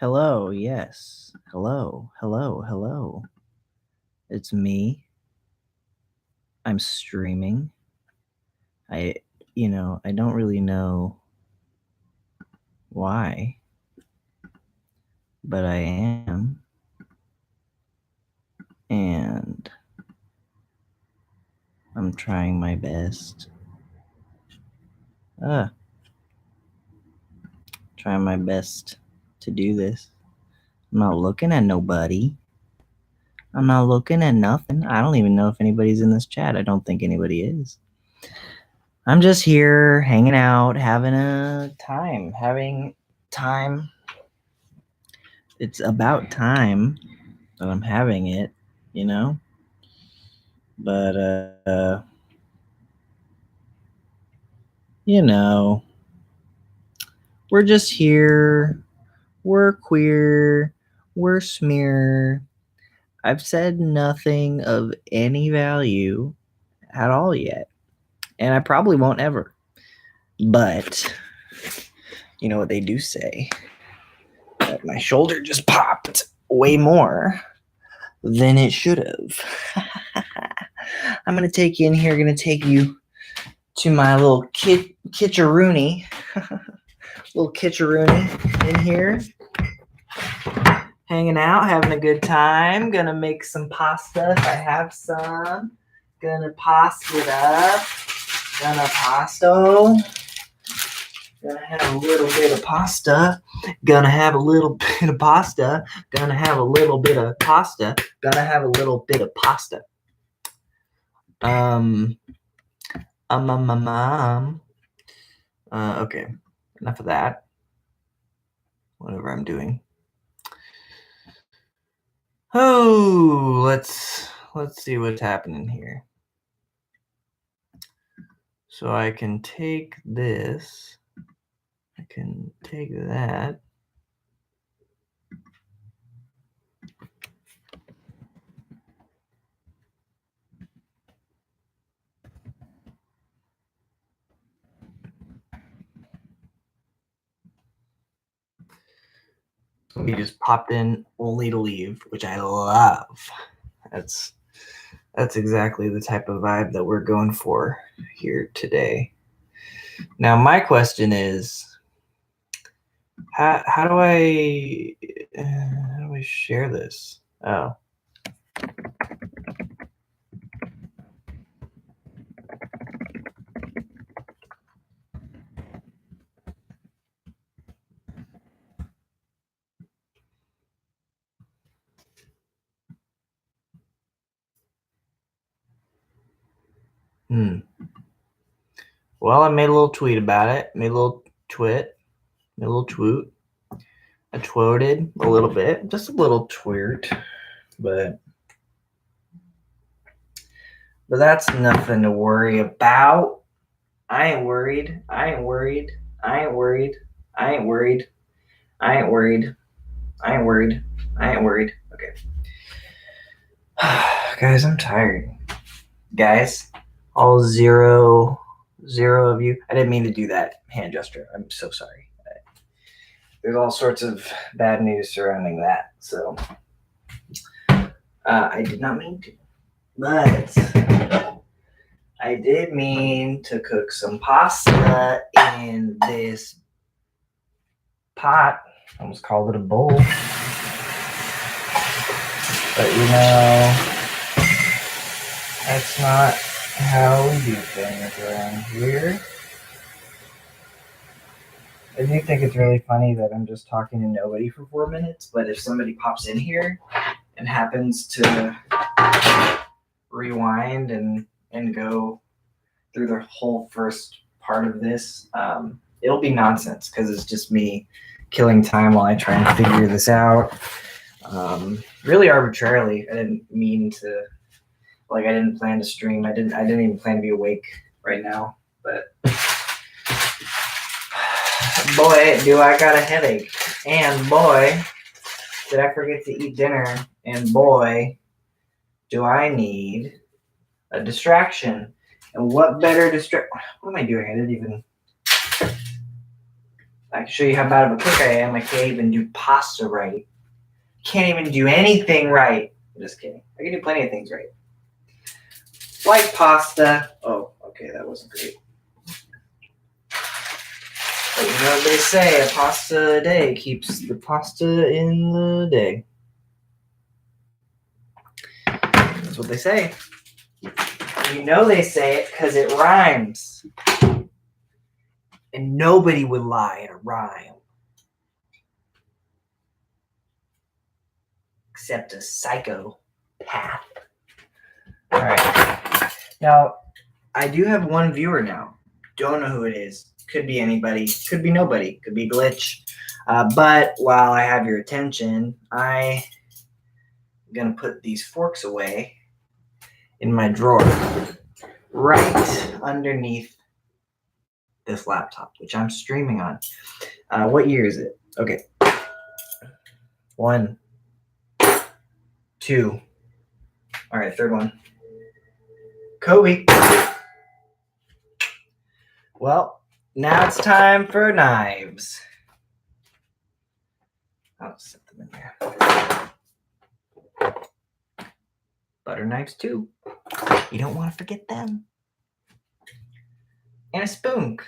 Hello, yes. Hello, hello, hello. It's me. I'm streaming. I don't really know why, but I am. And I'm trying my best. Trying my best to do this. I'm not looking at nobody. I'm not looking at nothing. I don't even know if anybody's in this chat. I don't think anybody is. I'm just here hanging out, having time. It's about time that I'm having it, you know? But, we're just here. We're queer. We're smear. I've said nothing of any value at all yet. And I probably won't ever. But, you know what they do say? That my shoulder just popped way more than it should have. I'm going to take you in here. Going to take you to my little kitcheroony. Little kitcheroony in here. Hanging out, having a good time. Gonna make some pasta if I have some. Gonna pasta it up. Gonna pasto. Gonna have a little bit of pasta. Gonna have a little bit of pasta. Gonna have a little bit of pasta. Gonna have a little bit of pasta. Okay, enough of that. Whatever I'm doing. Oh, let's see what's happening here. So I can take this. I can take that. He just popped in only to leave, which I love. That's exactly the type of vibe that we're going for here today. Now, my question is, how do I share this? Oh. Well, I made a little tweet about it. Made a little twit. Made a little tweet. I twoted a little bit. Just a little twirt. But that's nothing to worry about. I ain't worried. I ain't worried. I ain't worried. I ain't worried. I ain't worried. I ain't worried. I ain't worried. Okay. Guys, I'm tired. Guys, all zero of you. I didn't mean to do that hand gesture. I'm so sorry. There's all sorts of bad news surrounding that. So I did not mean to. But I did mean to cook some pasta in this pot. I almost called it a bowl. But that's not how we do things around here. I do think it's really funny that I'm just talking to nobody for 4 minutes, but if somebody pops in here and happens to rewind and go through the whole first part of this, it'll be nonsense because it's just me killing time while I try and figure this out. Really arbitrarily. I didn't mean to, I didn't plan to stream. I didn't even plan to be awake right now, but boy, do I got a headache. And boy, did I forget to eat dinner. And boy, do I need a distraction. And what better distraction? What am I doing? I didn't even. I can show you how bad of a cook I am. I can't even do pasta right. Can't even do anything right. I'm just kidding. I can do plenty of things right. Like pasta. Oh, okay, that wasn't great. But you know what they say, a pasta a day keeps the pasta in the day. That's what they say. You know they say it because it rhymes. And nobody would lie in a rhyme. Except a psychopath. Alright. Now, I do have one viewer now. Don't know who it is. Could be anybody. Could be nobody. Could be Glitch. But while I have your attention, I'm going to put these forks away in my drawer. Right underneath this laptop, which I'm streaming on. What year is it? Okay. 1, 2. All right, third one. Kobe. Well, now it's time for knives. I'll set them in there. Butter knives too. You don't want to forget them. And a spoon.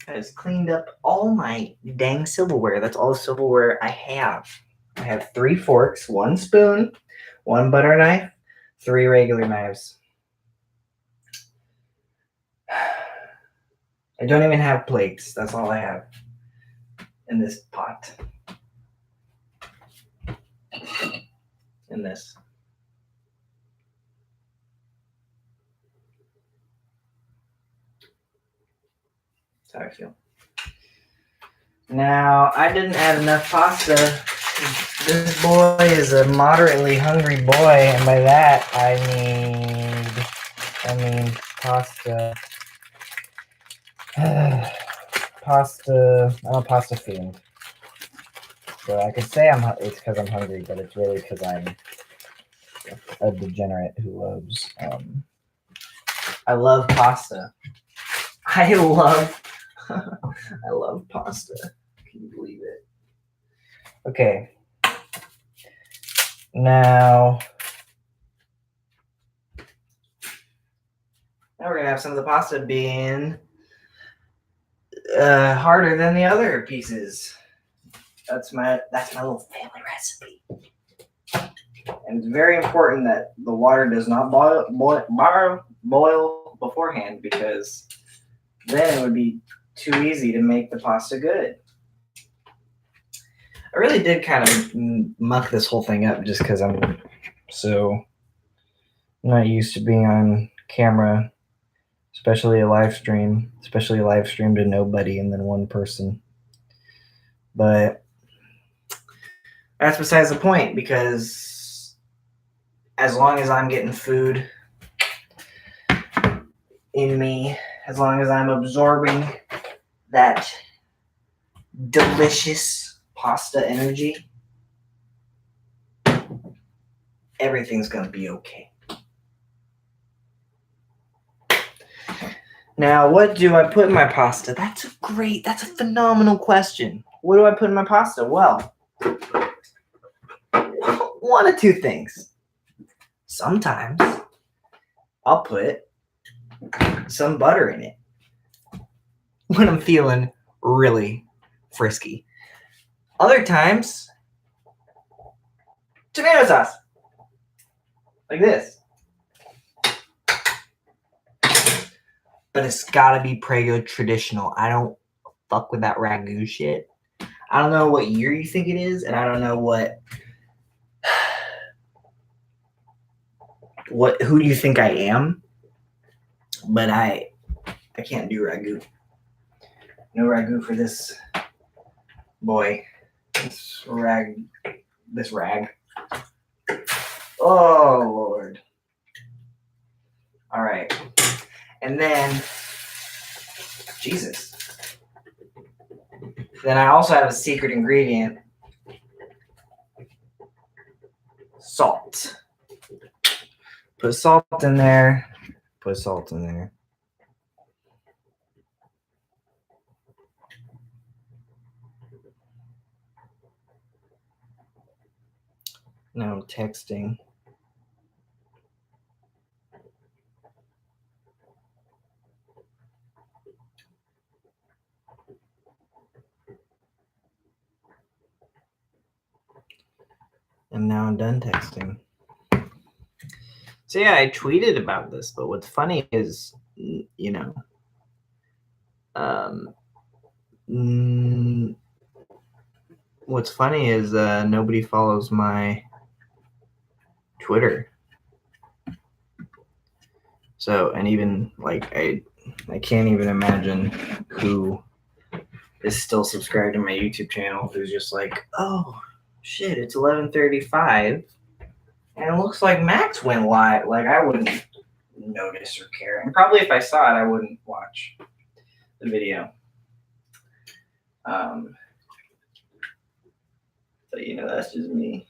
I just cleaned up all my dang silverware. That's all the silverware I have. I have 3 forks, 1 spoon, 1 butter knife, 3 regular knives. I don't even have plates. That's all I have in this pot. In this. That's how I feel. Now, I didn't add enough pasta. This boy is a moderately hungry boy, and by that I mean pasta. Pasta. I'm a pasta fiend. So I could say it's because I'm hungry, but it's really because I'm a degenerate who loves. I love pasta. I love pasta. Can you believe it? Okay. Now we're gonna have some of the pasta being harder than the other pieces. That's my little family recipe. And it's very important that the water does not boil beforehand, because then it would be too easy to make the pasta good. I really did kind of muck this whole thing up just because I'm so not used to being on camera, especially a live stream to nobody and then one person. But that's besides the point, because as long as I'm getting food in me, as long as I'm absorbing that delicious pasta energy, everything's going to be okay. Now, what do I put in my pasta? That's a phenomenal question. What do I put in my pasta? Well, one of two things. Sometimes I'll put some butter in it when I'm feeling really frisky. Other times, tomato sauce. Like this. But it's gotta be Prego traditional. I don't fuck with that ragu shit. I don't know what year you think it is, and I don't know who you think I am, but I can't do ragu. No ragu for this boy. This rag. Oh Lord. All right. And then, Jesus. Then I also have a secret ingredient. Salt. Put salt in there. Put salt in there. Now I'm texting. And now I'm done texting. So yeah, I tweeted about this, but what's funny is, what's funny is nobody follows my Twitter. So, and even like I can't even imagine who is still subscribed to my YouTube channel who's just like, oh shit, it's 11:35, and it looks like Max went live. Like I wouldn't notice or care, and probably if I saw it, I wouldn't watch the video. But that's just me.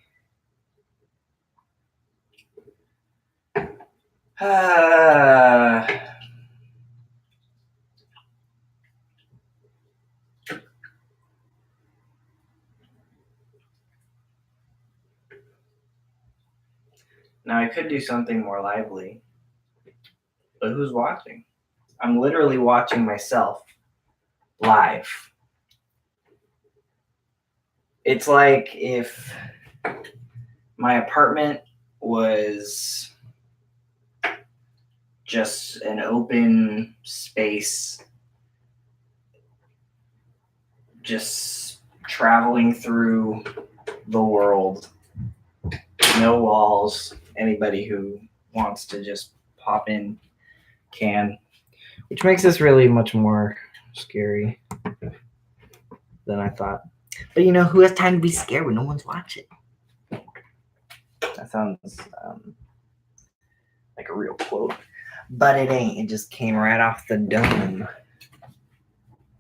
Now I could do something more lively, but who's watching? I'm literally watching myself live. It's like if my apartment was just an open space, just traveling through the world, no walls. Anybody who wants to just pop in can, which makes this really much more scary than I thought. But who has time to be scared when no one's watching? That sounds like a real quote, but it ain't. It just came right off the dome,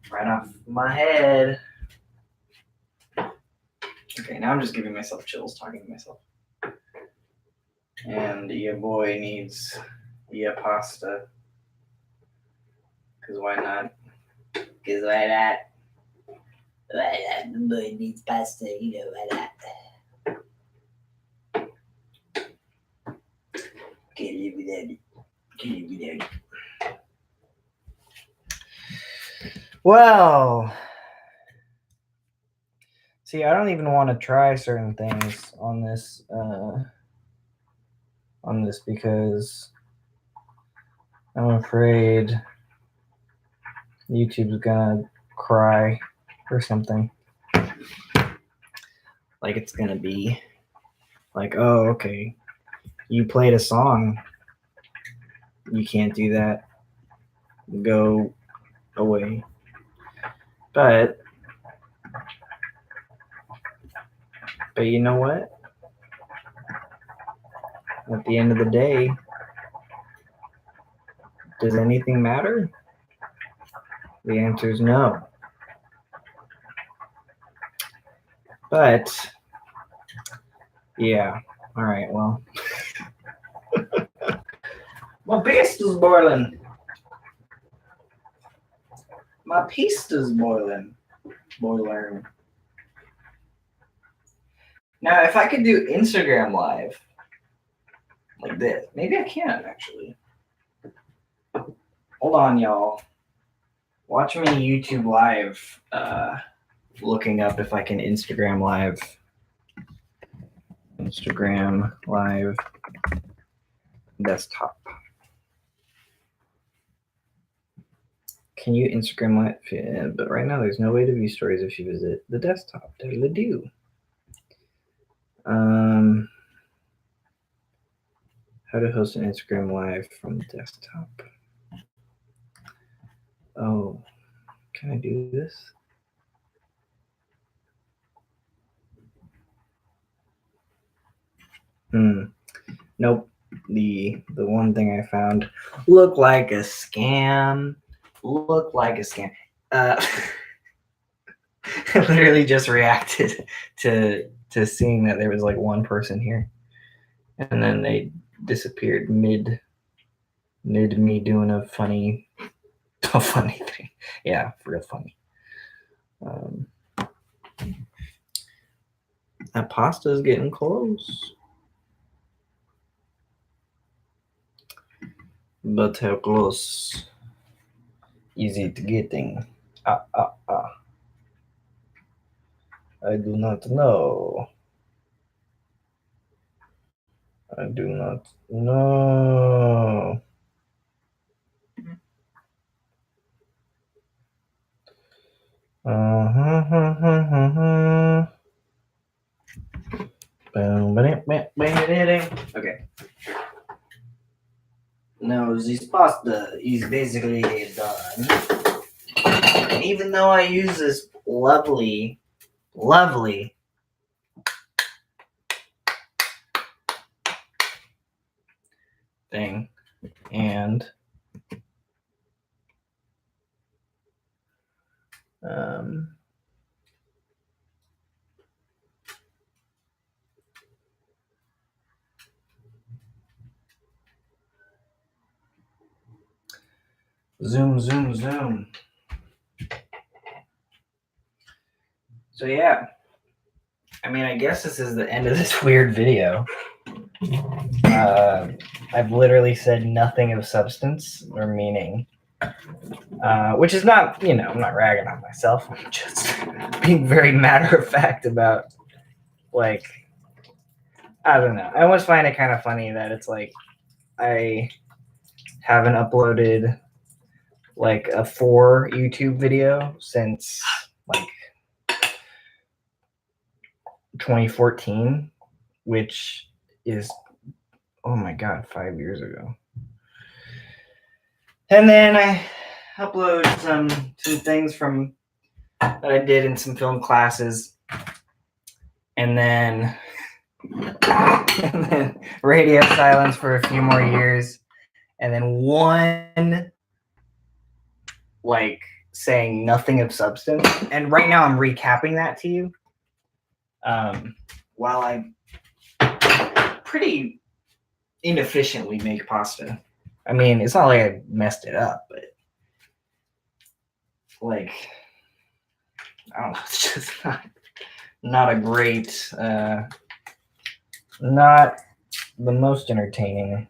right off my head. Okay, now I'm just giving myself chills talking to myself. And your boy needs pasta. Because why not? Because why not? Why not? The boy needs pasta, why not? Can't live without it. Can't live without it. Well, see, I don't even want to try certain things on this because I'm afraid YouTube's gonna cry or something. Like it's gonna be like, oh, okay, you played a song, you can't do that, go away. But you know what? At the end of the day, does anything matter? The answer is no. But yeah, all right, well. My pasta's boiling. My pasta's boiling. Boiling. Now, if I could do Instagram Live like this, maybe I can actually. Hold on, y'all. Watch me YouTube Live, looking up if I can Instagram Live. Instagram Live desktop. Can you Instagram Live? Yeah, but right now there's no way to view stories if you visit the desktop. Diddle-a-doo. How to host an Instagram Live from the desktop. Oh, can I do this? Nope. The one thing I found looked like a scam. I literally just reacted to seeing that there was like one person here, and then they disappeared mid me doing a funny thing. Yeah, real funny. That pasta's getting close. But how close is it getting? I do not know. I do not know. Okay. No, this pasta is basically done. And even though I use this lovely thing, and zoom. So yeah, I mean, I guess this is the end of this weird video. I've literally said nothing of substance or meaning, which is not, I'm not ragging on myself. I'm just being very matter of fact about, like, I don't know. I always find it kind of funny that it's like I haven't uploaded like a 4 YouTube video since like 2014, which is, oh my God, 5 years ago. And then I upload some things from that I did in some film classes, and then radio silence for a few more years, and then one like saying nothing of substance. And right now I'm recapping that to you. While I pretty inefficiently make pasta. I mean, it's not like I messed it up, but like, I don't know, it's just not a great, not the most entertaining.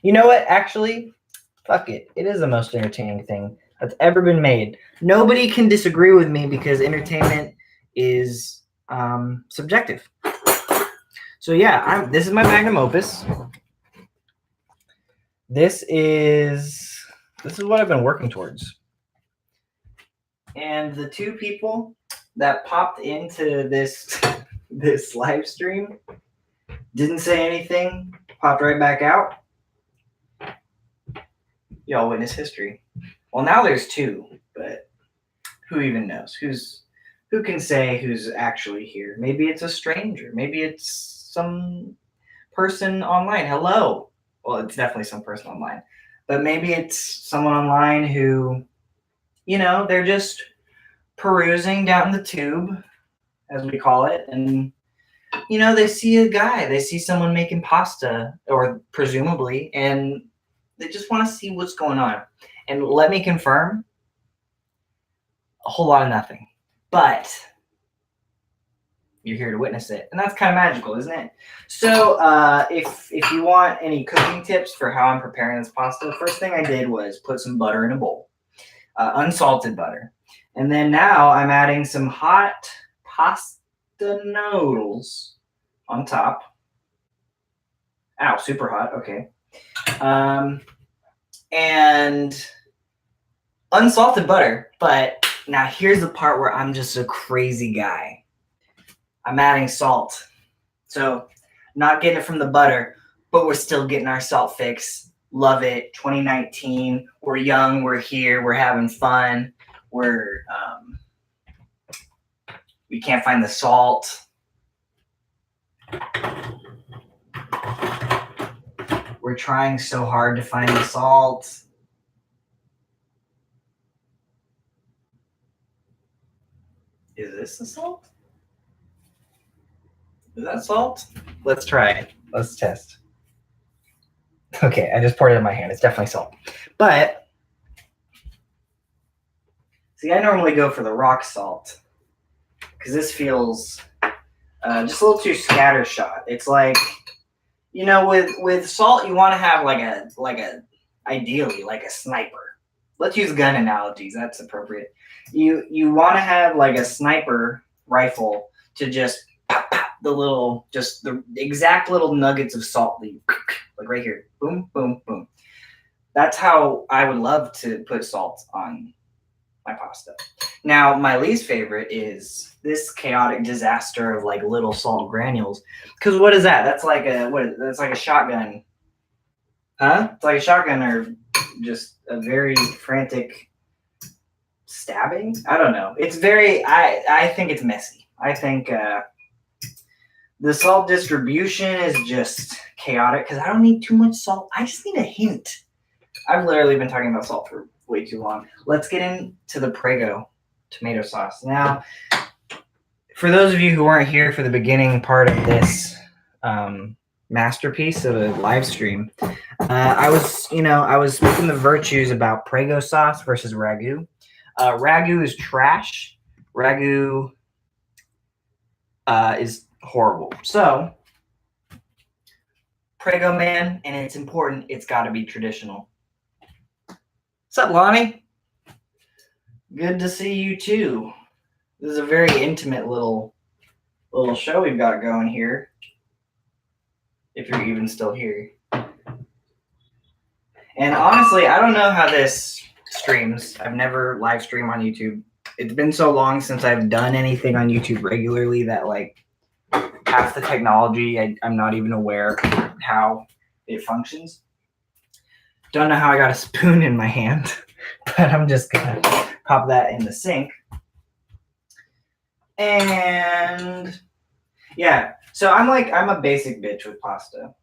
You know what? Actually, fuck it. It is the most entertaining thing that's ever been made. Nobody can disagree with me because entertainment is subjective. So yeah, this is my magnum opus. This is what I've been working towards. And the 2 people that popped into this live stream didn't say anything, popped right back out. Y'all witness history. Well, now there's 2, but who even knows? Who can say who's actually here? Maybe it's a stranger. Maybe it's some person online. Hello. Well, it's definitely some person online. But maybe it's someone online who, they're just perusing down the tube, as we call it, and they see a guy, they see someone making pasta, or presumably, and they just want to see what's going on. And let me confirm, a whole lot of nothing. But you're here to witness it, and that's kind of magical, isn't it? So if you want any cooking tips for how I'm preparing this pasta, the first thing I did was put some butter in a bowl, unsalted butter. And then now I'm adding some hot pasta noodles on top. Ow, super hot. Okay. And unsalted butter. But now here's the part where I'm just a crazy guy. I'm adding salt. So not getting it from the butter, but we're still getting our salt fix. Love it. 2019. We're young. We're here. We're having fun. We can't find the salt. We're trying so hard to find the salt. Is this the salt? Is that salt? Let's try it. Let's test. Okay, I just poured it in my hand. It's definitely salt. But, see, I normally go for the rock salt because this feels just a little too scattershot. It's like, you know, with salt, you want to have ideally like a sniper. Let's use gun analogies. That's appropriate. You want to have like a sniper rifle to just pop, pop, the exact little nuggets of salt that you, like right here, boom, boom, boom. That's how I would love to put salt on my pasta. Now, my least favorite is this chaotic disaster of like little salt granules. Because what is that? That's like a shotgun. Huh? It's like a shotgun or just a very frantic stabbing. I don't know. It's very. I think it's messy. I think the salt distribution is just chaotic because I don't need too much salt. I just need a hint. I've literally been talking about salt for way too long. Let's get into the Prego tomato sauce. Now, for those of you who weren't here for the beginning part of this masterpiece of a live stream, I was speaking the virtues about Prego sauce versus ragu. Ragu is trash. Ragu is horrible. So, Prego man, and it's important, it's got to be traditional. What's up, Lonnie? Good to see you too. This is a very intimate little show we've got going here. If you're even still here. And honestly, I don't know how this streams. I've never live streamed on YouTube. It's been so long since I've done anything on YouTube regularly that like half the technology I'm not even aware how it functions. Don't know how I got a spoon in my hand, but I'm just gonna pop that in the sink. And yeah, so I'm a basic bitch with pasta.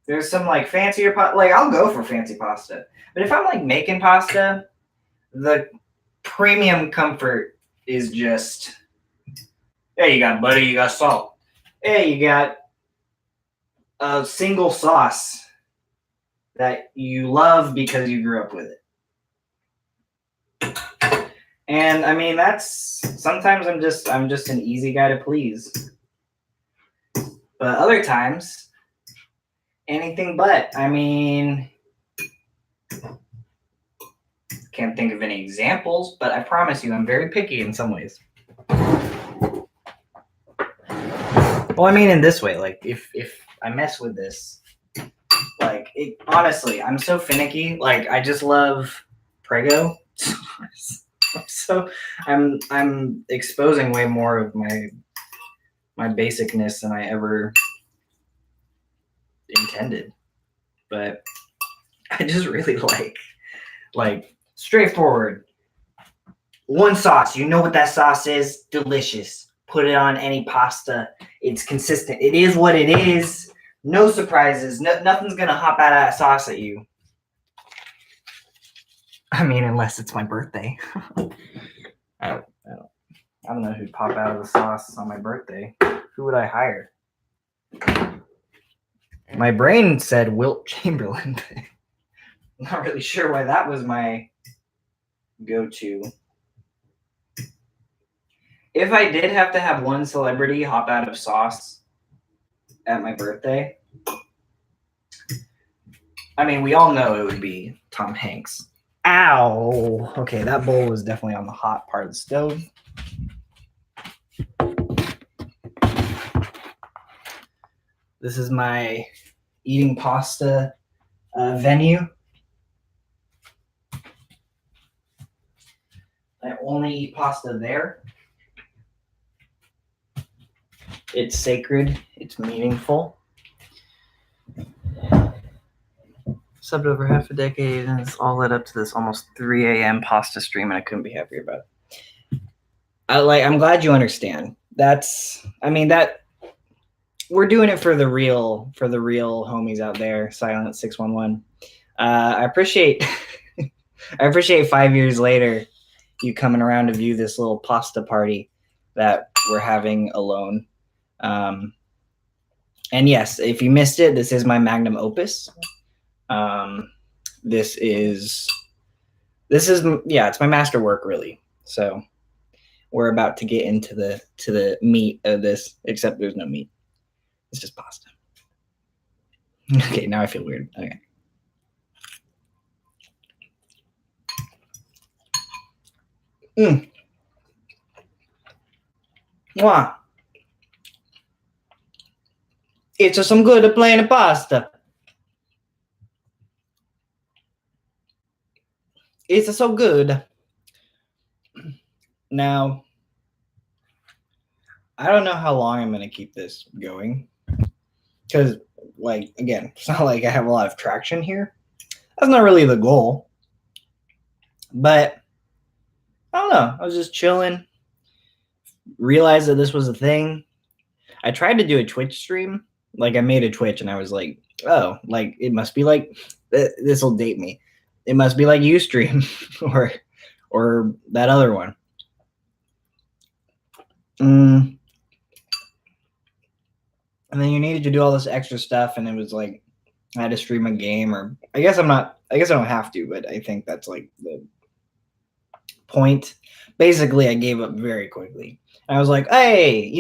There's some like fancier like I'll go for fancy pasta, but if I'm like making pasta, the premium comfort is just, hey, you got butter, you got salt. Hey, you got a single sauce that you love because you grew up with it. And I mean, that's sometimes I'm just an easy guy to please. But other times, anything but. I mean, can't think of any examples, but I promise you I'm very picky in some ways. Well, I mean in this way, like if I mess with this, like it honestly, I'm so finicky. Like I just love Prego. So I'm exposing way more of my basicness than I ever intended. But I just really like straightforward. One sauce, you know what that sauce is? Delicious. Put it on any pasta. It's consistent. It is what it is. No surprises. Nothing's gonna hop out of that sauce at you. I mean, unless it's my birthday. I don't know who'd pop out of the sauce on my birthday. Who would I hire? My brain said Wilt Chamberlain. I'm not really sure why that was my go-to. If I did have to have one celebrity hop out of sauce at my birthday, I mean, we all know it would be Tom Hanks. Ow! Okay, that bowl was definitely on the hot part of the stove. This is my eating pasta venue. I only eat pasta there. It's sacred. It's meaningful. Subbed over half a decade, and it's all led up to this almost 3 a.m. pasta stream, and I couldn't be happier about it. I'm glad you understand. We're doing it for the real homies out there. Silent 611. I appreciate 5 years later you coming around to view this little pasta party that we're having alone. And yes, if you missed it, this is my magnum opus. This is it's my masterwork really. So we're about to get into the meat of this, except there's no meat. It's just pasta. Okay, now I feel weird. Okay. Mwah. It's some good plain pasta. It's so good. Now, I don't know how long I'm going to keep this going. Because, like, again, it's not like I have a lot of traction here. That's not really the goal. But, I don't know. I was just chilling. Realized that this was a thing. I tried to do a Twitch stream. Like, I made a Twitch and I was like, oh, like, it must be like, this will date me. It must be like Ustream or that other one. And then you needed to do all this extra stuff, and it was like I had to stream a game, or I guess I don't have to, but I think that's like the point. Basically, I gave up very quickly. I was like, hey,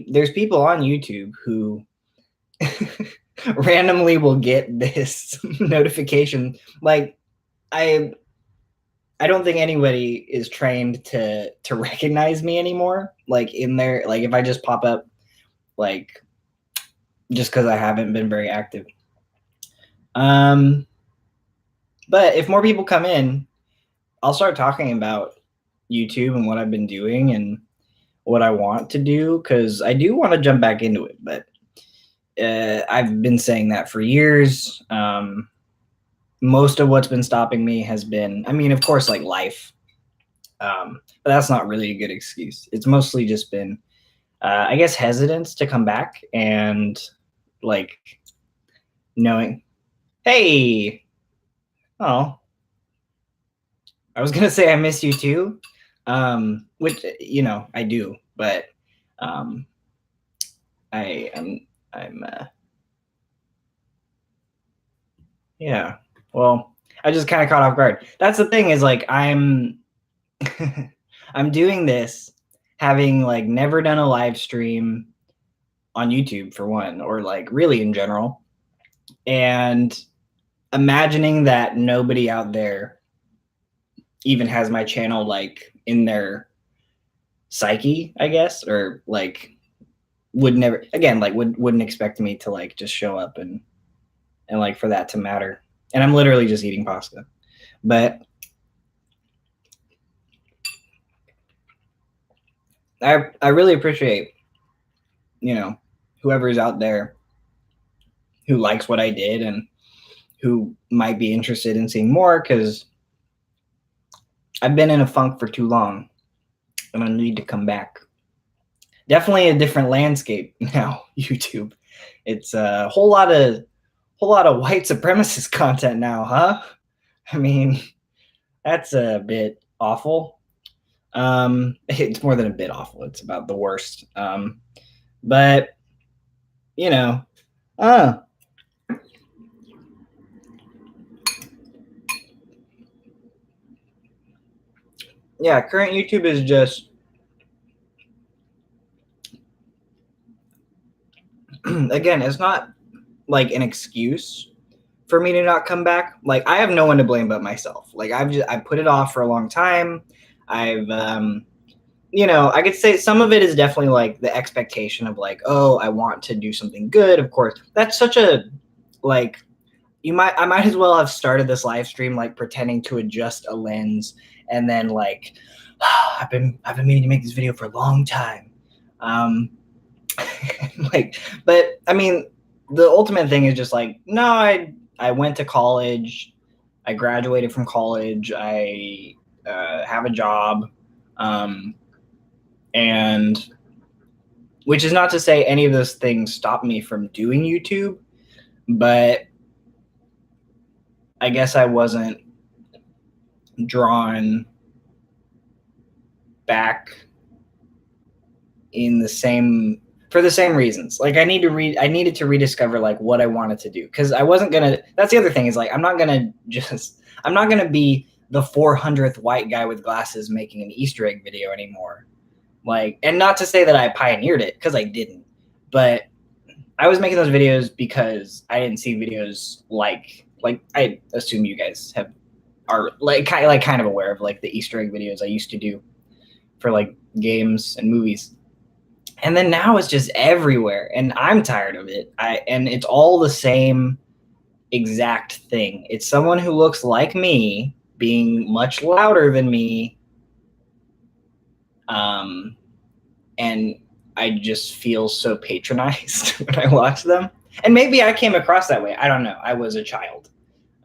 there's people on YouTube who randomly will get this notification. Like, I don't think anybody is trained to recognize me anymore. Like, in there, like if I just pop up, like, just because I haven't been very active. But if more people come in, I'll start talking about YouTube and what I've been doing and what I want to do, because I do want to jump back into it. But I've been saying that for years. Most of what's been stopping me has been, I mean, of course, like life. But that's not really a good excuse. It's mostly just been, I guess, hesitance to come back and like knowing, hey, oh, I was gonna say I miss you too, which I do, but I'm yeah. Well, I just kind of caught off guard. That's the thing, is like I'm I'm doing this having like never done a live stream on YouTube, for one, or like really in general, and imagining that nobody out there even has my channel like in their psyche, I guess, or like would never, again, like wouldn't expect me to like just show up and like for that to matter. And I'm literally just eating pasta. But I really appreciate, whoever's out there who likes what I did and who might be interested in seeing more, because I've been in a funk for too long and I need to come back. Definitely a different landscape now, YouTube. It's a whole lot of white supremacist content now, huh? I mean, that's a bit awful. It's more than a bit awful. It's about the worst. But yeah, current YouTube is just again, it's not like an excuse for me to not come back. Like, I have no one to blame but myself. Like, I put it off for a long time. I've I could say some of it is definitely like the expectation of like, oh, I want to do something good. Of course, that's such a like, I might as well have started this live stream like pretending to adjust a lens, and then like, I've been meaning to make this video for a long time. Like, but I mean, the ultimate thing is just like, no, I went to college, I graduated from college, I have a job, and which is not to say any of those things stop me from doing YouTube, but I guess I wasn't drawn back for the same reasons. Like, I needed to rediscover like what I wanted to do, because I wasn't gonna, that's the other thing, is like I'm not gonna be the 400th white guy with glasses making an Easter egg video anymore. Like, and not to say that I pioneered it, because I didn't, but I was making those videos because I didn't see videos like I assume you guys are kind of aware of like the Easter egg videos I used to do for like games and movies. And then now it's just everywhere, and I'm tired of it. And it's all the same exact thing. It's someone who looks like me being much louder than me, and I just feel so patronized when I watch them. And maybe I came across that way. I don't know. I was a child.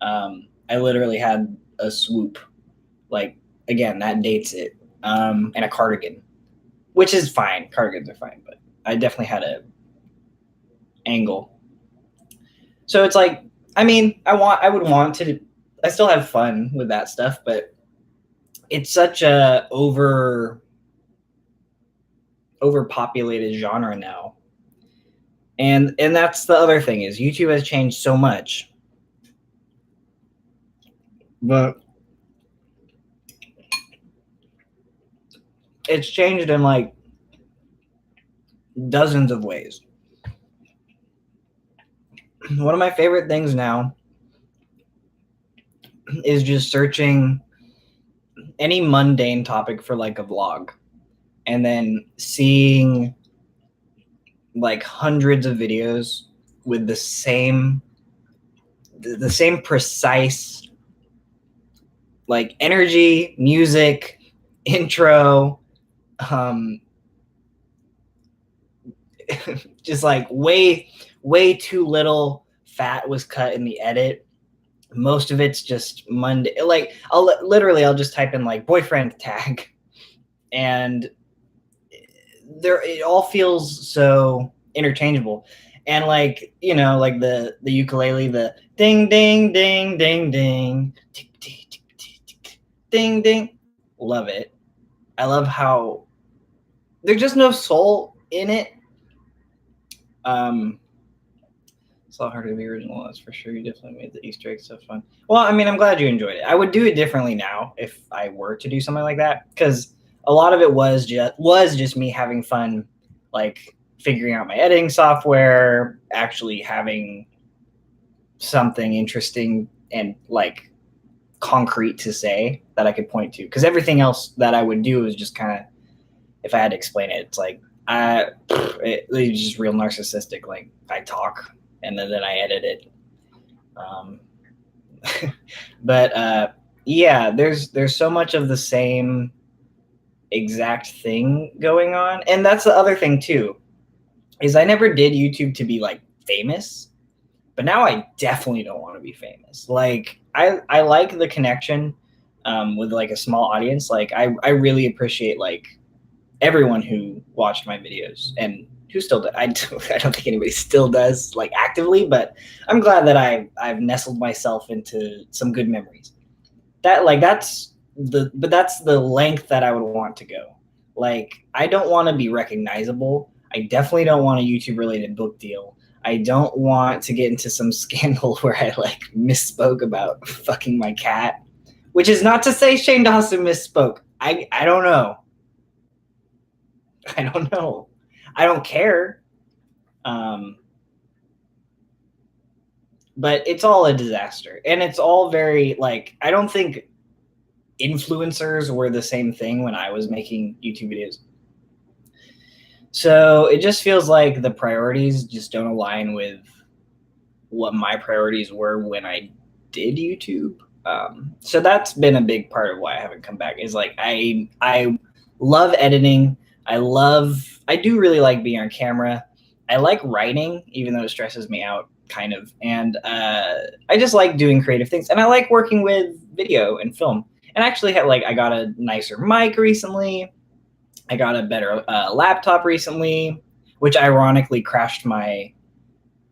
I literally had a swoop. Like, again, that dates it. And a cardigan, which is fine. Cardigans are fine, but I definitely had a angle. So it's like, I mean, I would want to, I still have fun with that stuff, but it's such a overpopulated genre now. And that's the other thing, is YouTube has changed so much. But it's changed in like dozens of ways. One of my favorite things now is just searching any mundane topic for like a vlog, and then seeing like hundreds of videos with the same precise like energy, music, intro, just like way too little fat was cut in the edit. Most of it's just Monday. Like I'll just type in like boyfriend tag, and it all feels so interchangeable. And like, you know, like the ukulele, the ding ding ding ding ding tick, tick, tick, tick, tick, ding ding. Love it. I love how there's just no soul in it. It's a lot harder to be original, that's for sure. You definitely made the Easter egg stuff fun. Well, I mean, I'm glad you enjoyed it. I would do it differently now if I were to do something like that, because a lot of it was just me having fun, like figuring out my editing software, actually having something interesting and like concrete to say that I could point to. Because everything else that I would do is just kind of, if I had to explain it, it's like it's just real narcissistic. Like I talk and then I edit it. But yeah, there's so much of the same exact thing going on. And that's the other thing too, is I never did YouTube to be like famous, but now I definitely don't want to be famous. Like I like the connection with like a small audience. Like I really appreciate like everyone who watched my videos and who still does. I don't think anybody still does like actively, but I'm glad that I've nestled myself into some good memories. That's the length that I would want to go. Like I don't want to be recognizable. I definitely don't want a YouTube related book deal. I don't want to get into some scandal where I like misspoke about fucking my cat, which is not to say Shane Dawson misspoke. I don't know. I don't know. I don't care. But it's all a disaster. And it's all very like, I don't think influencers were the same thing when I was making YouTube videos. So it just feels like the priorities just don't align with what my priorities were when I did YouTube. So that's been a big part of why I haven't come back, is like I love editing. I do really like being on camera. I like writing, even though it stresses me out kind of. And I just like doing creative things, and I like working with video and film. And actually I got a nicer mic recently. I got a better laptop recently, which ironically crashed my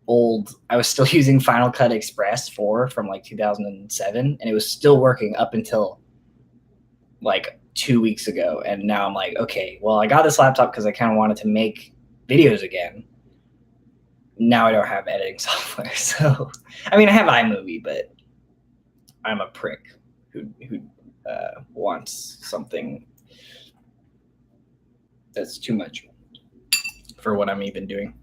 I was still using Final Cut Express 4 from like 2007, and it was still working up until like 2 weeks ago. And now I'm like, okay, well, I got this laptop because I kind of wanted to make videos again. Now I don't have editing software. So, I mean, I have iMovie, but I'm a prick who wants something that's too much for what I'm even doing.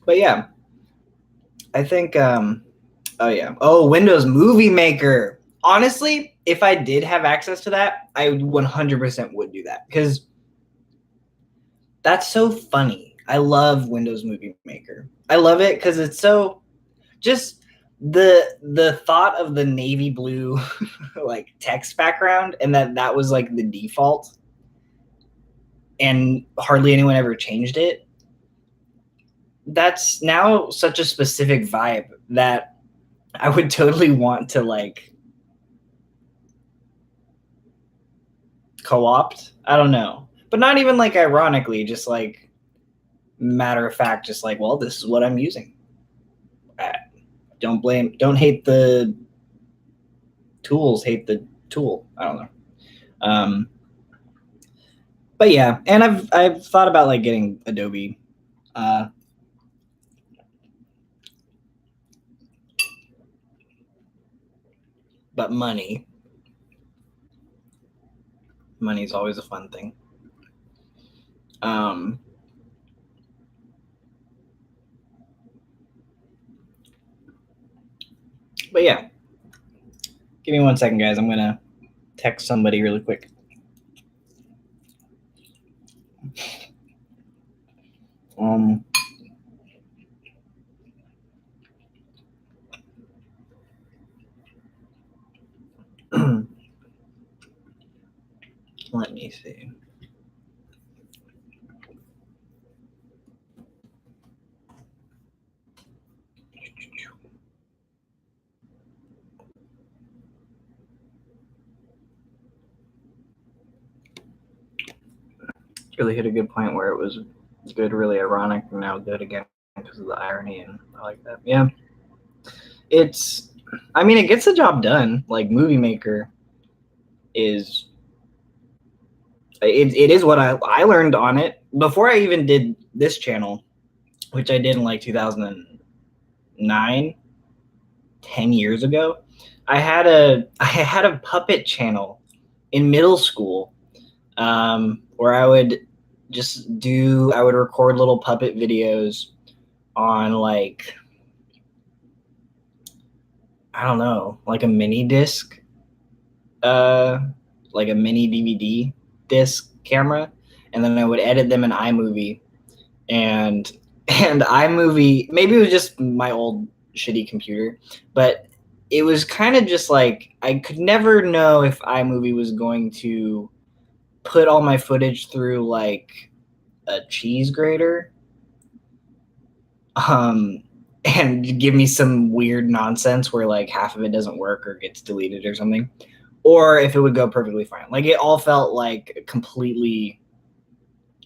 But yeah, I think, Windows Movie Maker. Honestly, if I did have access to that, I 100% would do that because that's so funny. I love Windows Movie Maker. I love it because it's so just the thought of the navy blue like text background and that was like the default and hardly anyone ever changed it. That's now such a specific vibe that I would totally want to like co-opt. I don't know. But not even like ironically, just like matter of fact, just like, well, this is what I'm using. Don't hate the tools, hate the tool. I don't know. Um, but yeah, and I've thought about like getting Adobe. But money's always a fun thing. Um, but yeah, give me 1 second, guys. I'm gonna text somebody really quick. Um, let me see. Really hit a good point where it was good, really ironic, and now good again because of the irony, and I like that. Yeah, I mean, it gets the job done. Like Movie Maker is, it is what I learned on it before I even did this channel, which I did in like 2009, 10 years ago. I had a puppet channel in middle school, where I would record little puppet videos on like, I don't know, like a mini disc, like a mini DVD disc camera, and then I would edit them in iMovie, and iMovie, maybe it was just my old shitty computer, but it was kind of just like I could never know if iMovie was going to put all my footage through like a cheese grater, and give me some weird nonsense where like half of it doesn't work or gets deleted or something, or if it would go perfectly fine. Like it all felt like completely.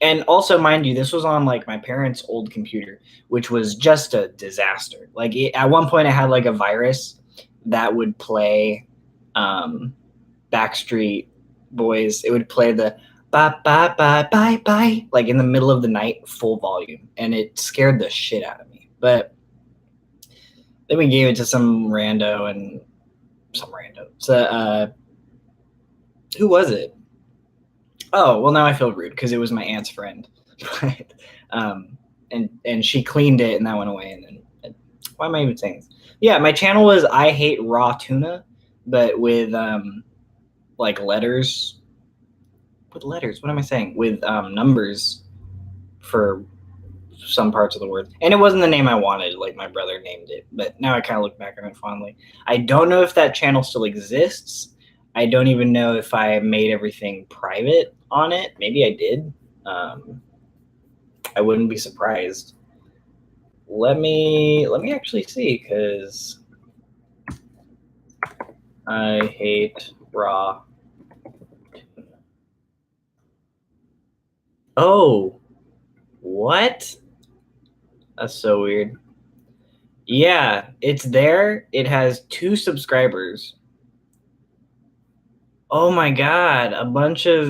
And also, mind you, this was on like my parents' old computer, which was just a disaster. Like at one point, I had like a virus that would play Backstreet Boys. It would play the bye bye bye bye bye like in the middle of the night, full volume, and it scared the shit out of me. But then we gave it to some rando. So who was it? Oh, well, now I feel rude because it was my aunt's friend. But, and she cleaned it and that went away. And then, why am I even saying this? Yeah, my channel was I Hate Raw Tuna, but with like letters. With letters, what am I saying? With numbers for some parts of the word. And it wasn't the name I wanted, like my brother named it. But now I kind of look back on it fondly. I don't know if that channel still exists. I don't even know if I made everything private on it. Maybe I did. I wouldn't be surprised. Let me actually see, because I hate raw. Oh, what? That's so weird. Yeah, it's there. It has 2 subscribers. Oh my god,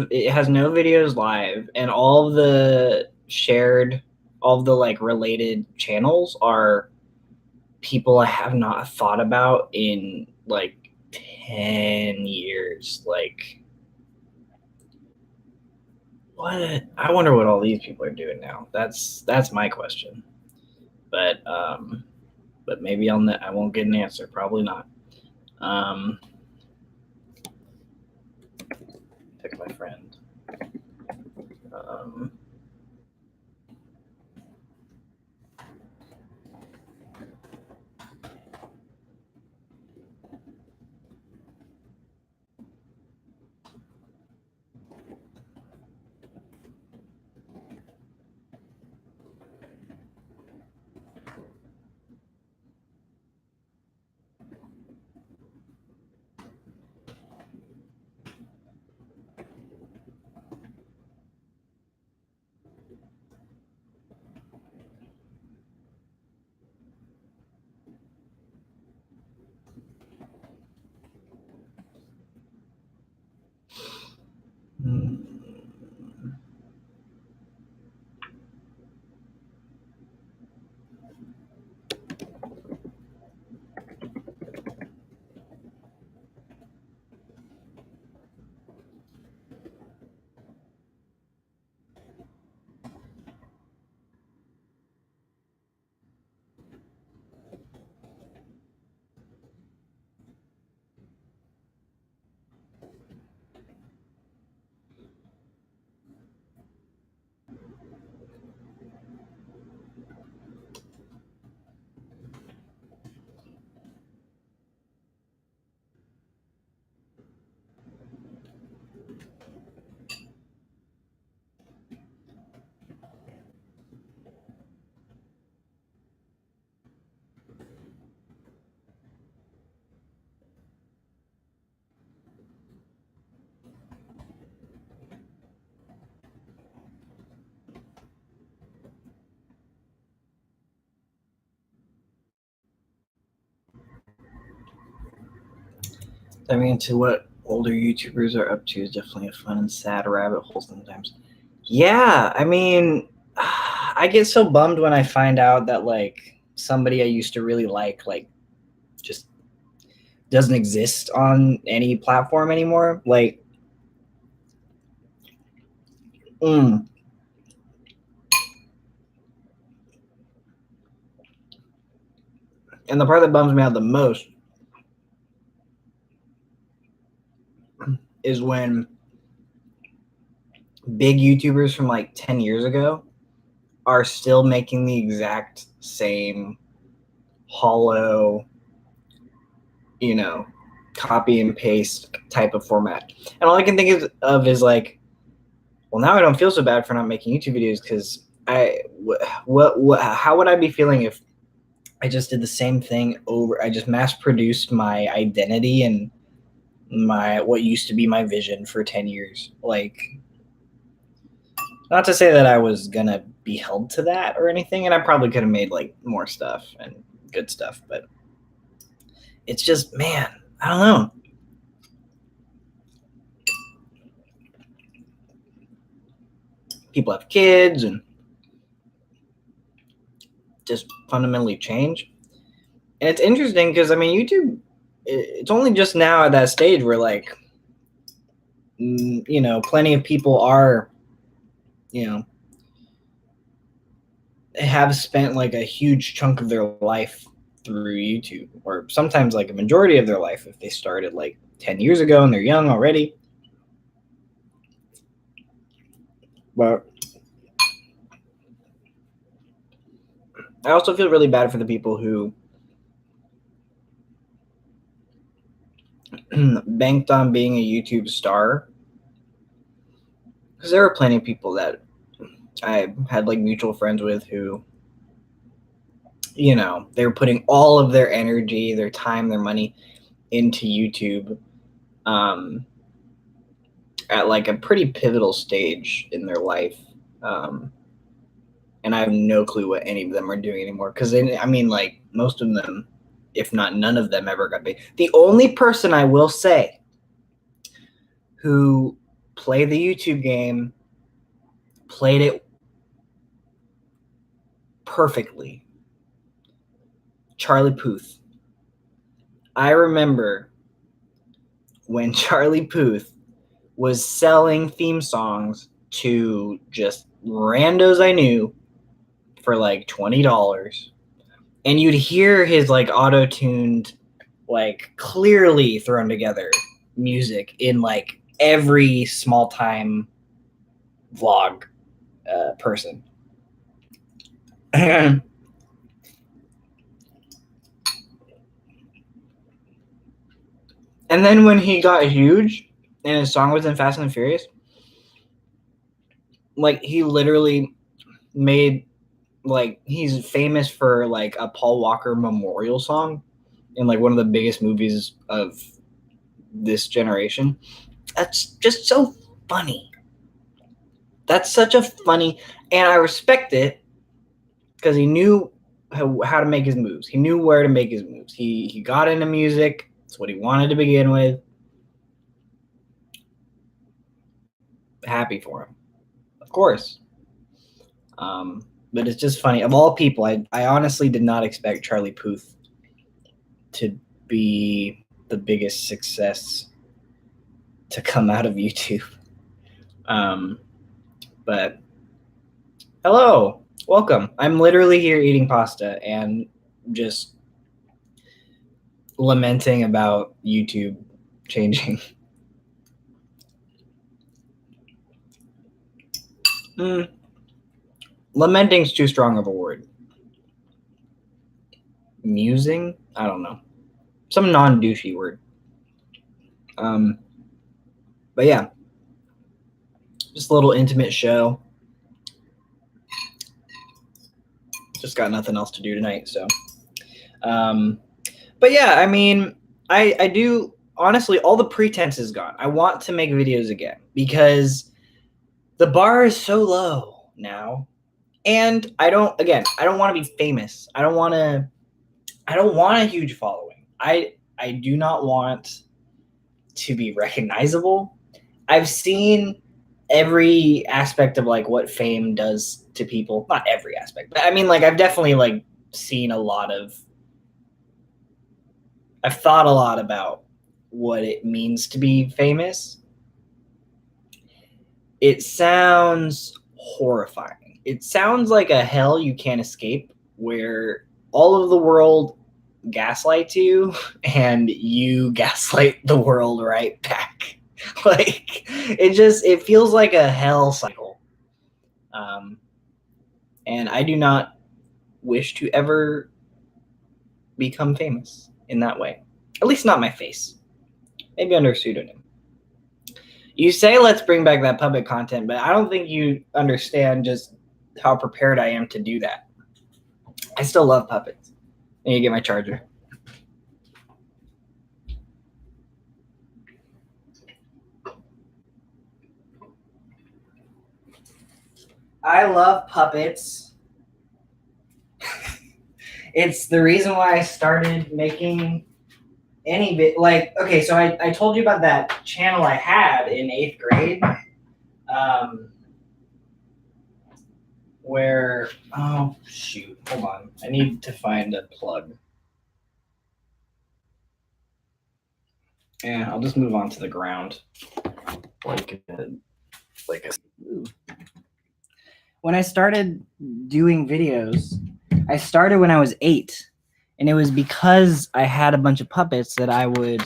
it has no videos live, and all of the shared all the like related channels are people I have not thought about in like 10 years. Like, what? I wonder what all these people are doing now. That's my question. But maybe I won't get an answer. Probably not. Pick my friend. Um, hmm. Diving into what older YouTubers are up to is definitely a fun and sad rabbit hole sometimes. Yeah, I mean, I get so bummed when I find out that like somebody I used to really like just doesn't exist on any platform anymore. Like, mm. And the part that bums me out the most is when big YouTubers from like 10 years ago are still making the exact same hollow, you know, copy and paste type of format. And all I can think of is like, well, now I don't feel so bad for not making YouTube videos because how would I be feeling if I just did the same thing over? I just mass produced my identity and my what used to be my vision for 10 years. Like, not to say that I was gonna be held to that or anything, and I probably could have made like more stuff and good stuff, but it's just, man, I don't know. People have kids and just fundamentally change. And it's interesting because I mean, YouTube, it's only just now at that stage where like, you know, plenty of people are, you know, have spent like a huge chunk of their life through YouTube, or sometimes like a majority of their life if they started like 10 years ago and they're young already. But I also feel really bad for the people who banked on being a YouTube star, because there are plenty of people that I had like mutual friends with who, you know, they were putting all of their energy, their time, their money into YouTube at like a pretty pivotal stage in their life. And I have no clue what any of them are doing anymore. Because I mean, like most of them, if not none of them, ever got paid. The only person I will say who played the YouTube game, played it perfectly. Charlie Puth. I remember when Charlie Puth was selling theme songs to just randos I knew for like $20. And you'd hear his like auto-tuned, like clearly thrown together music in like every small time vlog person. And then when he got huge and his song was in Fast and Furious, like he literally made, like, he's famous for like a Paul Walker memorial song in like one of the biggest movies of this generation. That's just so funny. That's such a funny, and I respect it because he knew how to make his moves. He knew where to make his moves. He got into music. That's what he wanted to begin with. Happy for him, of course. But it's just funny. Of all people, I honestly did not expect Charlie Puth to be the biggest success to come out of YouTube. But hello, welcome. I'm literally here eating pasta and just lamenting about YouTube changing. Lamenting's too strong of a word. Musing? I don't know. Some non-douchey word. But yeah, just a little intimate show. Just got nothing else to do tonight, so. But yeah, I mean, I do, honestly, all the pretense is gone. I want to make videos again because the bar is so low now. And I don't want to be famous. I don't want a huge following. I do not want to be recognizable. I've seen every aspect of like what fame does to people. Not every aspect, but I mean, like, I've definitely like seen a lot of, I've thought a lot about what it means to be famous. It sounds horrifying. It sounds like a hell you can't escape, where all of the world gaslights you and you gaslight the world right back. Like, it feels like a hell cycle. And I do not wish to ever become famous in that way. At least not my face. Maybe under a pseudonym. You say let's bring back that puppet content, but I don't think you understand just how prepared I am to do that. I still love puppets. I need to get my charger. I love puppets. It's the reason why I started making any bit. Like, okay, so I told you about that channel I had in 8th grade. Where, oh shoot, hold on. I need to find a plug. Yeah, I'll just move on to the ground. When I started doing videos, I started when I was 8, and it was because I had a bunch of puppets that I would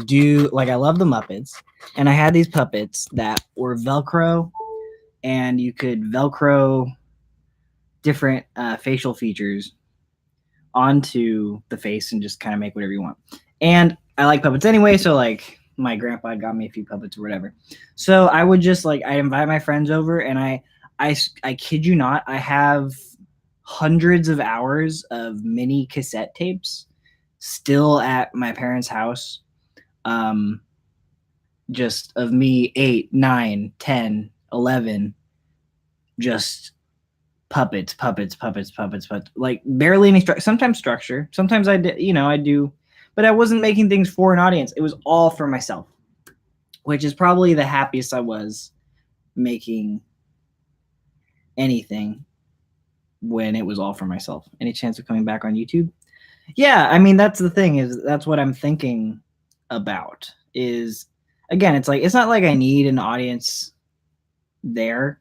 do. Like, I love the Muppets, and I had these puppets that were Velcro, and you could Velcro different facial features onto the face and just kind of make whatever you want. And I like puppets anyway, so like my grandpa got me a few puppets or whatever. So I would just like, I invite my friends over, and I kid you not, I have hundreds of hours of mini cassette tapes still at my parents' house. Just of me 8, 9, 10, 11, just puppets, like barely any structure. Sometimes structure. Sometimes I did, I do, but I wasn't making things for an audience. It was all for myself, which is probably the happiest I was making anything. when it was all for myself. Any chance of coming back on YouTube? Yeah, I mean that's the thing, is that's what I'm thinking about. Is again, it's like it's not like I need an audience there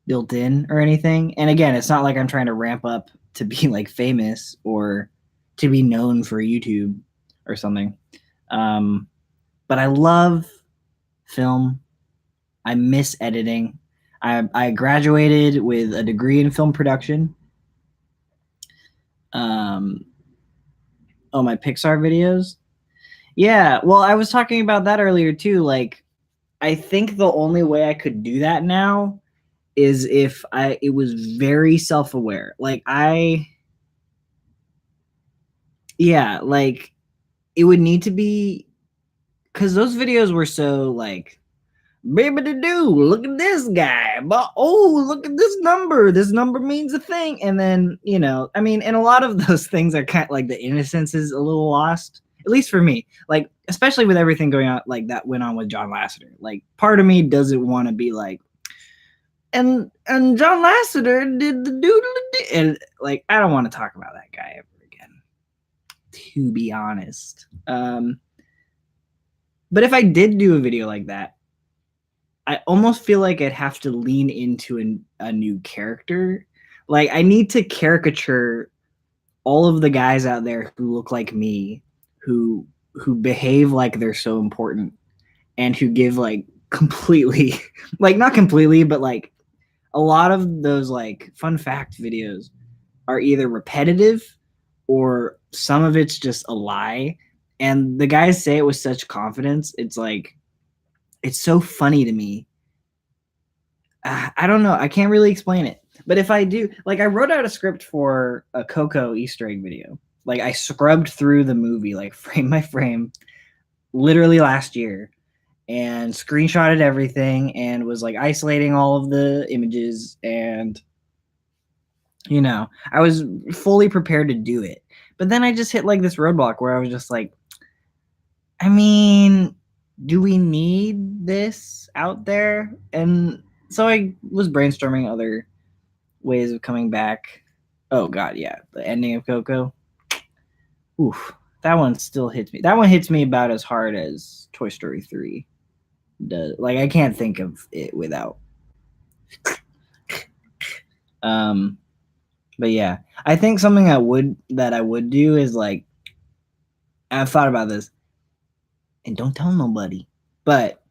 built in or anything. And again, it's not like I'm trying to ramp up to be like famous or to be known for YouTube or something. But I love film. I miss editing. I graduated with a degree in film production. Oh, my Pixar videos. Yeah, well, I was talking about that earlier too. Like, I think the only way I could do that now is if it was very self-aware. Like yeah, like it would need to be, because those videos were so like, baby to do, look at this guy, but oh, look at this number means a thing. And then, I mean, and a lot of those things are kind of like the innocence is a little lost, at least for me, like especially with everything going on like that went on with John Lasseter. Like part of me doesn't want to be like, and John Lasseter did the doodle, and like I don't want to talk about that guy ever again, to be honest. But if I did do a video like that, I almost feel like I'd have to lean into a new character. Like I need to caricature all of the guys out there who look like me, who behave like they're so important, and who give like completely, like not completely, but like a lot of those like fun fact videos are either repetitive or some of it's just a lie. And the guys say it with such confidence. It's like, it's so funny to me. I don't know. I can't really explain it. But if I do, like I wrote out a script for a Coco Easter egg video. Like I scrubbed through the movie, like frame by frame, literally last year, and screenshotted everything and was like isolating all of the images. And, I was fully prepared to do it. But then I just hit like this roadblock where I was just like, I mean, do we need this out there? And so I was brainstorming other ways of coming back. Oh god, yeah, the ending of Coco. Oof, that one still hits me. That one hits me about as hard as Toy Story 3 does. Like I can't think of it without. But yeah, I think something I would do is like, I've thought about this, and don't tell nobody, but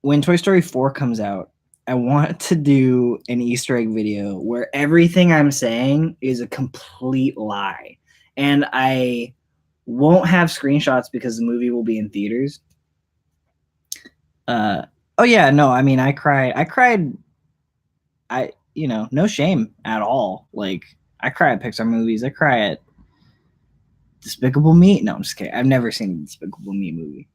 when Toy Story 4 comes out, I want to do an Easter egg video where everything I'm saying is a complete lie. And I won't have screenshots because the movie will be in theaters. Oh yeah, no, I mean I cried, no shame at all. Like I cry at Pixar movies. I cry at Despicable Me. No, I'm just kidding. I've never seen a Despicable Me movie.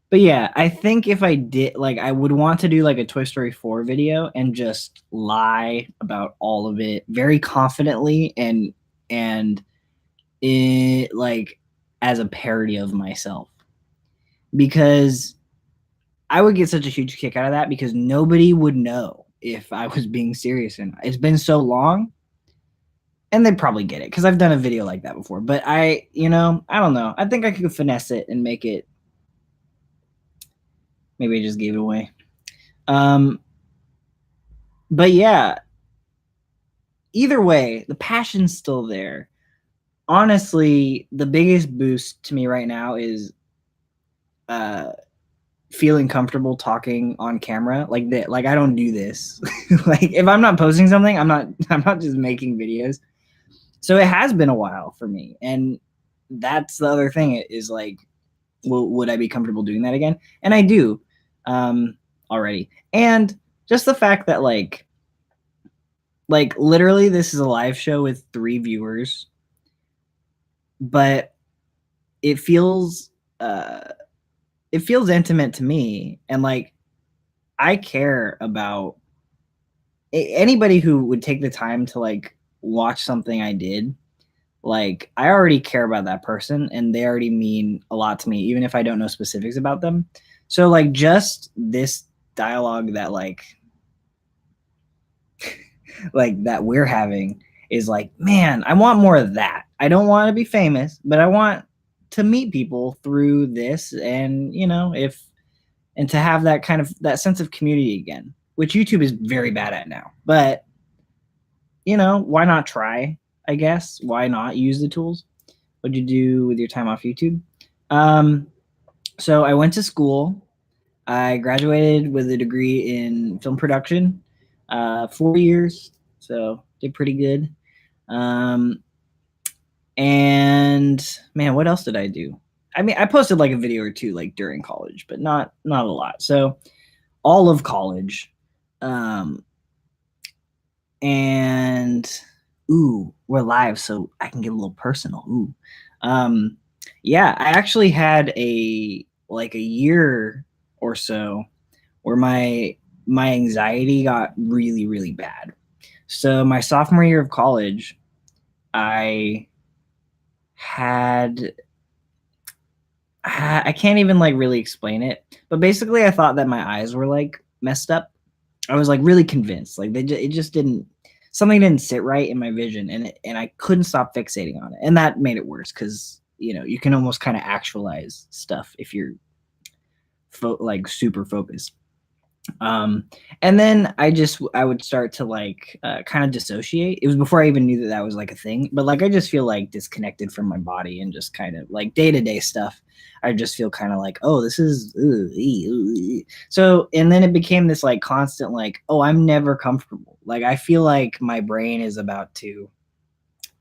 But yeah, I think if I did, like, I would want to do like a Toy Story 4 video and just lie about all of it very confidently and it like as a parody of myself, because I would get such a huge kick out of that because nobody would know if I was being serious or not. It's been so long, and they'd probably get it because I've done a video like that before. But I don't know. I think I could finesse it and make it. Maybe I just gave it away. But yeah, either way, the passion's still there. Honestly, the biggest boost to me right now is feeling comfortable talking on camera like that. Like I don't do this. Like if I'm not posting something, I'm not just making videos. So it has been a while for me, and that's the other thing is like, would I be comfortable doing that again? And I do already. And just the fact that like literally this is a live show with 3 viewers, but it feels intimate to me, and like I care about anybody who would take the time to like watch something I did. Like I already care about that person and they already mean a lot to me, even if I don't know specifics about them. So like just this dialogue that like like that we're having is like, man, I want more of that. I don't want to be famous, but I want to meet people through this, and if and to have that kind of that sense of community again, which YouTube is very bad at now. But why not try? I guess why not use the tools? What'd you do with your time off YouTube? So I went to school. I graduated with a degree in film production, 4 years, so did pretty good. And man, what else did I do? I mean, I posted like a video or two like during college, but not a lot. So all of college, um, and we're live, so I can get a little personal. Yeah, I actually had a year or so where my anxiety got really, really bad. So my sophomore year of college, I had I can't even like really explain it, but basically I thought that my eyes were like messed up. I was like really convinced, like it just didn't something didn't sit right in my vision, and I couldn't stop fixating on it, and that made it worse because you can almost kind of actualize stuff if you're like super focused. And then I would start to like kind of dissociate. It was before I even knew that that was like a thing, but like I just feel like disconnected from my body and just kind of like day-to-day stuff. I just feel kind of like, oh, this is so, and then it became this like constant like, oh, I'm never comfortable. Like I feel like my brain is about to,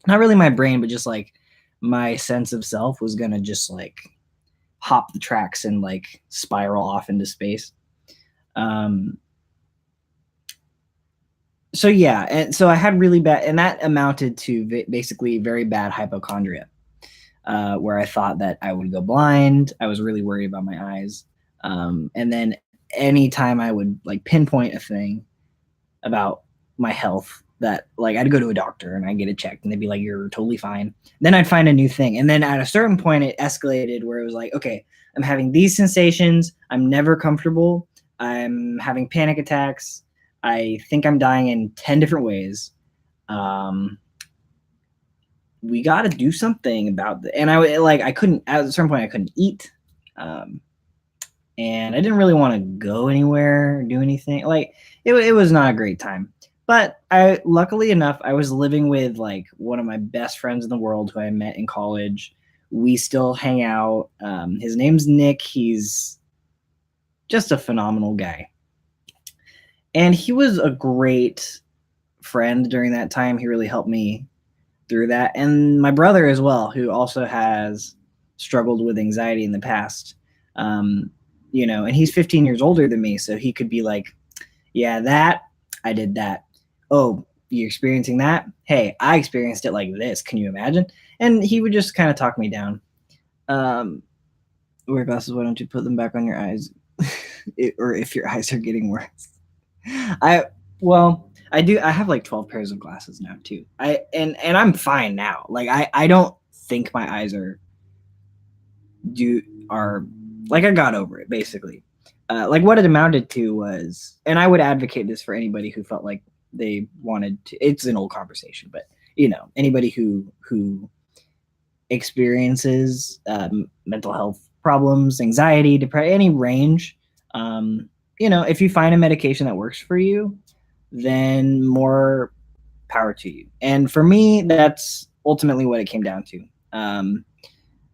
not really my brain, but just like my sense of self was gonna just like hop the tracks and like spiral off into space. um so yeah, and so I had really bad, and that amounted to basically very bad hypochondria, where I thought that I would go blind. I was really worried about my eyes. And then anytime I would like pinpoint a thing about my health, that like I'd go to a doctor and I'd get it checked and they'd be like, you're totally fine. Then I'd find a new thing. And then at a certain point it escalated where it was like, okay, I'm having these sensations. I'm never comfortable. I'm having panic attacks. I think I'm dying in 10 different ways. We got to do something about it. And I couldn't, at a certain point I couldn't eat. And I didn't really want to go anywhere, do anything. Like it was not a great time. But luckily enough, I was living with like one of my best friends in the world who I met in college. We still hang out. His name's Nick. He's just a phenomenal guy. And he was a great friend during that time. He really helped me through that. And my brother as well, who also has struggled with anxiety in the past. And he's 15 years older than me, so he could be like, yeah, I did that. Oh, you're experiencing that? Hey, I experienced it like this. Can you imagine? And he would just kind of talk me down. Wear glasses, why don't you put them back on your eyes? Or if your eyes are getting worse. I have like 12 pairs of glasses now too. And I'm fine now. Like I don't think my eyes are like, I got over it basically. Like what it amounted to was, and I would advocate this for anybody who felt like they wanted to, it's an old conversation, but anybody who experiences mental health problems, anxiety, depression, any range, if you find a medication that works for you, then more power to you. And for me, that's ultimately what it came down to.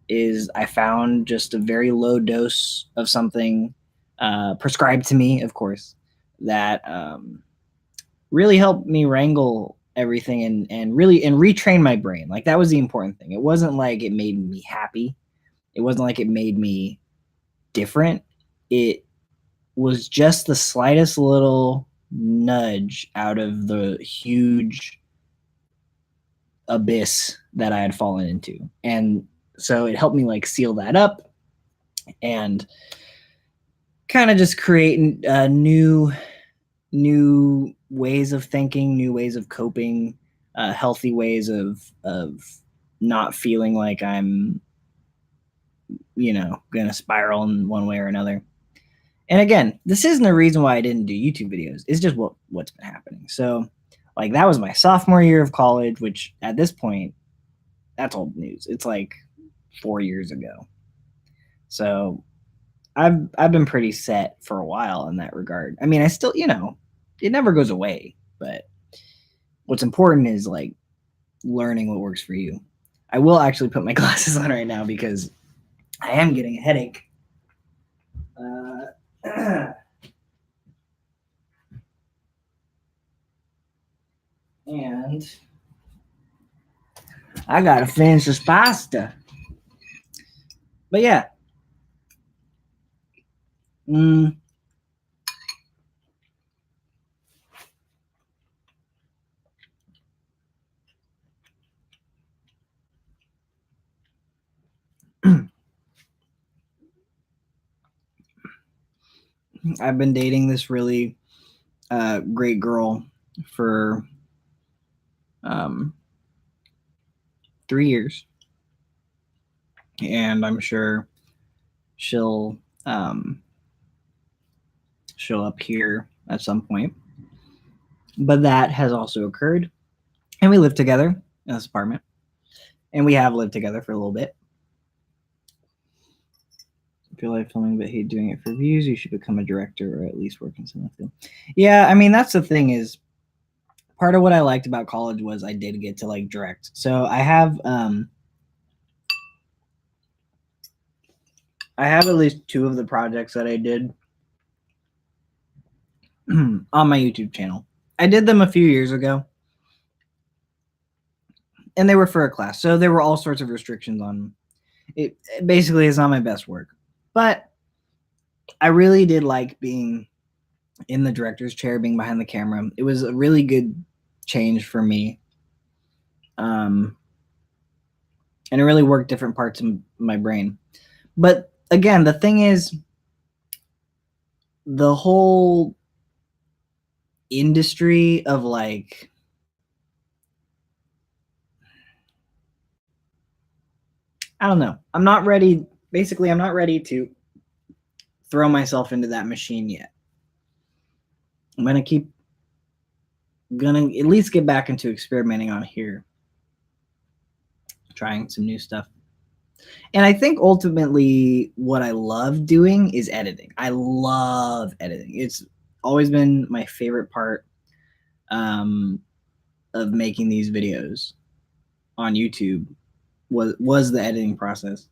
Is I found just a very low dose of something prescribed to me, of course, that really helped me wrangle everything and really retrain my brain. Like that was the important thing. It wasn't like it made me happy. It wasn't like it made me different. It was just the slightest little nudge out of the huge abyss that I had fallen into. And so it helped me like seal that up and kind of just create new ways of thinking, new ways of coping, healthy ways of not feeling like I'm gonna spiral in one way or another. And again, this isn't a reason why I didn't do YouTube videos. It's just what's been happening. So Like that was my sophomore year of college, which at this point, that's old news. It's like 4 years ago. So I've been pretty set for a while in that regard. I mean, I still, it never goes away, but what's important is like learning what works for you. I will actually put my glasses on right now because I am getting a headache. And I gotta finish this pasta. But yeah. I've been dating this really great girl for 3 years, and I'm sure she'll show up here at some point. But that has also occurred, and we live together in this apartment, and we have lived together for a little bit. I feel like filming but hate doing it for views. You should become a director or at least work in something. Yeah, I mean that's the thing is part of what I liked about college was I did get to like direct. So I have at least 2 of the projects that I did on my YouTube channel. I did them a few years ago, and they were for a class, so there were all sorts of restrictions on it. Basically, it's not my best work, but I really did like being in the director's chair, being behind the camera. It was a really good change for me, and it really worked different parts of my brain. But again, the thing is, the whole industry of like I don't know. I'm not ready. Basically, I'm not ready to throw myself into that machine yet. I'm gonna at least get back into experimenting on here, trying some new stuff. And I think ultimately what I love doing is editing. I love editing. It's always been my favorite part of making these videos on YouTube was the editing process.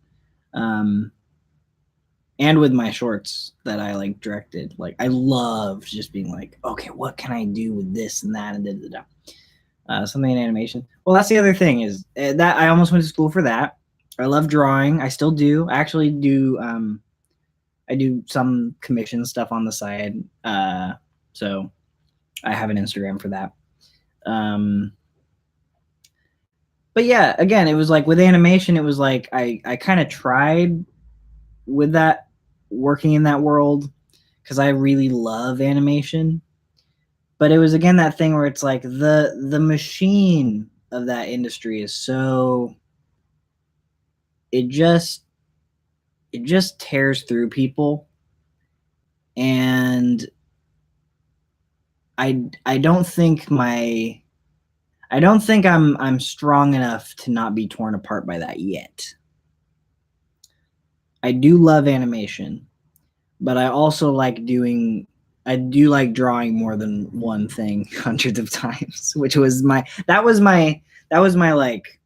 And with my shorts that I like directed, like I love just being like, okay, what can I do with this and that and da da da. Something in animation. Well, that's the other thing is that I almost went to school for that. I love drawing. I still do. I actually do. I do some commission stuff on the side. So I have an Instagram for that. But yeah, again, it was like with animation, it was like I kind of tried with that working in that world because I really love animation. But it was again that thing where it's like the machine of that industry is so it just tears through people, and I don't think I'm strong enough to not be torn apart by that yet. I do love animation, but I also like drawing more than one thing hundreds of times, which was my like,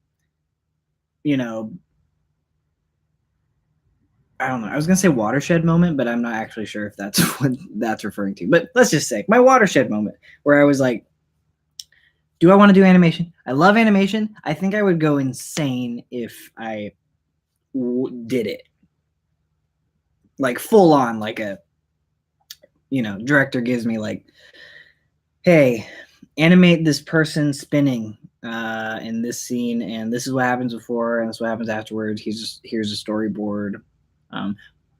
I don't know. I was gonna say watershed moment, but I'm not actually sure if that's what that's referring to. But let's just say my watershed moment where I was like, do I want to do animation? I love animation. I think I would go insane if I did it. Like full on, like a, director gives me like, hey, animate this person spinning in this scene, and this is what happens before, and this is what happens afterwards. Here's a storyboard.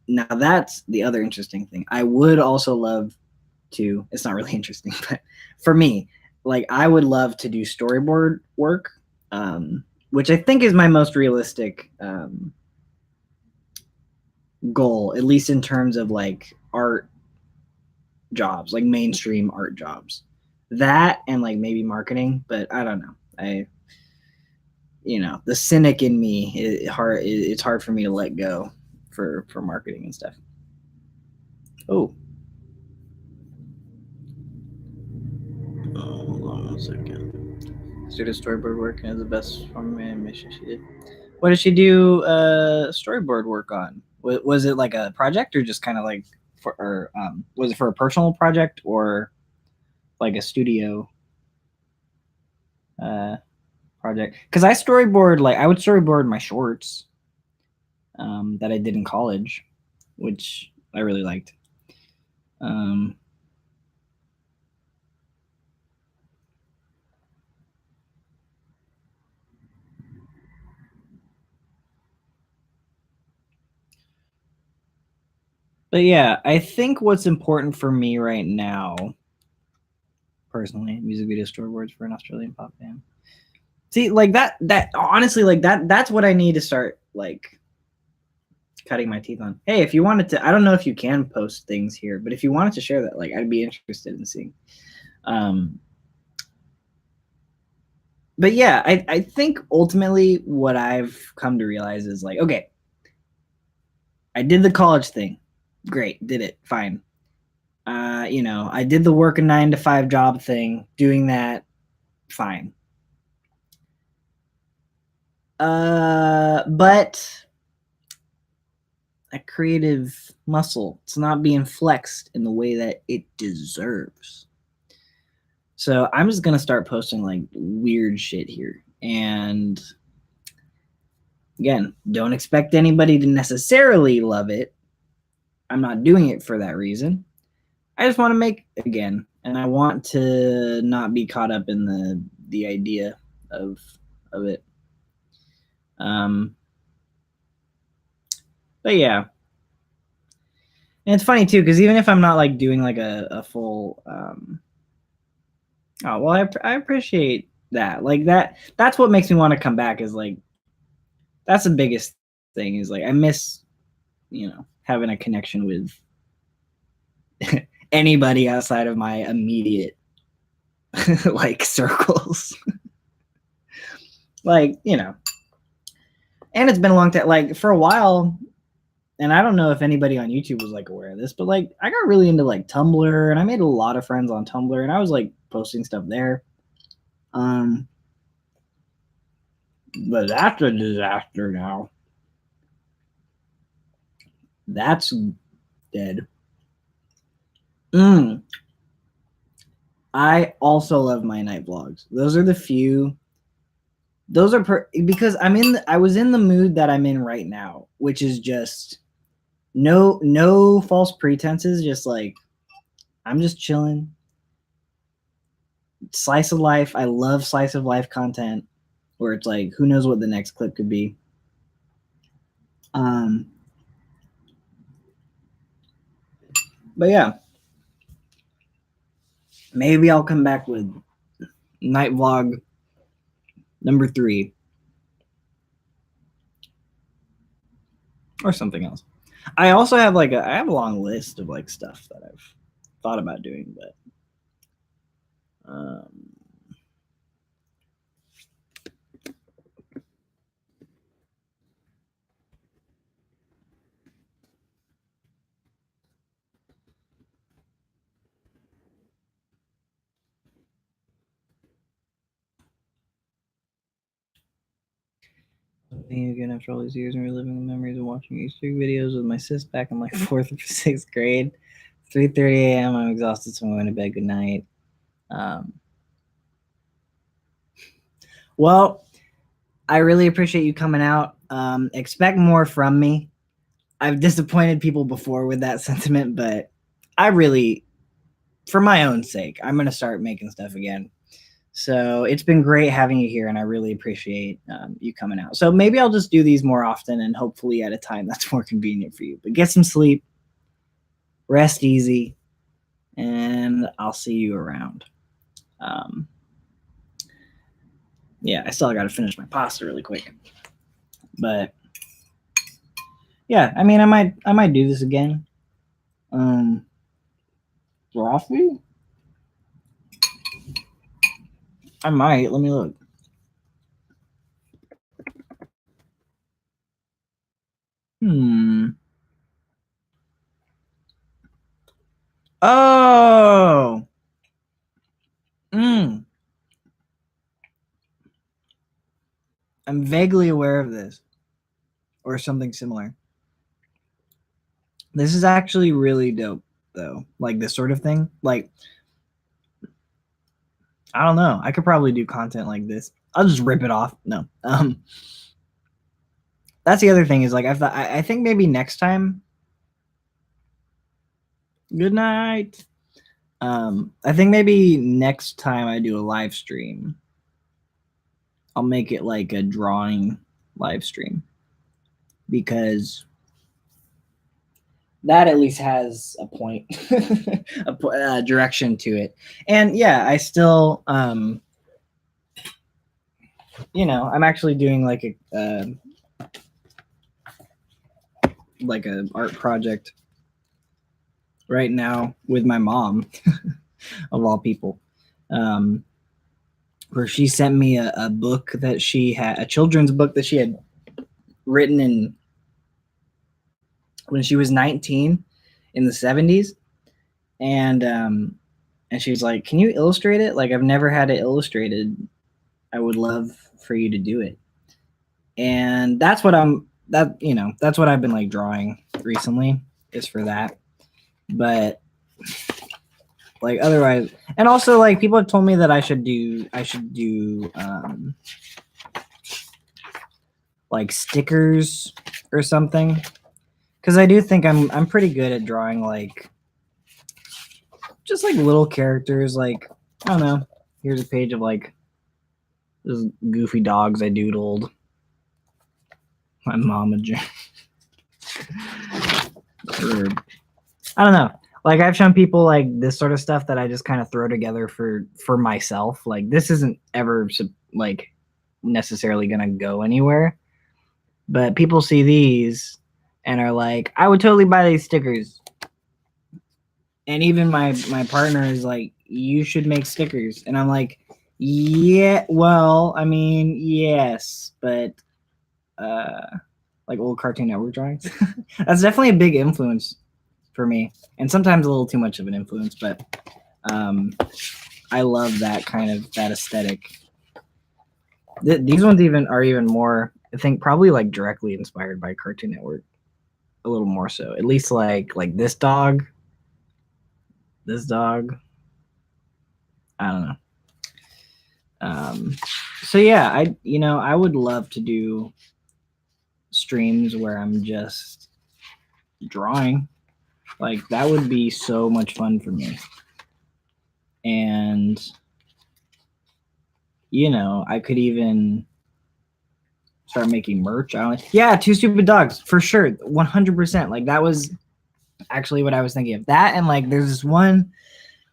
Now that's the other interesting thing. I would also love to. It's not really interesting, but for me, like I would love to do storyboard work, which I think is my most realistic goal, at least in terms of like art jobs, like mainstream art jobs. that and like maybe marketing, but I don't know. The cynic in me, it's hard for me to let go for marketing and stuff. Oh, hold on 1 second. Student storyboard work is the best form of animation she did. What did she do storyboard work on? Was it like a project or just kind of like was it for a personal project or like a studio project? Because I would storyboard my shorts that I did in college, which I really liked. But yeah, I think what's important for me right now, personally, music video storyboards for an Australian pop band. See, like that honestly, like that's what I need to start like cutting my teeth on. Hey, if you wanted to, I don't know if you can post things here, but if you wanted to share that, like I'd be interested in seeing. But yeah, I think ultimately what I've come to realize is like, okay, I did the college thing. Great, did it, fine. I did the work a 9 to 5 job thing, doing that, fine. But that creative muscle, it's not being flexed in the way that it deserves. So I'm just gonna start posting like weird shit here. And again, don't expect anybody to necessarily love it. I'm not doing it for that reason. I just want to make again, and I want to not be caught up in the idea of it. But yeah, and it's funny too because even if I'm not like doing like a full, oh well, I appreciate that. Like that's what makes me want to come back. Is like that's the biggest thing. Is like I miss having a connection with anybody outside of my immediate like circles. Like and it's been a long time. Like for a while, and I don't know if anybody on YouTube was like aware of this, but like I got really into like Tumblr, and I made a lot of friends on Tumblr, and I was like posting stuff there. But that's a disaster now. That's dead. I also love my night vlogs. Those are the few. Those are because I was in the mood that I'm in right now, which is just no false pretenses, just like I'm just chilling. Slice of life. I love slice of life content where it's like who knows what the next clip could be. But yeah. Maybe I'll come back with night vlog number 3. Or something else. I also have I have a long list of like stuff that I've thought about doing, but being again after all these years and reliving the memories of watching Easter egg videos with my sis back in like 4th or 6th grade. 3:30 a.m. I'm exhausted, so I'm going to bed. Good night. Well, I really appreciate you coming out. Expect more from me. I've disappointed people before with that sentiment, but I really, for my own sake, I'm going to start making stuff again. So it's been great having you here, and I really appreciate you coming out. So maybe I'll just do these more often and hopefully at a time that's more convenient for you. But get some sleep, rest easy, and I'll see you around. Yeah, I still got to finish my pasta really quick. But yeah, I mean, I might do this again. Raw food? I might. Let me look. Oh. Mm. I'm vaguely aware of this or something similar. This is actually really dope though. Like this sort of thing. Like I don't know. I could probably do content like this. I'll just rip it off. No. That's the other thing is like I think maybe next time. Good night. I think maybe next time I do a live stream, I'll make it like a drawing live stream because that at least has a point, a direction to it. And yeah, I still, I'm actually doing like a art project right now with my mom, of all people, where she sent me a book that she had, a children's book that she had written in when she was 19 in the 70s, and she's like, "Can you illustrate it? Like I've never had it illustrated. I would love for you to do it." And that's what I've been like drawing recently is for that. But like otherwise, and also like people have told me that I should do like stickers or something, because I do think I'm pretty good at drawing like just like little characters. Like I don't know. Here's a page of like those goofy dogs I doodled. My mama. I don't know. Like I've shown people like this sort of stuff that I just kind of throw together for myself. Like this isn't ever like necessarily gonna go anywhere, but people see these and are like, I would totally buy these stickers. And even my partner is like, you should make stickers, and I'm like, yeah, well, I mean, yes, but like old Cartoon Network drawings. That's definitely a big influence for me, and sometimes a little too much of an influence, but um, I love that kind of that aesthetic. These ones are even more, I think, probably like directly inspired by Cartoon Network, a little more so. At least like this dog. I don't know. So yeah, I would love to do streams where I'm just drawing. Like that would be so much fun for me. And I could even start making merch. Yeah, Two Stupid Dogs for sure, 100%. Like that was actually what I was thinking of. That and like there's this one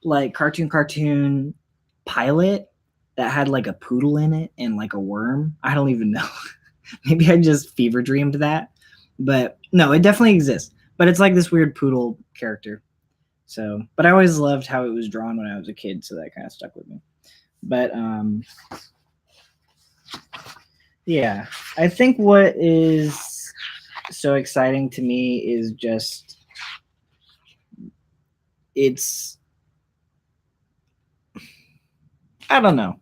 like cartoon pilot that had like a poodle in it and like a worm. I don't even know. Maybe I just fever dreamed that, but no, it definitely exists. But it's like this weird poodle character. So, but I always loved how it was drawn when I was a kid, so that kind of stuck with me. But yeah, I think what is so exciting to me is just it's I don't know.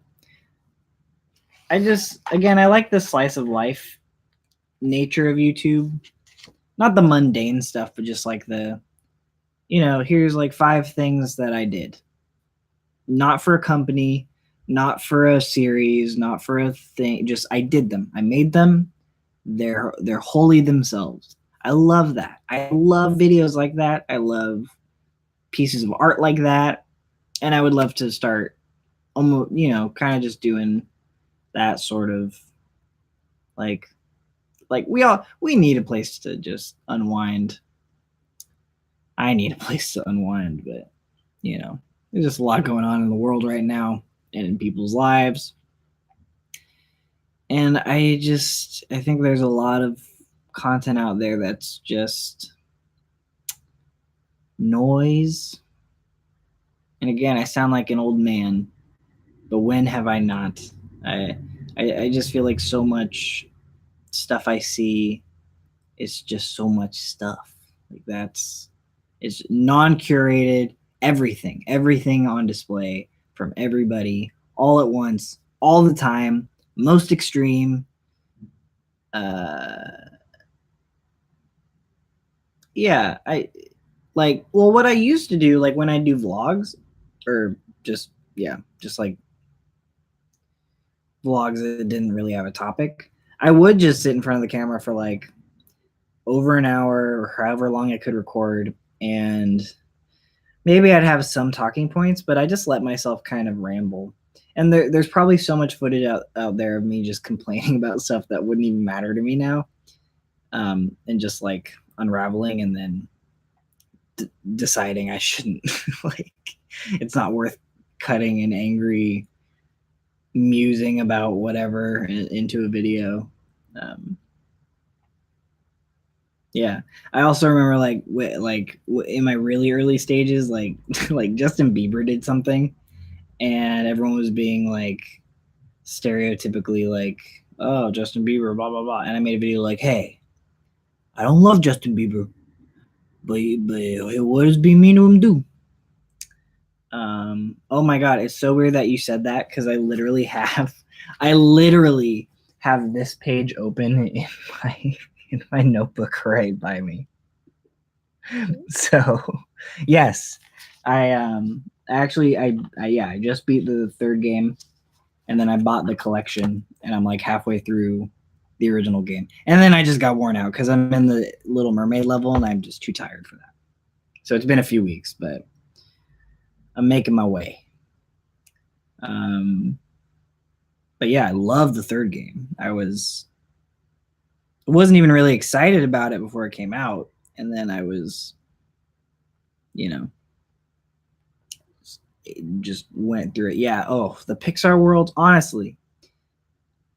I like the slice of life nature of YouTube. Not the mundane stuff, but just like here's like 5 things that I did. Not for a company, not for a series, not for a thing. Just I did them. I made them. They're wholly themselves. I love that. I love videos like that. I love pieces of art like that. And I would love to start almost, kind of just doing that sort of like we need a place to just unwind. I need a place to unwind, but there's just a lot going on in the world right now and in people's lives. And I think there's a lot of content out there that's just noise. And again, I sound like an old man, but when have I not? I, I just feel like so much stuff I see is just so much stuff. Like that's it's non-curated, everything on display from everybody all at once, all the time, most extreme. Uh yeah, I like well what I used to do like when I do vlogs or just yeah, just like vlogs that didn't really have a topic. I would just sit in front of the camera for like over an hour or however long I could record, and maybe I'd have some talking points, but I just let myself kind of ramble. And there's probably so much footage out there of me just complaining about stuff that wouldn't even matter to me now, and just like unraveling and then deciding I shouldn't like it's not worth cutting an angry musing about whatever into a video. Um, yeah, I also remember in my really early stages, like like Justin Bieber did something, and everyone was being like stereotypically like, "Oh, Justin Bieber, blah blah blah," and I made a video like, "Hey, I don't love Justin Bieber, but what does being mean to him do?" Oh my god, it's so weird that you said that because I literally have this page open in my notebook right by me. So, yes, I actually I yeah I just beat the third game, and then I bought the collection, and I'm like halfway through the original game, and then I just got worn out because I'm in the Little Mermaid level, and I'm just too tired for that. So it's been a few weeks, but I'm making my way. Um, but yeah, I love the third game. Wasn't even really excited about it before it came out, and then I was, you know, just went through it. Yeah. Oh, the Pixar world. Honestly,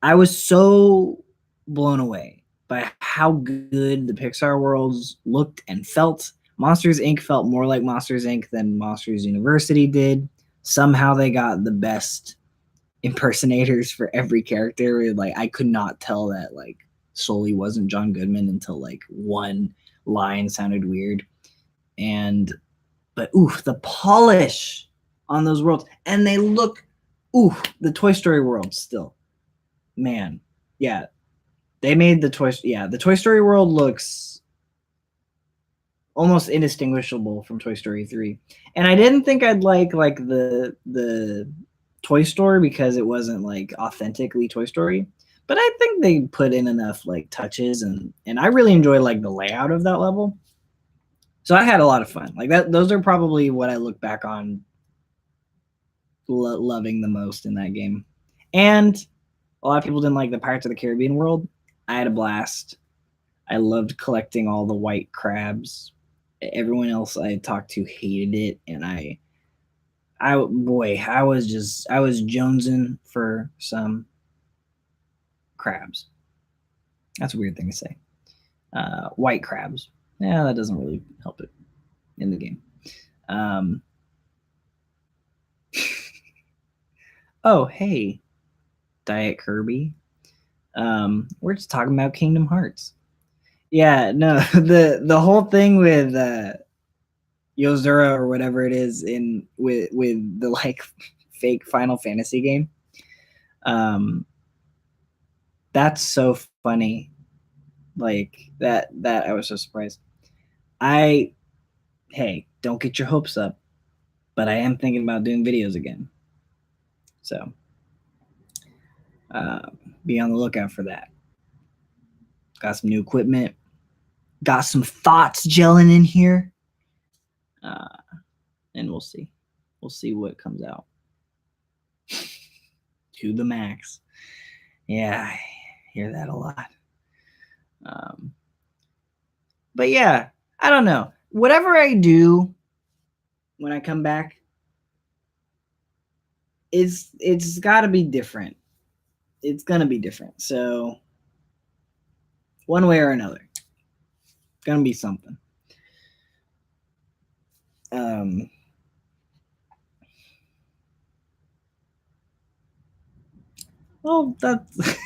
I was so blown away by how good the Pixar worlds looked and felt. Monsters Inc. felt more like Monsters Inc. than Monsters University did. Somehow they got the best impersonators for every character. Like I could not tell that like Sully wasn't John Goodman until like one line sounded weird. And but the polish on those worlds, and they look the Toy Story world still, man, yeah, they made the Toy Story world looks almost indistinguishable from Toy Story 3. And I didn't think I'd like the Toy Story because it wasn't like authentically Toy Story, but I think they put in enough like touches, and I really enjoyed like the layout of that level. So I had a lot of fun. Like that those are probably what I look back on loving the most in that game. And a lot of people didn't like the Pirates of the Caribbean world. I had a blast. I loved collecting all the white crabs. Everyone else I talked to hated it, and I was jonesing for some crabs. That's a weird thing to say. White crabs. Yeah, that doesn't really help it in the game. Um, oh, hey, Diet Kirby. We're just talking about Kingdom Hearts. Yeah, no, the whole thing with Yozura or whatever it is in with the like fake Final Fantasy game. Um, that's so funny. Like that I was so surprised. I Hey, don't get your hopes up, but I am thinking about doing videos again. So uh, be on the lookout for that. Got some new equipment. Got some thoughts gelling in here. Uh, and we'll see. We'll see what comes out. To the max. Yeah, I hear that a lot. Um, but yeah, I don't know. Whatever I do when I come back, it's got to be different. It's gonna be different. So one way or another, it's gonna be something. Um, Oh, that's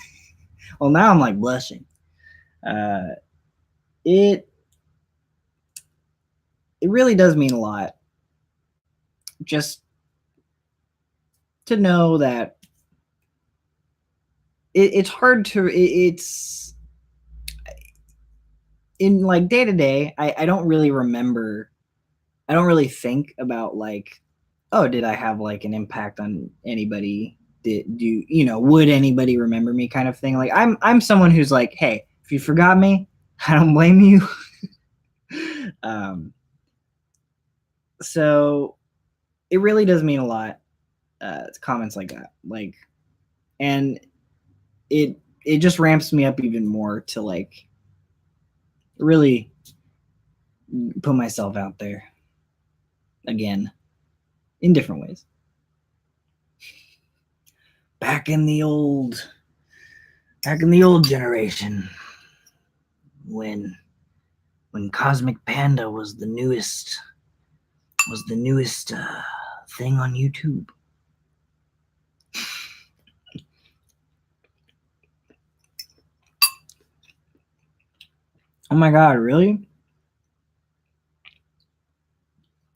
well. Now I'm like blushing. It really does mean a lot. Just to know that it's hard to. It's in like day to day. I don't really remember. I don't really think about like, oh, did I have like an impact on anybody? Would anybody remember me kind of thing? Like I'm someone who's like, hey, if you forgot me, I don't blame you. So it really does mean a lot. Comments like that, like, and it just ramps me up even more to like really put myself out there again in different ways. Back in the old generation, when Cosmic Panda was the newest thing on YouTube. Oh my god, really?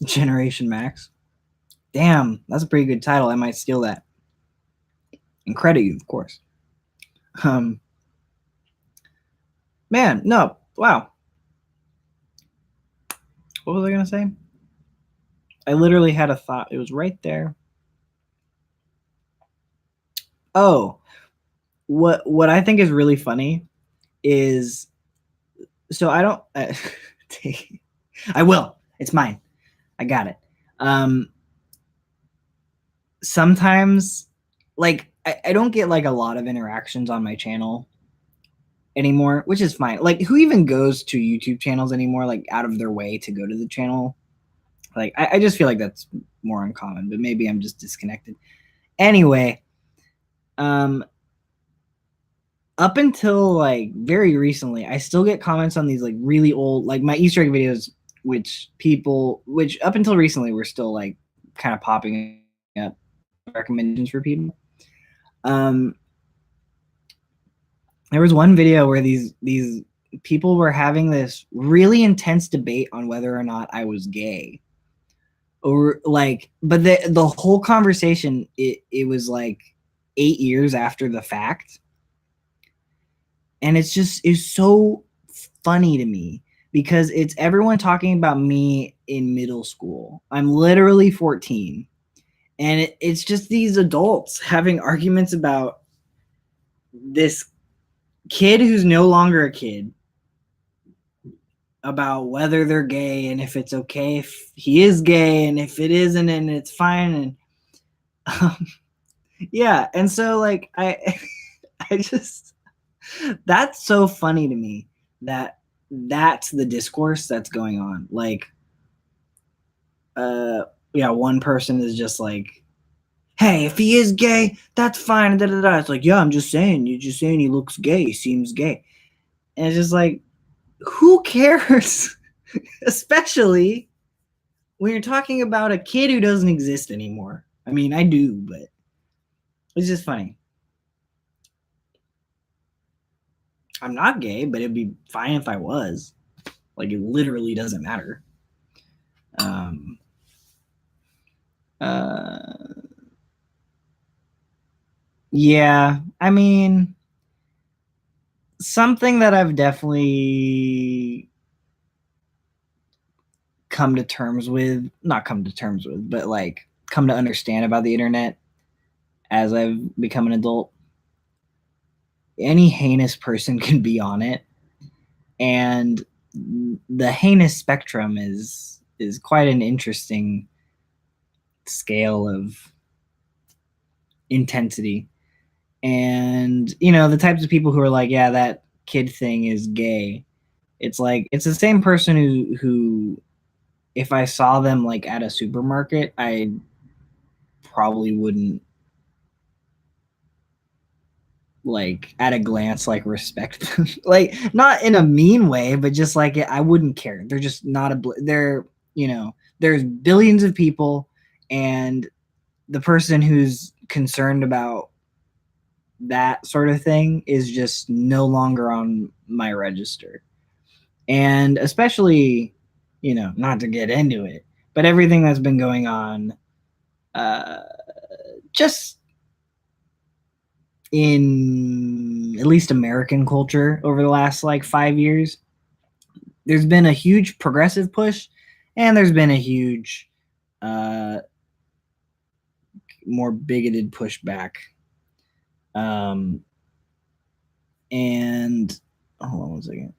Generation Max? Damn, that's a pretty good title. I might steal that. And credit you, of course. Man, no. Wow. What was I gonna say? I literally had a thought. It was right there. Oh, what I think is really funny is, so I don't I will. It's mine. I got it. Sometimes, like, I don't get like a lot of interactions on my channel anymore, which is fine. Like, who even goes to YouTube channels anymore, like out of their way to go to the channel? Like, I just feel like that's more uncommon, but maybe I'm just disconnected. Anyway, up until like very recently, I still get comments on these like really old, like my Easter egg videos, which up until recently were still like kind of popping up recommendations for people. There was one video where these people were having this really intense debate on whether or not I was gay. Or like, but the whole conversation, it was like 8 years after the fact. And it's so funny to me because it's everyone talking about me in middle school. I'm literally 14. And it's just these adults having arguments about this kid who's no longer a kid, about whether they're gay and if it's okay if he is gay and if it isn't and it's fine. And yeah, and so like I I just, that's so funny to me that that's the discourse that's going on. Like, yeah, one person is just like, hey, if he is gay, that's fine. Da, da, da. It's like, yeah, you're just saying he looks gay, he seems gay. And it's just like, who cares? Especially when you're talking about a kid who doesn't exist anymore. I mean, I do, but it's just funny. I'm not gay, but it'd be fine if I was. Like, it literally doesn't matter. Yeah, I mean, something that I've definitely not come to terms with, but like come to understand about the internet as I've become an adult. Any heinous person can be on it, and the heinous spectrum is quite an interesting scale of intensity. And the types of people who are like, yeah, that kid thing is gay. It's like, it's the same person who if I saw them like at a supermarket, I probably wouldn't, like, at a glance, like, respect them. Like, not in a mean way, but just like, I wouldn't care. They're just not they're, there's billions of people, and the person who's concerned about that sort of thing is just no longer on my register. And especially, not to get into it, but everything that's been going on, just in at least American culture over the last like 5 years, there's been a huge progressive push, and there's been a huge, more bigoted pushback. And hold on one second.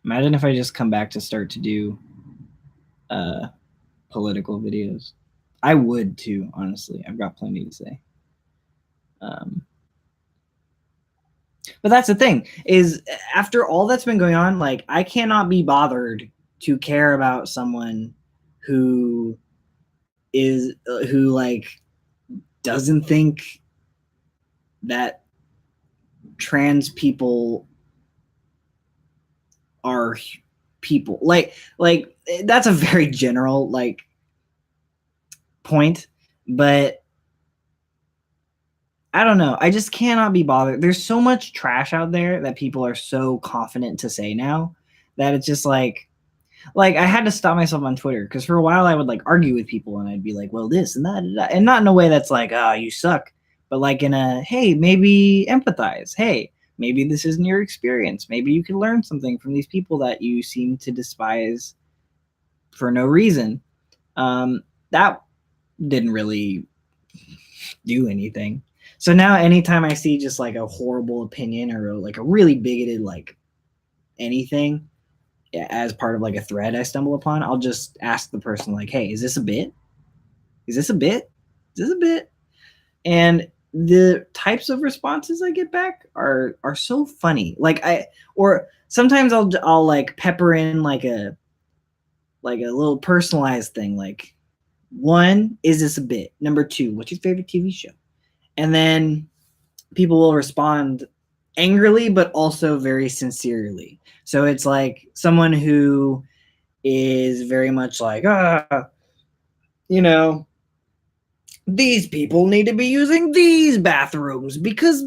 Imagine if I just come back to start to do political videos. I would too, honestly. I've got plenty to say. But that's the thing, is after all that's been going on, like, I cannot be bothered to care about someone who who like doesn't think that trans people are people. Like that's a very general like point, but I don't know. I just cannot be bothered. There's so much trash out there that people are so confident to say now that it's just like I had to stop myself on Twitter, because for a while I would like argue with people and I'd be like, well, this and that, and not in a way that's like, ah, you suck, but like in a, hey, maybe empathize. Hey, maybe this isn't your experience. Maybe you can learn something from these people that you seem to despise for no reason. That didn't really do anything. So now anytime I see just like a horrible opinion or like a really bigoted like anything as part of like a thread I stumble upon, I'll just ask the person like, hey, is this a bit? Is this a bit? Is this a bit? And the types of responses I get back are so funny. Or sometimes I'll like pepper in like a little personalized thing, like, one, is this a bit? Number two, what's your favorite TV show? And then people will respond angrily, but also very sincerely. So it's like someone who is very much like, these people need to be using these bathrooms because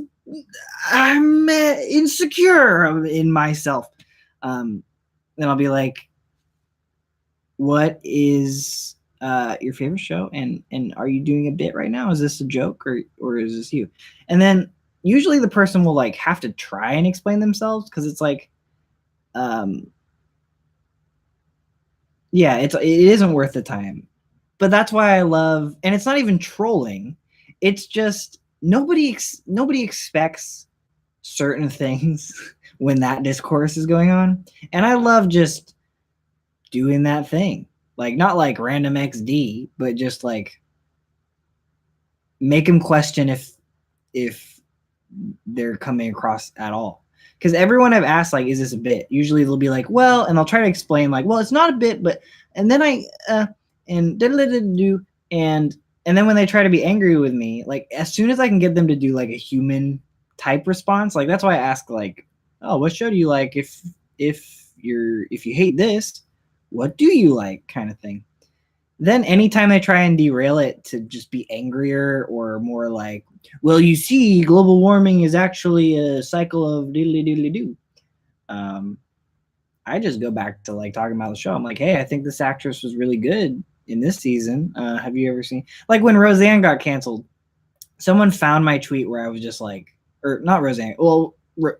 I'm insecure in myself. Then I'll be like, what is your favorite show, and are you doing a bit right now? Is this a joke, or is this you? And then usually the person will like have to try and explain themselves, because it's like, yeah, it isn't worth the time. But that's why I love, and it's not even trolling, it's just nobody expects certain things when that discourse is going on, and I love just doing that thing, like not like random XD, but just like make them question if they're coming across at all. Because everyone I've asked, like, is this a bit? Usually they'll be like, well, and they'll try to explain, like, well, it's not a bit, but, and then and do, and then when they try to be angry with me, like, as soon as I can get them to do like a human type response, like, that's why I ask, like, oh, what show do you like? If you hate this, what do you like, kind of thing. Then anytime I try and derail it to just be angrier or more like, well, you see, global warming is actually a cycle of diddly diddly do. I just go back to like talking about the show. I'm like, hey, I think this actress was really good in this season. Have you ever seen, like, when Roseanne got canceled? Someone found my tweet where I was just like, or not Roseanne. Well,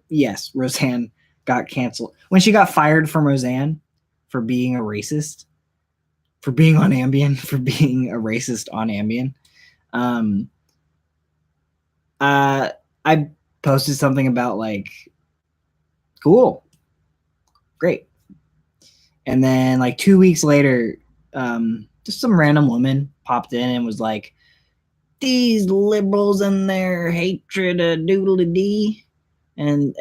yes, Roseanne got canceled when she got fired from Roseanne for being a racist, for being on Ambien, for being a racist on Ambien. I posted something about like, cool, great. And then like 2 weeks later, just some random woman popped in and was like, these liberals and their hatred of doodly dee. And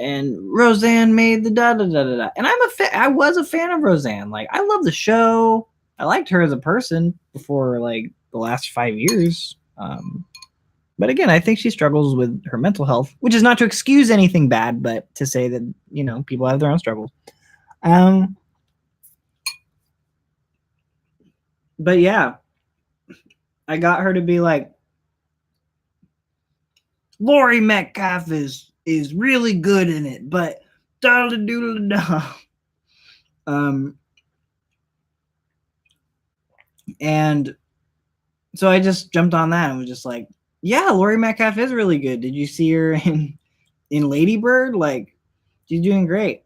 Roseanne made the da da da da da. And I was a fan of Roseanne. Like, I love the show. I liked her as a person before like the last 5 years. But again, I think she struggles with her mental health, which is not to excuse anything bad, but to say that, people have their own struggles. But yeah, I got her to be like, Laurie Metcalf is really good in it, but doodle doodle da. And so I just jumped on that and was just like, yeah, Laurie Metcalf is really good. Did you see her in Lady Bird? Like, she's doing great.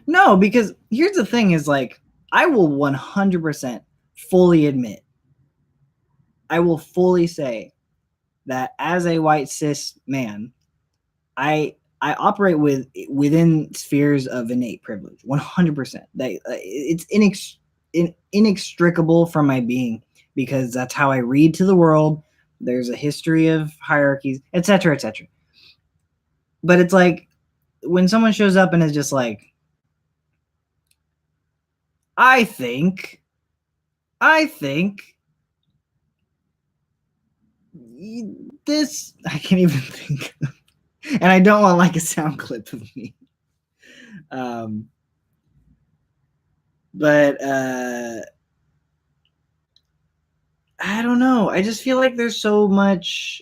No, because here's the thing: is like I will 100% fully admit, I will fully say that as a white cis man, I operate within spheres of innate privilege, 100%. That it's inextricable from my being because that's how I read to the world. There's a history of hierarchies, etc., etc. But it's like when someone shows up and is just like, I think, I think this, I can't even think, and I don't want like a sound clip of me. Um, but I don't know. I just feel like there's so much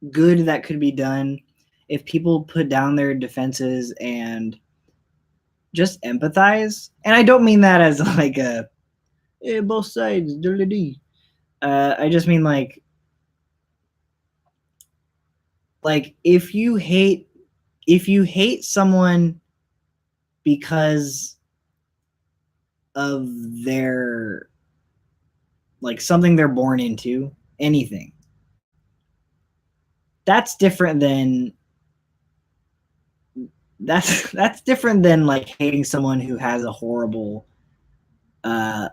good that could be done if people put down their defenses and just empathize. And I don't mean that as like a both sides. I just mean like if you hate someone because of their like something they're born into, anything. That's different than that's different than like hating someone who has a horrible uh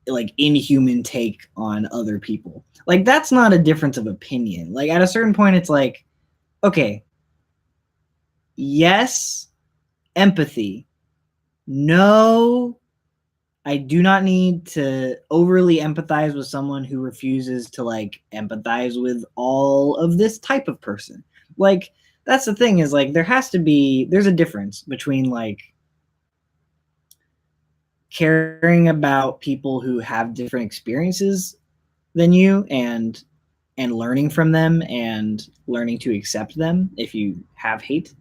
like inhuman take on other people. Like that's not a difference of opinion. Like at a certain point it's like okay, yes, empathy. No, I do not need to overly empathize with someone who refuses to like empathize with all of this type of person. Like that's the thing is like there's a difference between like caring about people who have different experiences than you and learning from them and learning to accept them if you have hate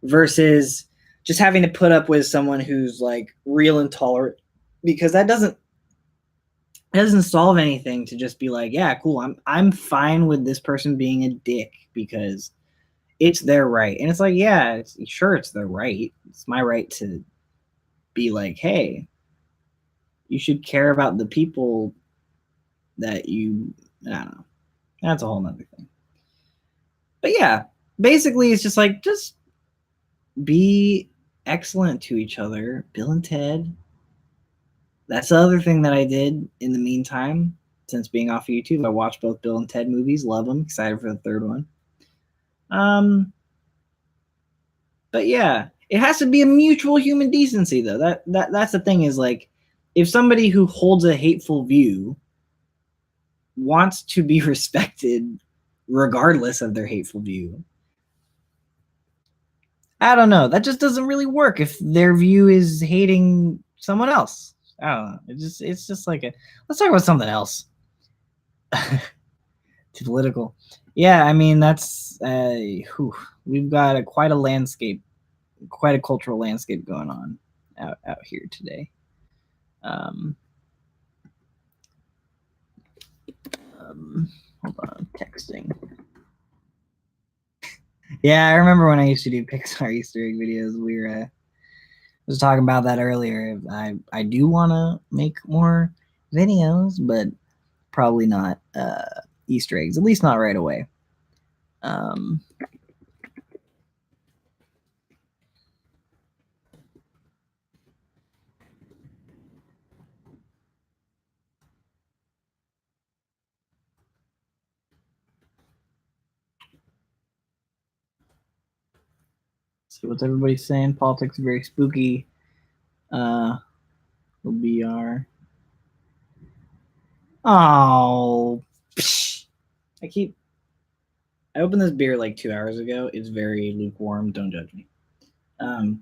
versus just having to put up with someone who's like real intolerant because that doesn't solve anything to just be like, yeah, cool, I'm fine with this person being a dick because it's their right. And it's like, yeah, sure it's their right. It's my right to be like, hey, you should care about the people that you I don't know. That's a whole nother thing. But yeah, basically it's just be excellent to each other. Bill and Ted. That's the other thing that I did in the meantime since being off of YouTube. I watched both Bill and Ted movies, love them, excited for the third one. But yeah, it has to be a mutual human decency though. That's the thing is like if somebody who holds a hateful view wants to be respected regardless of their hateful view, I don't know. That just doesn't really work if their view is hating someone else. I don't know. It's just like a let's talk about something else. Too political. Yeah, I mean that's we've got quite a landscape, quite a cultural landscape going on out here today. Um, hold on, texting. Yeah, I remember when I used to do Pixar Easter egg videos. We were was talking about that earlier. I do want to make more videos, but probably not Easter eggs. At least not right away. Um, see what's everybody saying. Politics is very spooky. Will be our oh. Psh. I keep. I opened this beer like 2 hours ago. It's very lukewarm. Don't judge me. Um,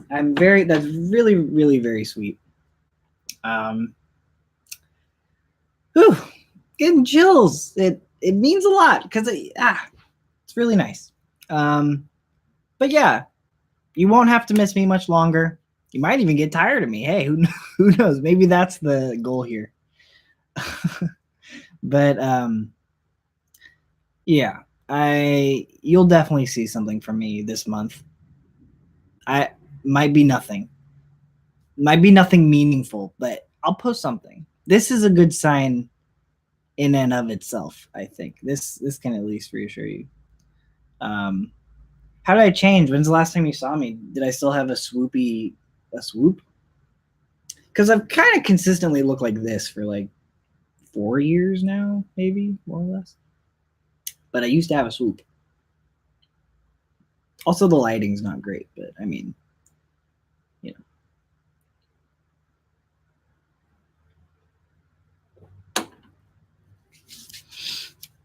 I'm very. That's really, really very sweet. Whew, getting chills. It means a lot because it's really nice. But yeah, you won't have to miss me much longer. You might even get tired of me. Hey, who knows? Maybe that's the goal here. But yeah, you'll definitely see something from me this month. I might be nothing. Might be nothing meaningful, but I'll post something. This is a good sign in and of itself, I think. This can at least reassure you. How did I change? When's the last time you saw me? Did I still have a swoop? Because I've kind of consistently looked like this for like 4 years now, maybe more or less. But I used to have a swoop. Also, the lighting's not great, but I mean, you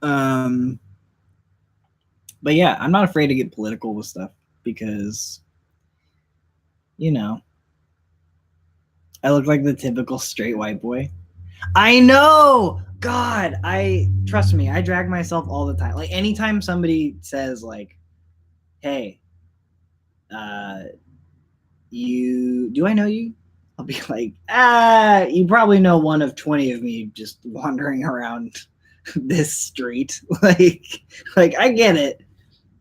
know. But yeah, I'm not afraid to get political with stuff because, you know, I look like the typical straight white boy. I know. God, I trust me. I drag myself all the time. Like anytime somebody says like, "Hey, you do I know you?" I'll be like, you probably know one of 20 of me just wandering around this street. like I get it.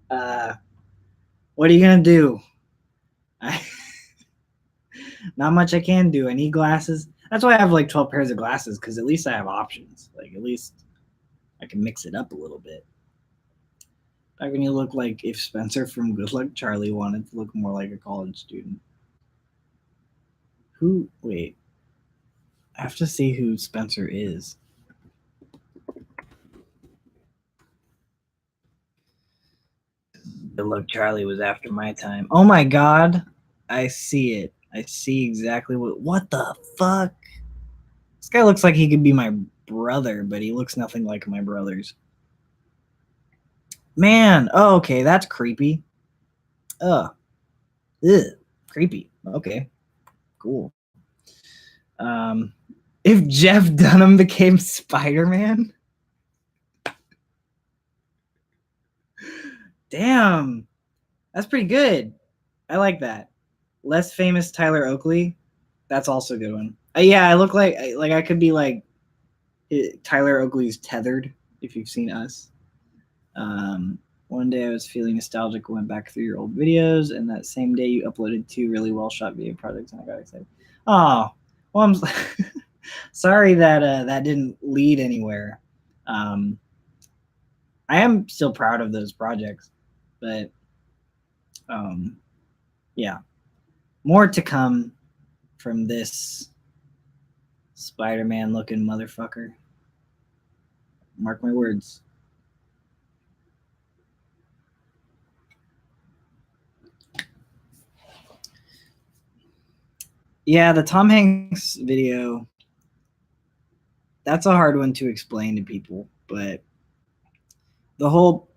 What are you gonna do? Not much I can do. I need glasses. That's why I have like 12 pairs of glasses, because at least I have options. Like at least I can mix it up a little bit. Back when you look like if Spencer from Good Luck Charlie wanted to look more like a college student. Who? Wait. I have to see who Spencer is. Good Luck Charlie was after my time. Oh my god. I see it. I see exactly what the fuck? This guy looks like he could be my brother, but he looks nothing like my brothers. Man, oh, okay, that's creepy. Ugh. Ugh. Creepy. Okay. Cool. If Jeff Dunham became Spider-Man? Damn. That's pretty good. I like that. Less famous Tyler Oakley. That's also a good one. Yeah, I look like I could be like Tyler Oakley's Tethered, if you've seen Us. One day I was feeling nostalgic, went back through your old videos, and that same day you uploaded 2 really well shot video projects, and I got excited. Oh, well, I'm sorry that that didn't lead anywhere. I am still proud of those projects, but yeah, more to come from this Spider-Man looking motherfucker. Mark my words. Yeah, the Tom Hanks video, that's a hard one to explain to people, but the whole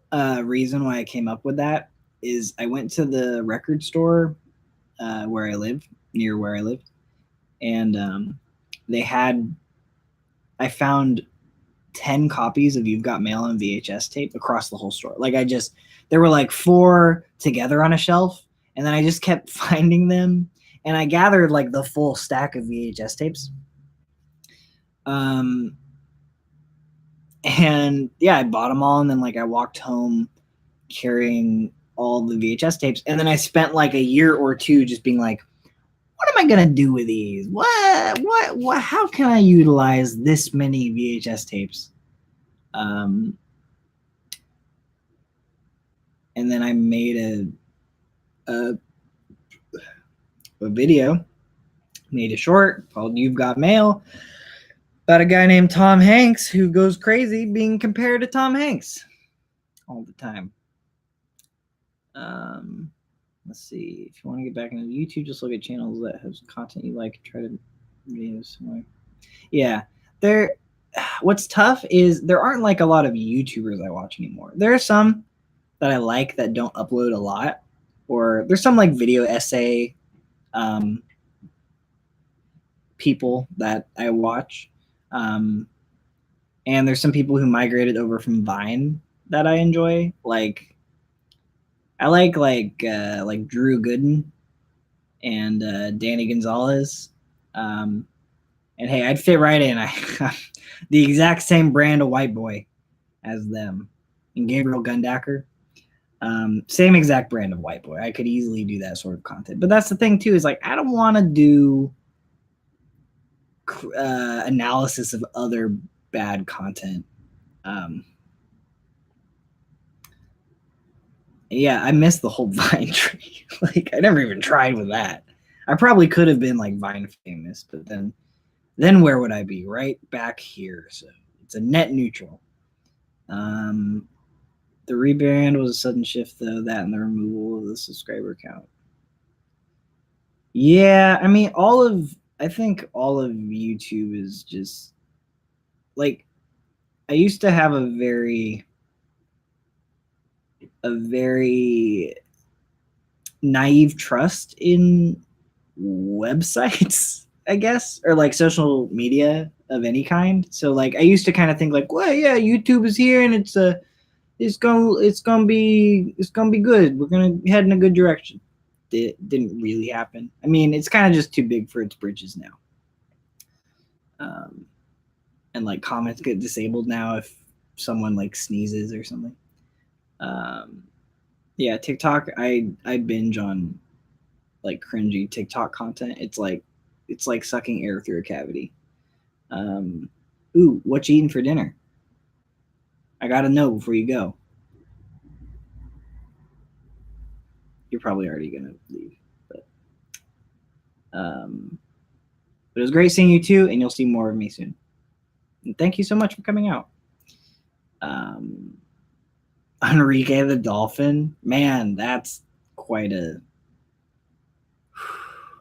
reason why I came up with that is I went to the record store where I live, near where I live, and they had, I found 10 copies of You've Got Mail on VHS tape across the whole store. Like there were like 4 together on a shelf, and then I just kept finding them, and I gathered like the full stack of VHS tapes. And yeah, I bought them all, and then like I walked home carrying all the VHS tapes, and then I spent like a year or 2 just being like, what am I gonna do with these? What? How can I utilize this many VHS tapes? And then I made a video, made a short called "You've Got Mail" about a guy named Tom Hanks who goes crazy being compared to Tom Hanks all the time. Let's see. If you want to get back into YouTube, just look at channels that have content you like. Try to videos somewhere. Yeah, there. What's tough is there aren't like a lot of YouTubers I watch anymore. There are some that I like that don't upload a lot, or there's some like video essay people that I watch. Um, and there's some people who migrated over from Vine that I enjoy. I like Drew Gooden and Danny Gonzalez. Um, and hey, I'd fit right in. I the exact same brand of white boy as them. And Gabriel Gundacker, same exact brand of white boy. I could easily do that sort of content. But that's the thing too, is like I don't want to do analysis of other bad content. Um, yeah, I missed the whole Vine tree. Like I never even tried with that. I probably could have been like Vine famous, but then where would I be? Right back here. So it's a net neutral. Um, the rebrand was a sudden shift, though, that and the removal of the subscriber count. Yeah, I mean, I think all of YouTube is just like, I used to have a very naive trust in websites, I guess, or like social media of any kind. So like, I used to kind of think like, well, yeah, YouTube is here and it's gonna be good. We're gonna head in a good direction. It didn't really happen. I mean, it's kind of just too big for its britches now. And like comments get disabled now if someone like sneezes or something. Um, yeah, TikTok. I binge on like cringy TikTok content. It's like sucking air through a cavity. Um, ooh, what you eating for dinner? I gotta know before you go. You're probably already gonna leave, but um, but it was great seeing you too, and you'll see more of me soon. And thank you so much for coming out. Um, Enrique the Dolphin, man, that's quite a.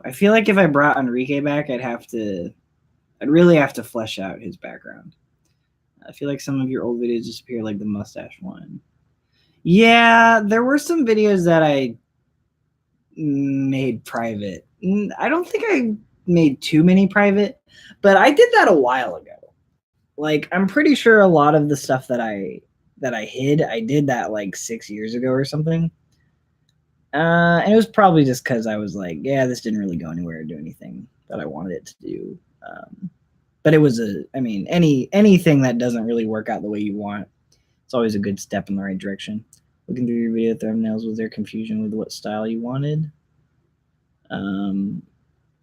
I feel like if I brought Enrique back, I'd really have to flesh out his background. I feel like some of your old videos disappear, like the mustache one. Yeah, there were some videos that I made private. I don't think I made too many private, but I did that a while ago. Like I'm pretty sure a lot of the stuff that I hid, I did that like 6 years ago or something. And it was probably just because I was like, yeah, this didn't really go anywhere or do anything that I wanted it to do. But it was I mean, anything that doesn't really work out the way you want, it's always a good step in the right direction. Looking through your video thumbnails, was there confusion with what style you wanted?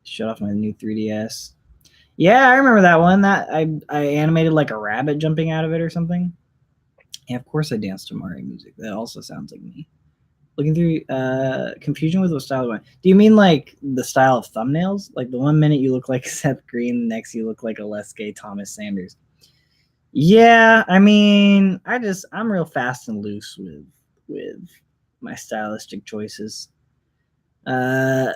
Shut off my new 3DS. Yeah, I remember that one. That I animated like a rabbit jumping out of it or something. Yeah, of course I danced to Mario music. That also sounds like me. Looking through confusion with what style you want. Do you mean like the style of thumbnails? Like the 1 minute you look like Seth Green, the next you look like a less gay Thomas Sanders. Yeah, I mean, I'm real fast and loose with my stylistic choices. Uh,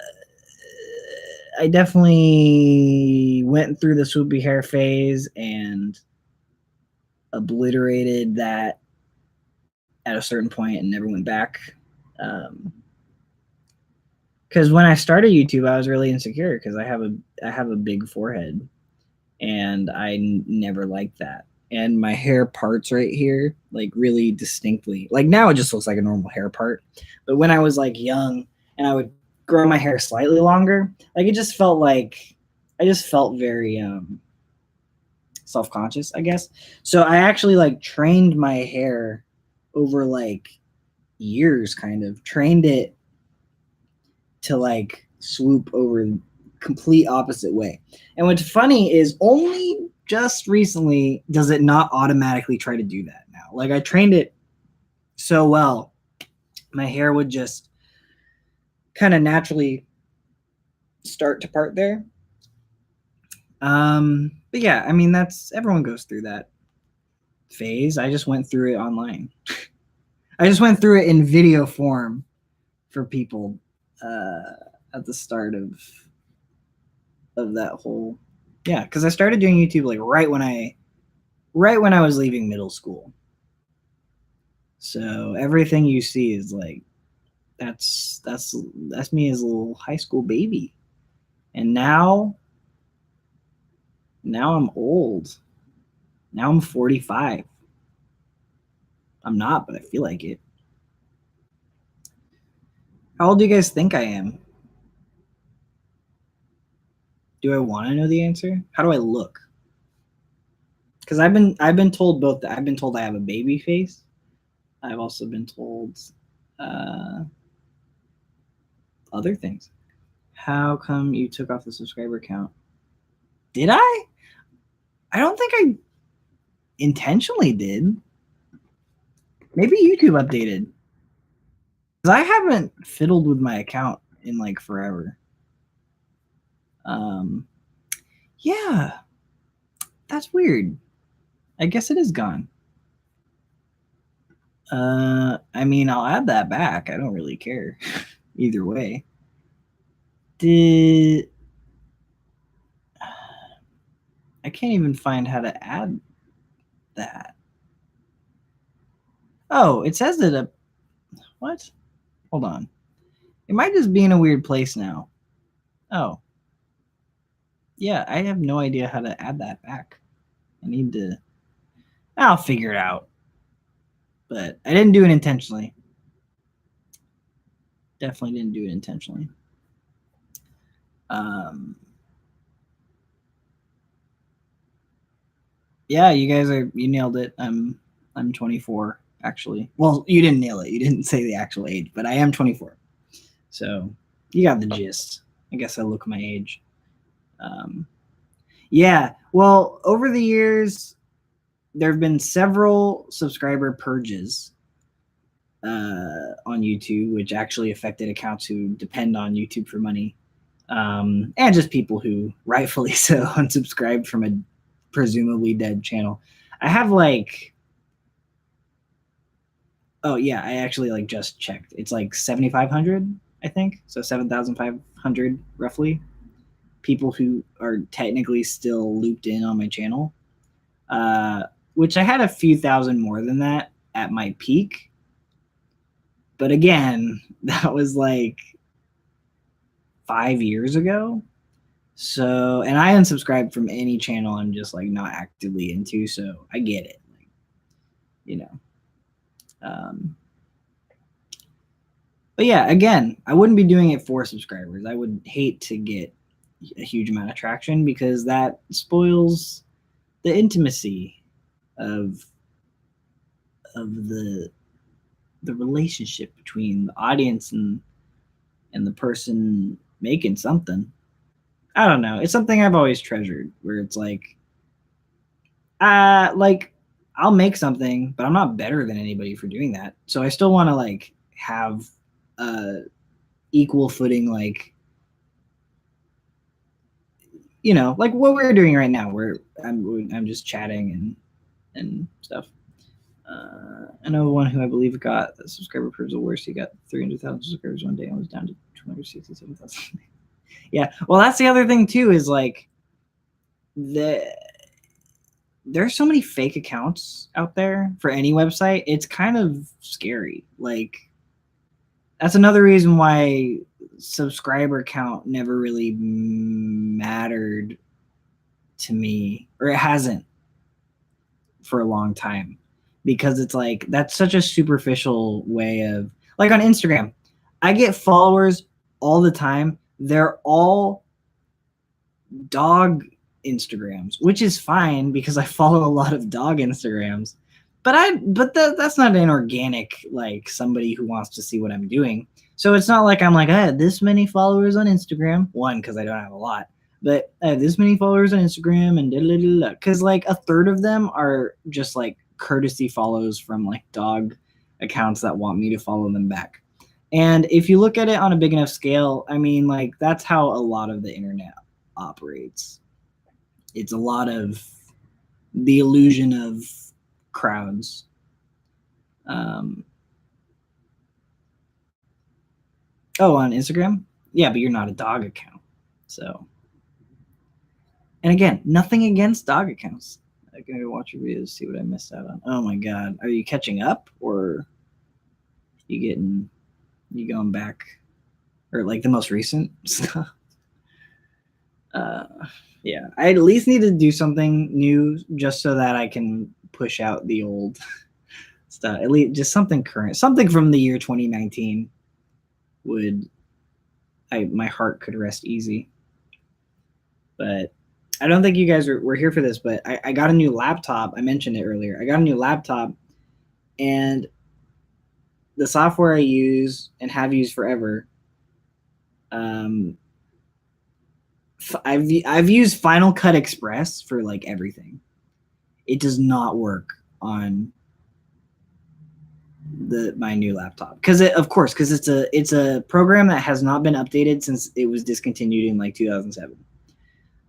I definitely went through the swoopy hair phase and obliterated that at a certain point and never went back. Because when I started YouTube, I was really insecure because I have a big forehead, and never liked that. And my hair parts right here, like really distinctly. Like now, it just looks like a normal hair part. But when I was like young, and I would grow my hair slightly longer, like it just felt like I just felt very self-conscious, I guess. So I actually like trained my hair over like years, kind of trained it to like swoop over complete opposite way. And what's funny is only just recently does it not automatically try to do that now. Like I trained it so well, my hair would just kind of naturally start to part there. But yeah, I mean that's everyone goes through that phase. I just went through it online. I just went through it in video form for people at the start of that whole because I started doing YouTube like right when I was leaving middle school. So everything you see is like that's me as a little high school baby. And now Now I'm old. Now I'm 45. I'm not, but I feel like it. How old do you guys think I am? Do I want to know the answer? How do I look? Because I've been told both. I've been told I have a baby face. I've also been told uh, other things. How come you took off the subscriber count? Did I? I don't think I intentionally did. Maybe YouTube updated. Because I haven't fiddled with my account in like forever. Um, yeah, that's weird. I guess it is gone. I mean, I'll add that back. I don't really care either way. Did I can't even find how to add that. Oh, it says that a what? Hold on. It might just be in a weird place now. Oh. Yeah, I have no idea how to add that back. I need to I'll figure it out. But I didn't do it intentionally. Definitely didn't do it intentionally. Um Yeah, you nailed it. I'm 24 actually. Well, you didn't nail it. You didn't say the actual age, but I am 24. So, you got the gist. I guess I look my age. Um Yeah. Well, over the years, there have been several subscriber purges on YouTube, which actually affected accounts who depend on YouTube for money, and just people who rightfully so unsubscribed from a presumably dead channel. I have like, oh yeah, I actually like just checked. It's like 7,500, I think, so 7,500 roughly people who are technically still looped in on my channel. Which I had a few thousand more than that at my peak. But again, that was like 5 years ago. So, and I unsubscribed from any channel I'm just like not actively into. So I get it. Like, you know. Um, but yeah, again, I wouldn't be doing it for subscribers. I would hate to get a huge amount of traction because that spoils the intimacy of the relationship between the audience and the person making something. I don't know. It's something I've always treasured where it's like I'll make something, but I'm not better than anybody for doing that. So I still want to like have equal footing, like, like what we're doing right now, where I'm just chatting and stuff. I know one who I believe got the subscriber proves the worst. He got 300,000 subscribers one day and was down to 267,000. Yeah. Well, that's the other thing too, is like there's so many fake accounts out there for any website. It's kind of scary. Like, that's another reason why subscriber count never really mattered to me, or it hasn't for a long time, because it's like that's such a superficial way of, like, on Instagram, I get followers all the time. They're all dog Instagrams, which is fine because I follow a lot of dog Instagrams. That's not an organic, like, somebody who wants to see what I'm doing. So it's not like I'm like, I have this many followers on Instagram. One, because I don't have a lot, but I have this many followers on Instagram and because like a third of them are just like courtesy follows from like dog accounts that want me to follow them back. And if you look at it on a big enough scale, I mean, like, that's how a lot of the internet operates. It's a lot of the illusion of crowds. Um, oh, on Instagram? Yeah, but you're not a dog account. So, and again, nothing against dog accounts. I can go watch your videos, see what I missed out on. Oh my God. Are you catching up, or you going back, or like the most recent stuff? Uh, Yeah, I at least need to do something new just so that I can push out the old stuff. At least just something current, something from the year 2019 would my heart could rest easy. But I don't think you guys were here for this, but I got a new laptop. I mentioned it earlier. I got a new laptop, and the software I use and have used forever. Um, I've used Final Cut Express for like everything. It does not work on my new laptop because of course because it's a program that has not been updated since it was discontinued in like 2007.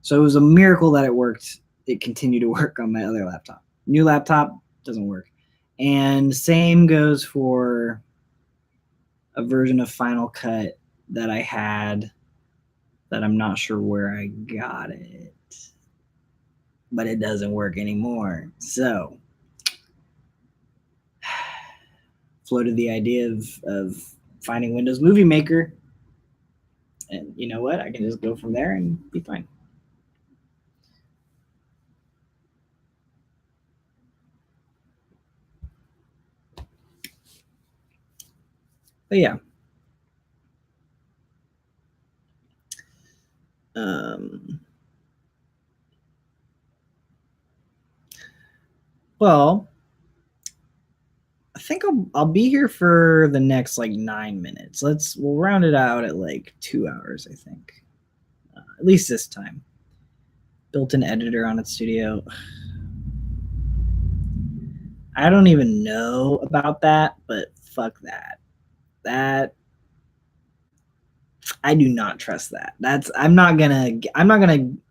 So it was a miracle that it worked. It continued to work on my other laptop. New laptop doesn't work, and same goes for a version of Final Cut that I had that I'm not sure where I got it, but it doesn't work anymore. So floated the idea of finding Windows Movie Maker, and you know what? I can just go from there and be fine. But yeah. Well, I think I'll be here for the next like 9 minutes. We'll round it out at like 2 hours. I think, at least this time. Built-in editor on its studio. I don't even know about that, but fuck that. That I do not trust that. I'm not gonna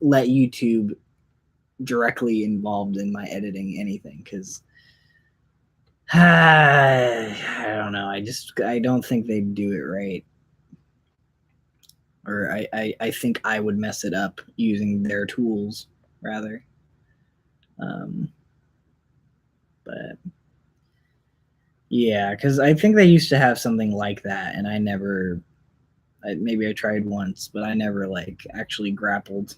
let YouTube directly involved in my editing anything because I don't know. I don't think they'd do it right. Or I think I would mess it up using their tools rather. Um, but yeah, because I think they used to have something like that, and maybe I tried once, but I never like actually grappled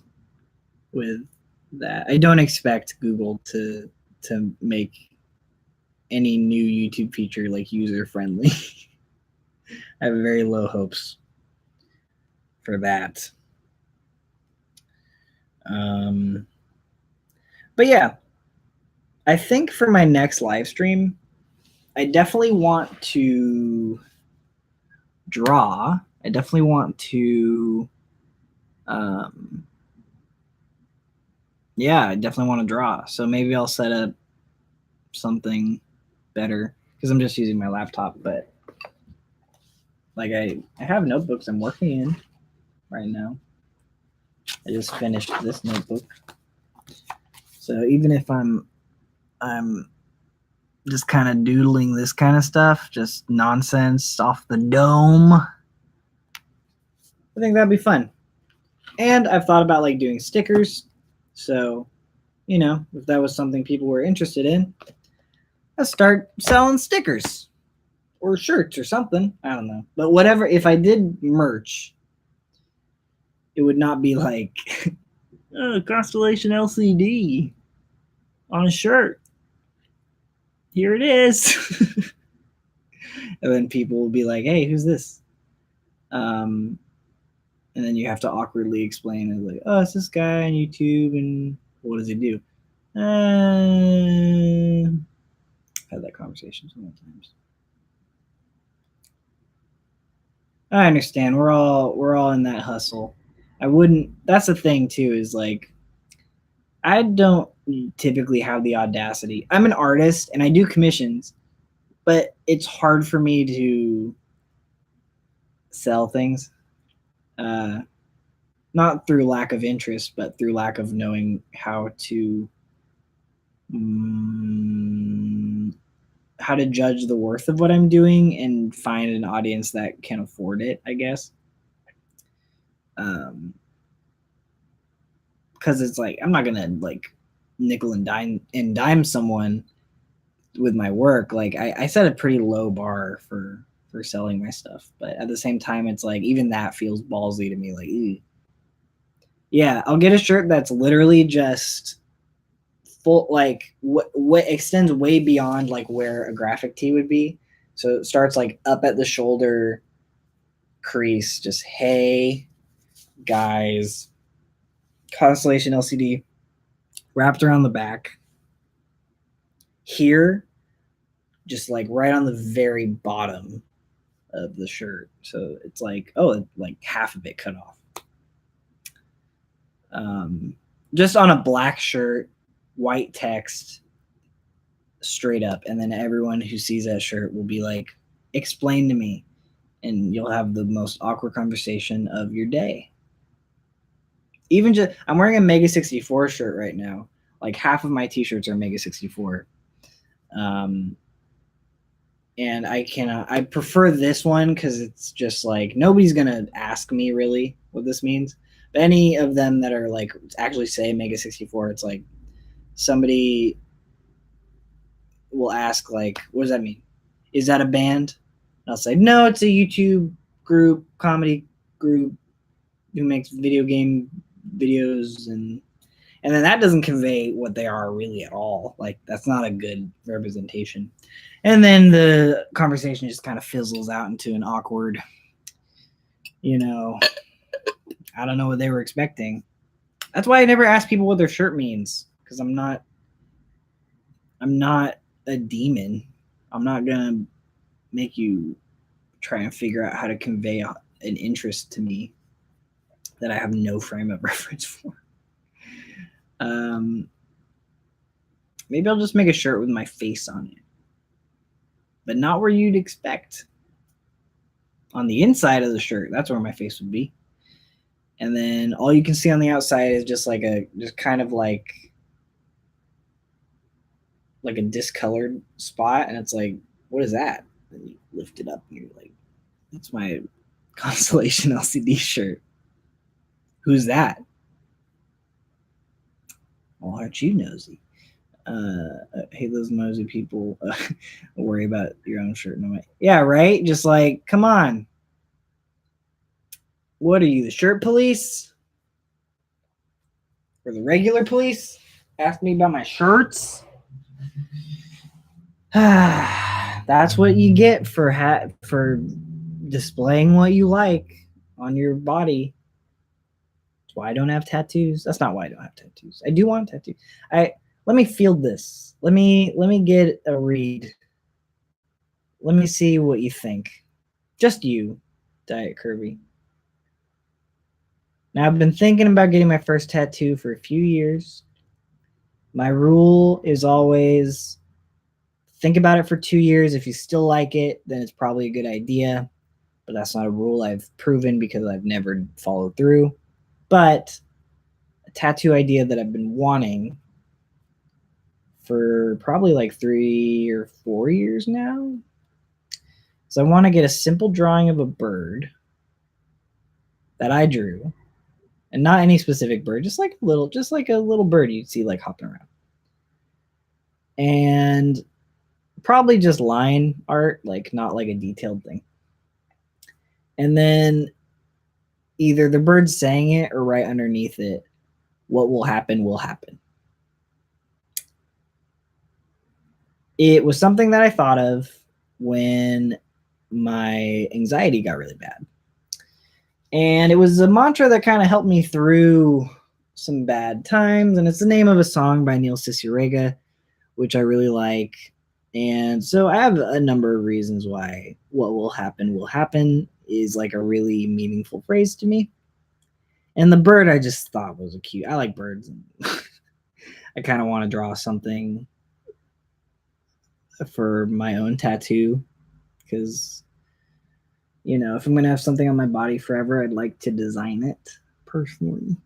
with that. I don't expect Google to make any new YouTube feature like user friendly. I have very low hopes for that. Um, but yeah, I think for my next live stream, I definitely want to draw. I definitely want to, yeah, I definitely want to draw. So maybe I'll set up something better because I'm just using my laptop. But like I have notebooks I'm working in right now. I just finished this notebook. So even if I'm just kind of doodling this kind of stuff, just nonsense off the dome, I think that'd be fun. And I've thought about like doing stickers. So, if that was something people were interested in, I'll start selling stickers or shirts or something. I don't know. But whatever, if I did merch, it would not be like Constellation LCD on a shirt. Here it is. And then people will be like, hey, who's this? And then you have to awkwardly explain it like, oh, it's this guy on YouTube, and what does he do? I've had that conversation so many times. I understand. We're all in that hustle. I wouldn't. That's the thing too. Is like, I don't typically have the audacity. I'm an artist and I do commissions, but it's hard for me to sell things. Not through lack of interest, but through lack of knowing how to judge the worth of what I'm doing and find an audience that can afford it, I guess. Because it's like I'm not gonna like nickel and dime someone with my work. Like I set a pretty low bar for selling my stuff, but at the same time, it's like even that feels ballsy to me. Like, ew. Yeah, I'll get a shirt that's literally just full, like what extends way beyond like where a graphic tee would be. So it starts like up at the shoulder crease, just hey guys, Constellation LCD, wrapped around the back. Here, just like right on the very bottom of the shirt. So it's like, oh, like half of it cut off. Just on a black shirt, white text, straight up. And then everyone who sees that shirt will be like, explain to me. And you'll have the most awkward conversation of your day. Even just, I'm wearing a Mega 64 shirt right now. Like half of my t-shirts are Mega 64. And I prefer this one because it's just like nobody's gonna ask me really what this means. But any of them that are like actually say Mega 64, it's like somebody will ask like, what does that mean? Is that a band? And I'll say, no, it's a YouTube group, comedy group who makes video game videos, and then that doesn't convey what they are really at all. Like that's not a good representation. And then the conversation just kind of fizzles out into an awkward, you know, I don't know what they were expecting. That's why I never ask people what their shirt means, because I'm not a demon. I'm not gonna make you try and figure out how to convey an interest to me that I have no frame of reference for. Maybe I'll just make a shirt with my face on it, but not where you'd expect. On the inside of the shirt, that's where my face would be. And then all you can see on the outside is just like just kind of like a discolored spot, and it's like, what is that? And you lift it up and you're like, that's my Constellation LCD shirt. Who's that? Well, aren't you nosy? Hey, those nosy people, worry about your own shirt. No way. Yeah, right? Just like, come on. What are you, the shirt police? Or the regular police? Ask me about my shirts? That's what you get for displaying what you like on your body. That's why I don't have tattoos. That's not why I don't have tattoos. I do want tattoos. Let me field this. Let me get a read. Let me see what you think. Just you, Diet Kirby. Now I've been thinking about getting my first tattoo for a few years. My rule is always think about it for 2 years. If you still like it, then it's probably a good idea. But that's not a rule I've proven because I've never followed through. But a tattoo idea that I've been wanting for probably like 3 or 4 years now. So I want to get a simple drawing of a bird that I drew, and not any specific bird, just like a little bird you'd see like hopping around. And probably just line art, like not like a detailed thing. And then either the bird saying it or right underneath it, what will happen will happen. It was something that I thought of when my anxiety got really bad. And it was a mantra that kind of helped me through some bad times. And it's the name of a song by Neil Cicierega, which I really like. And so I have a number of reasons why what will happen is like a really meaningful phrase to me. And the bird I just thought was cute. I like birds. I kind of want to draw something for my own tattoo because, you know, if I'm going to have something on my body forever, I'd like to design it personally.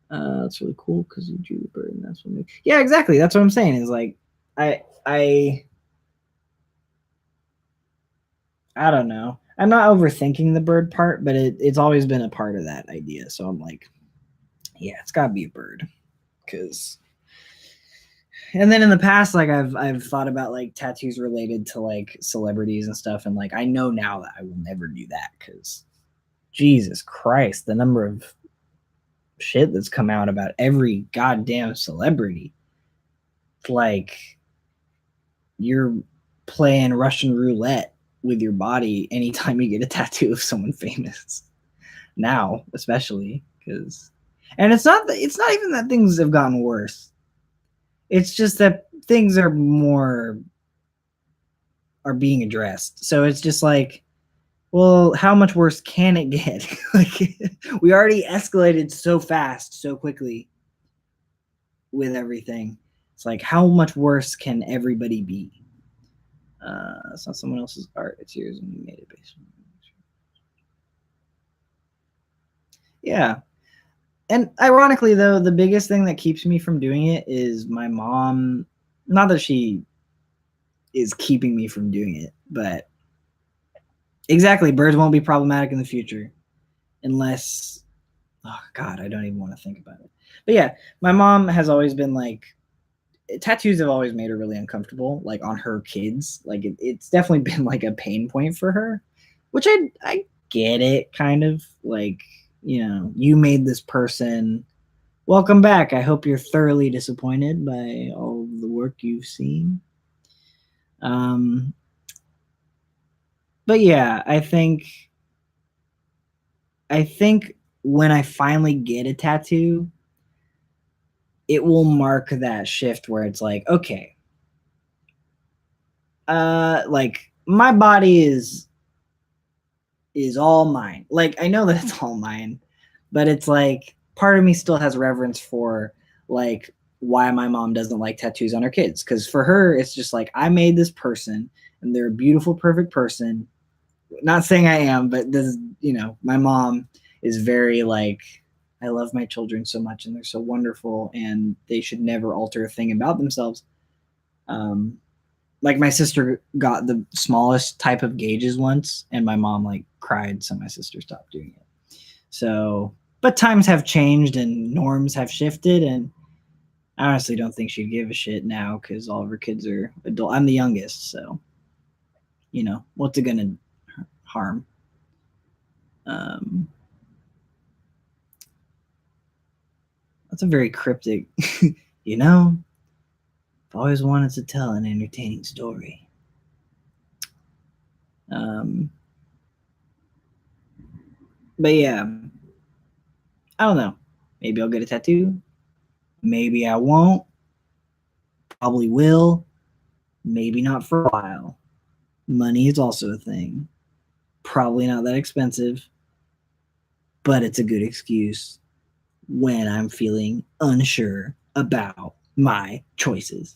That's really cool because you drew the bird, and that's what. Yeah, exactly. That's what I'm saying. Is like, I don't know. I'm not overthinking the bird part, but it's always been a part of that idea. So I'm like, yeah, it's got to be a bird, because. And then in the past, like I've thought about like tattoos related to like celebrities and stuff, and like I know now that I will never do that because, Jesus Christ, the number of shit that's come out about every goddamn celebrity. Like, you're playing Russian roulette with your body anytime you get a tattoo of someone famous. Now, especially, because, and it's not even that things have gotten worse. It's just that things are being addressed. So it's just like, well, how much worse can it get? Like, we already escalated so fast, so quickly with everything. It's like, how much worse can everybody be? It's not someone else's art. It's yours, and you made it based on. Yeah. And ironically, though, the biggest thing that keeps me from doing it is my mom. Not that she is keeping me from doing it, but exactly, birds won't be problematic in the future unless, oh God, I don't even want to think about it. But yeah, my mom has always been like, tattoos have always made her really uncomfortable, like on her kids. Like it's definitely been like a pain point for her, which I get it, kind of like, you made this person. Welcome back. I hope you're thoroughly disappointed by all the work you've seen. But yeah, I think when I finally get a tattoo, it will mark that shift where it's like, okay, like my body is all mine. Like, I know that it's all mine, but it's like part of me still has reverence for like why my mom doesn't like tattoos on her kids, because for her it's just like, I made this person and they're a beautiful, perfect person. Not saying I am, but this is, my mom is very like, I love my children so much and they're so wonderful and they should never alter a thing about themselves. Like, my sister got the smallest type of gauges once and my mom like cried, so my sister stopped doing it. So, but times have changed and norms have shifted, and I honestly don't think she'd give a shit now because all of her kids are adult. I'm the youngest, so what's it gonna harm? um that's a very cryptic. you know I've always wanted to tell an entertaining story. um but yeah, I don't know. Maybe I'll get a tattoo. Maybe I won't. Probably will. Maybe not for a while. Money is also a thing. Probably not that expensive, but it's a good excuse when I'm feeling unsure about my choices.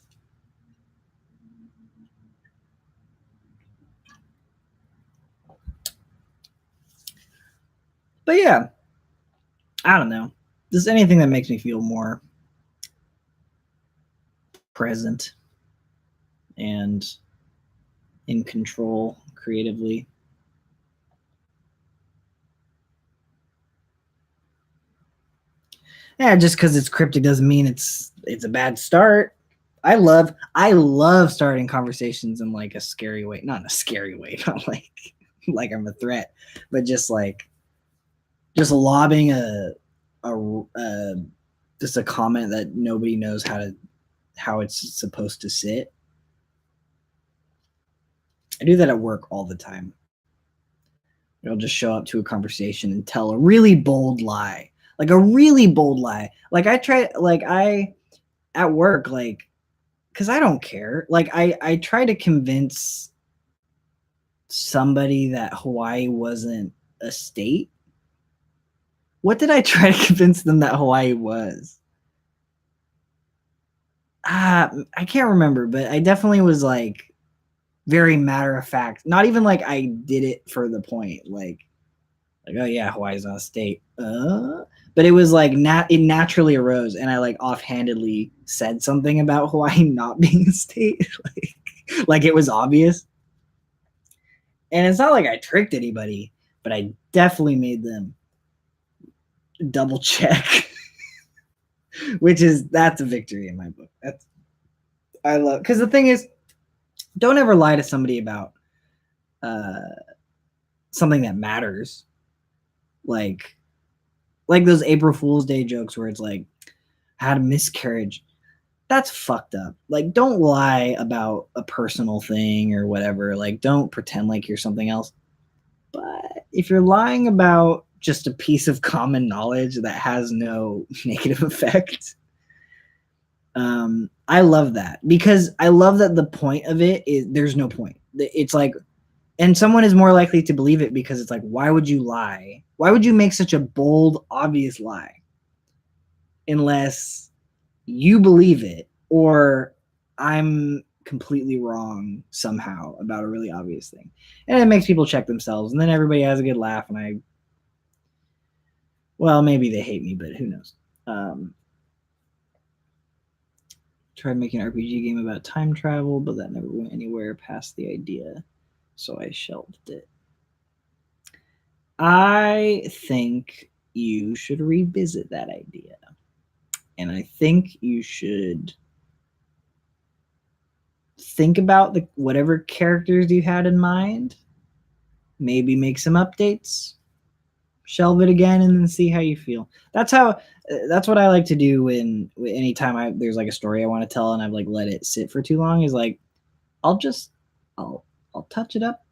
But yeah, I don't know. Just anything that makes me feel more present and in control creatively. Yeah, just because it's cryptic doesn't mean it's a bad start. I love starting conversations in like a scary way, not in a scary way, not like I'm a threat, but just lobbing a just a comment that nobody knows how it's supposed to sit. I do that at work all the time. I'll just show up to a conversation and tell a really bold lie, like a really bold lie. Like I at work, like, because I don't care. Like I try to convince somebody that Hawaii wasn't a state. What did I try to convince them that Hawaii was? I can't remember, but I definitely was like very matter of fact. Not even like I did it for the point, like, oh yeah, Hawaii's not a state. But it was like it naturally arose, and I like offhandedly said something about Hawaii not being a state, like it was obvious. And it's not like I tricked anybody, but I definitely made them double check, that's a victory in my book. I love, because the thing is, don't ever lie to somebody about uh, something that matters. Like, like those April Fool's Day jokes where it's like, had a miscarriage. That's fucked up. Like, don't lie about a personal thing or whatever. Like, don't pretend like you're something else. But if you're lying about just a piece of common knowledge that has no negative effect, I love that, because I love that the point of it is there's no point. It's like, and someone is more likely to believe it because it's like, why would you lie? Why would you make such a bold, obvious lie unless you believe it, or I'm completely wrong somehow about a really obvious thing? And it makes people check themselves, and then everybody has a good laugh, and well, maybe they hate me, but who knows. Tried making an RPG game about time travel, but that never went anywhere past the idea, so I shelved it. I think you should revisit that idea, and I think you should think about whatever characters you had in mind, maybe make some updates, shelve it again, and then see how you feel. That's what I like to do when anytime there's like a story I want to tell and I've like let it sit for too long, is like I'll touch it up,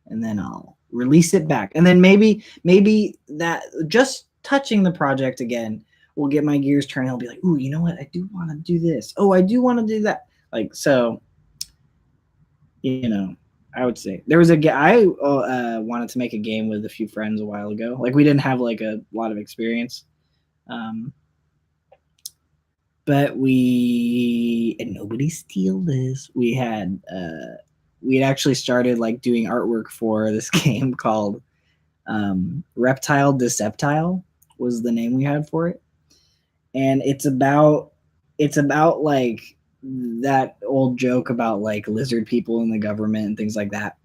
and then I'll release it back, and then maybe that just touching the project again will get my gears turning. I'll be like, ooh, you know what? I do want to do this. Oh, I do want to do that. Like, so, you know, I would say there was I wanted to make a game with a few friends a while ago. Like, we didn't have like a lot of experience, but and nobody steal this. We had actually started like doing artwork for this game called Reptile Deceptile was the name we had for it, and it's about like that old joke about like lizard people in the government and things like that.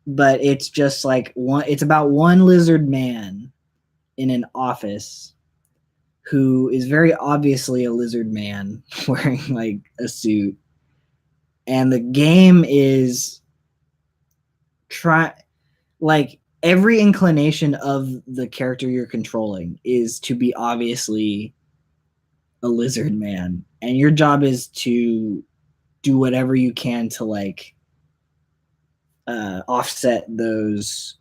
But it's just like it's about one lizard man in an office who is very obviously a lizard man wearing like a suit, and the game is like every inclination of the character you're controlling is to be obviously a lizard man, and your job is to do whatever you can to like offset those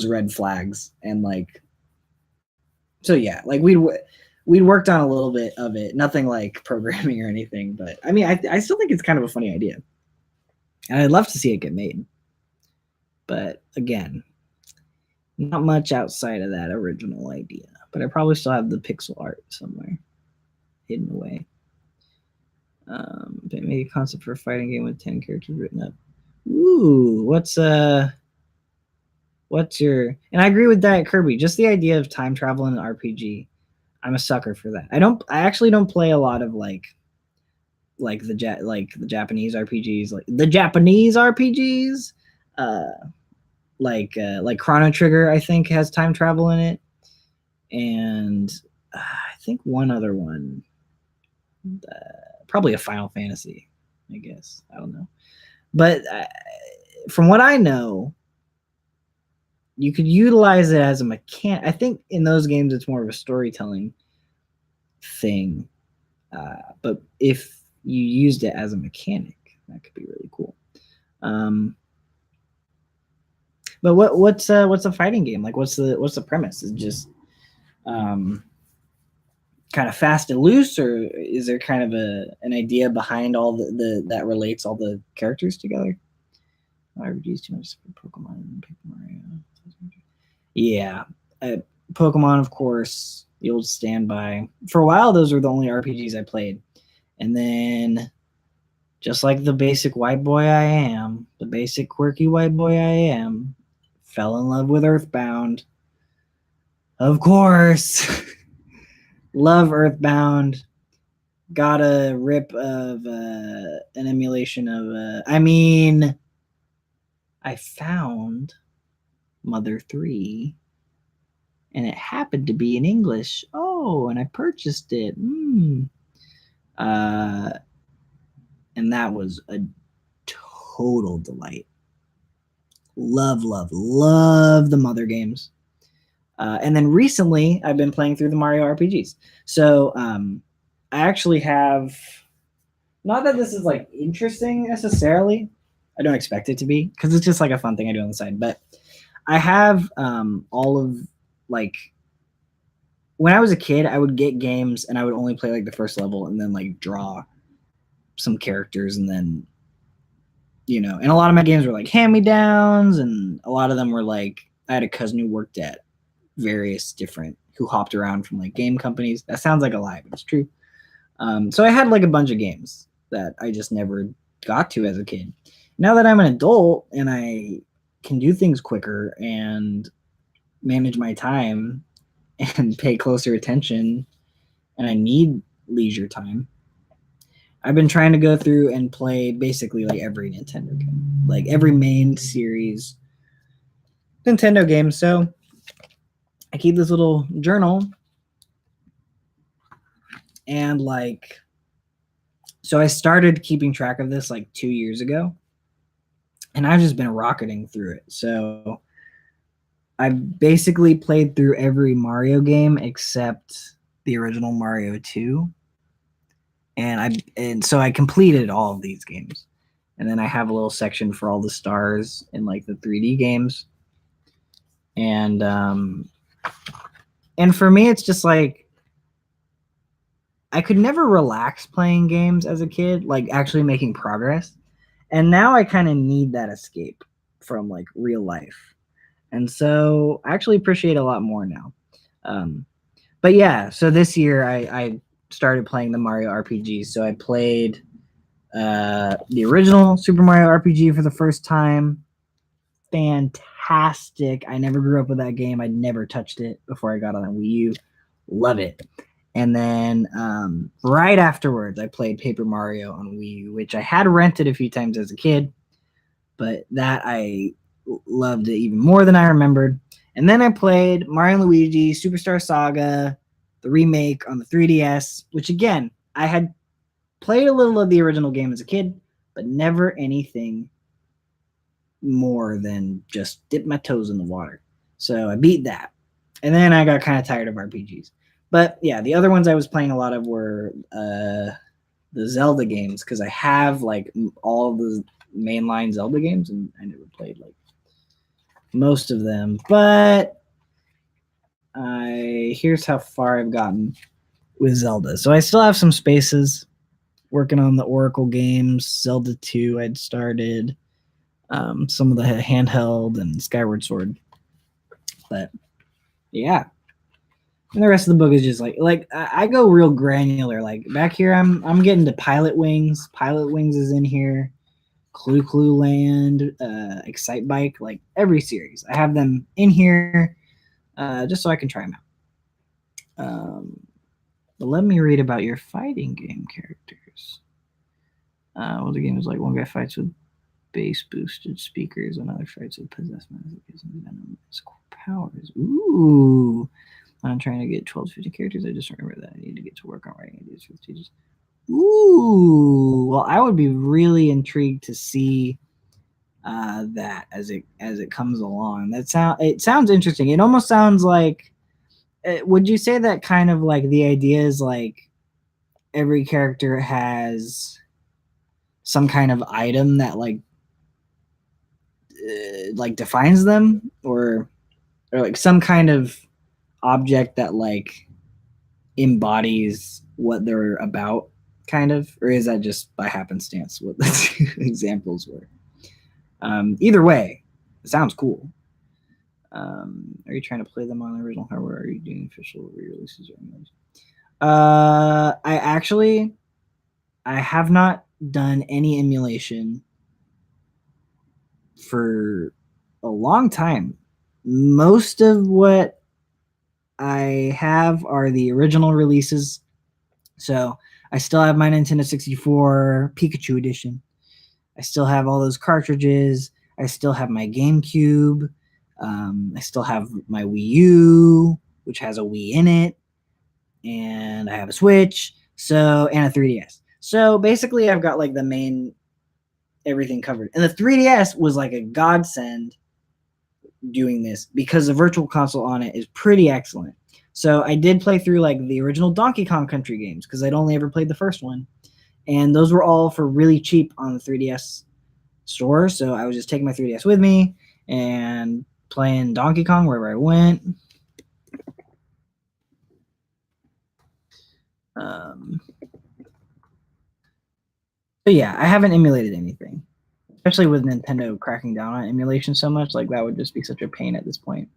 red flags. And like, so yeah, like we'd worked on a little bit of it, nothing like programming or anything, but I mean, I still think it's kind of a funny idea, and I'd love to see it get made. But again, not much outside of that original idea, but I probably still have the pixel art somewhere hidden away. But maybe a concept for a fighting game with 10 characters written up. Ooh, what's your? And I agree with Diet Kirby. Just the idea of time travel in an RPG, I'm a sucker for that. I actually don't play a lot of like the Japanese RPGs, like the Japanese RPGs, like Chrono Trigger. I think has time travel in it, and I think one other one, probably a Final Fantasy, I guess. I don't know, but from what I know, you could utilize it as a mechanic. I think in those games it's more of a storytelling thing, but if you used it as a mechanic, that could be really cool. But what's a fighting game like? What's the premise? Is it just kind of fast and loose, or is there kind of an idea behind all the that relates all the characters together? RPGs too much for Pokemon and Paper Mario. Yeah, Pokemon, of course, the old standby. For a while, those were the only RPGs I played, and then, just like the basic white boy I am, the basic quirky white boy I am, fell in love with Earthbound. Of course, love Earthbound. Got a rip of an emulation of. I found Mother 3, and it happened to be in English. Oh, and I purchased it. And that was a total delight. Love the Mother games. And then recently, I've been playing through the Mario RPGs. So I actually have, not that this is like interesting necessarily. I don't expect it to be because it's just like a fun thing I do on the side. But I have all of like when I was a kid, I would get games and I would only play like the first level and then like draw some characters and then and a lot of my games were like hand me downs and a lot of them were like I had a cousin who worked at various different who hopped around from like game companies. That sounds like a lie, but it's true. So I had like a bunch of games that I just never got to as a kid. Now that I'm an adult and I can do things quicker and manage my time and pay closer attention and I need leisure time, I've been trying to go through and play basically like every Nintendo game, like every main series Nintendo game. So I keep this little journal and like so I started keeping track of this like 2 years ago and I've just been rocketing through it. So I basically played through every Mario game except the original Mario 2. And so I completed all of these games. And then I have a little section for all the stars in like the 3D games. And for me it's just like I could never relax playing games as a kid, like actually making progress. And now I kind of need that escape from like real life. And so I actually appreciate it a lot more now. But yeah, so this year I started playing the Mario RPG. So I played the original Super Mario RPG for the first time. Fantastic. I never grew up with that game. I never touched it before I got on Wii U. Love it. And then right afterwards, I played Paper Mario on Wii U, which I had rented a few times as a kid, but that I loved it even more than I remembered. And then I played Mario and Luigi Superstar Saga, the remake on the 3DS, which again, I had played a little of the original game as a kid, but never anything more than just dip my toes in the water. So I beat that. And then I got kind of tired of RPGs. But yeah, the other ones I was playing a lot of were the Zelda games because I have like all of the mainline Zelda games and I never played like most of them. But here's how far I've gotten with Zelda. So I still have some spaces working on the Oracle games. Zelda 2 I'd started. Some of the handheld and Skyward Sword. But yeah. And the rest of the book is just like I go real granular. Like back here I'm getting to Pilot Wings. Pilot Wings is in here. Clue Land, Excite Bike, like every series. I have them in here just so I can try them out. But let me read about your fighting game characters. Well, the game is like one guy fights with bass boosted speakers, another fights with possessed powers. Ooh. I'm trying to get 12 to 50 characters. I just remember that I need to get to work on writing ideas for the teachers. Ooh. Well, I would be really intrigued to see that as it comes along. It sounds interesting. It almost sounds like. Would you say that kind of like the idea is like every character has some kind of item that like defines them, or like some kind of object that like embodies what they're about, kind of, or is that just by happenstance what the two examples were? Either way, it sounds cool. Are you trying to play them on the original hardware? Or are you doing official re-releases or anything? I have not done any emulation for a long time. Most of what I have are the original releases. So I still have my Nintendo 64 Pikachu edition. I still have all those cartridges. I still have my GameCube. I still have my Wii U, which has a Wii in it. And I have a Switch. And a 3DS. So basically I've got like the main everything covered. And the 3DS was like a godsend doing this because the virtual console on it is pretty excellent. So I did play through like the original Donkey Kong Country games because I'd only ever played the first one, and those were all for really cheap on the 3DS store. So I was just taking my 3DS with me and playing Donkey Kong wherever I went. But yeah, I haven't emulated anything, especially with Nintendo cracking down on emulation so much. Like that would just be such a pain at this point.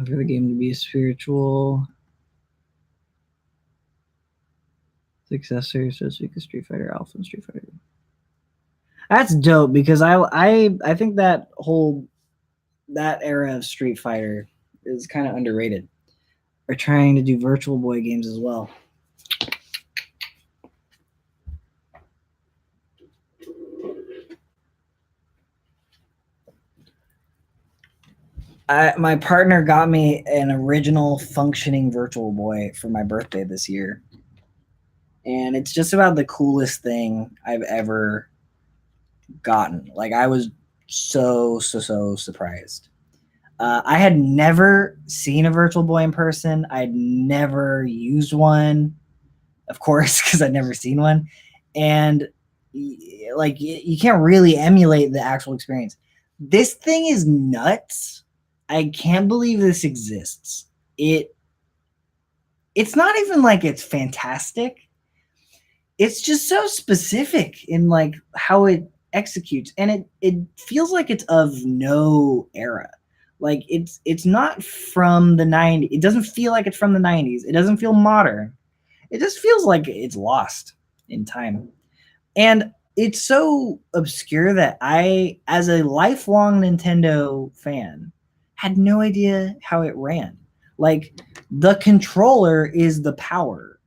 For the game to be a spiritual successor, so to speak, of Street Fighter Alpha and Street Fighter. That's dope because I think that era of Street Fighter is kind of underrated. They're trying to do Virtual Boy games as well. My partner got me an original functioning Virtual Boy for my birthday this year. And it's just about the coolest thing I've ever gotten. Like I was so surprised. I had never seen a Virtual Boy in person. I'd never used one, of course, because I'd never seen one, and like you can't really emulate the actual experience. This thing is nuts. I can't believe this exists. It's not even like it's fantastic. It's just so specific in like how it executes, and it feels like it's of no era. Like it's not from the 90s. It doesn't feel like it's from the 90s. It doesn't feel modern. It just feels like it's lost in time. And it's so obscure that I, as a lifelong Nintendo fan, had no idea how it ran. Like the controller is the power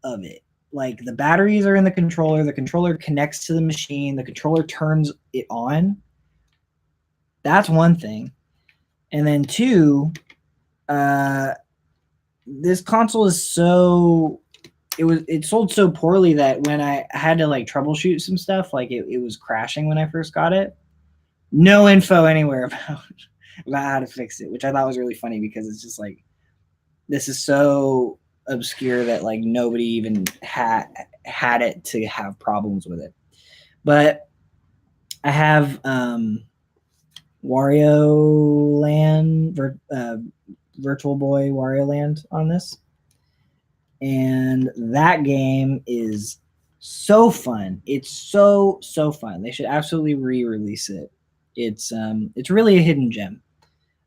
of it. Like the batteries are in the controller connects to the machine, the controller turns it on. That's one thing. And then two, this console is so it sold so poorly that when I had to like troubleshoot some stuff, like it was crashing when I first got it. No info anywhere about how to fix it, which I thought was really funny because it's just like this is so obscure that like nobody even had it to have problems with it. But I have Wario Land, Virtual Boy Wario Land on this, and that game is so fun. It's so fun. They should absolutely re-release it. It's really a hidden gem.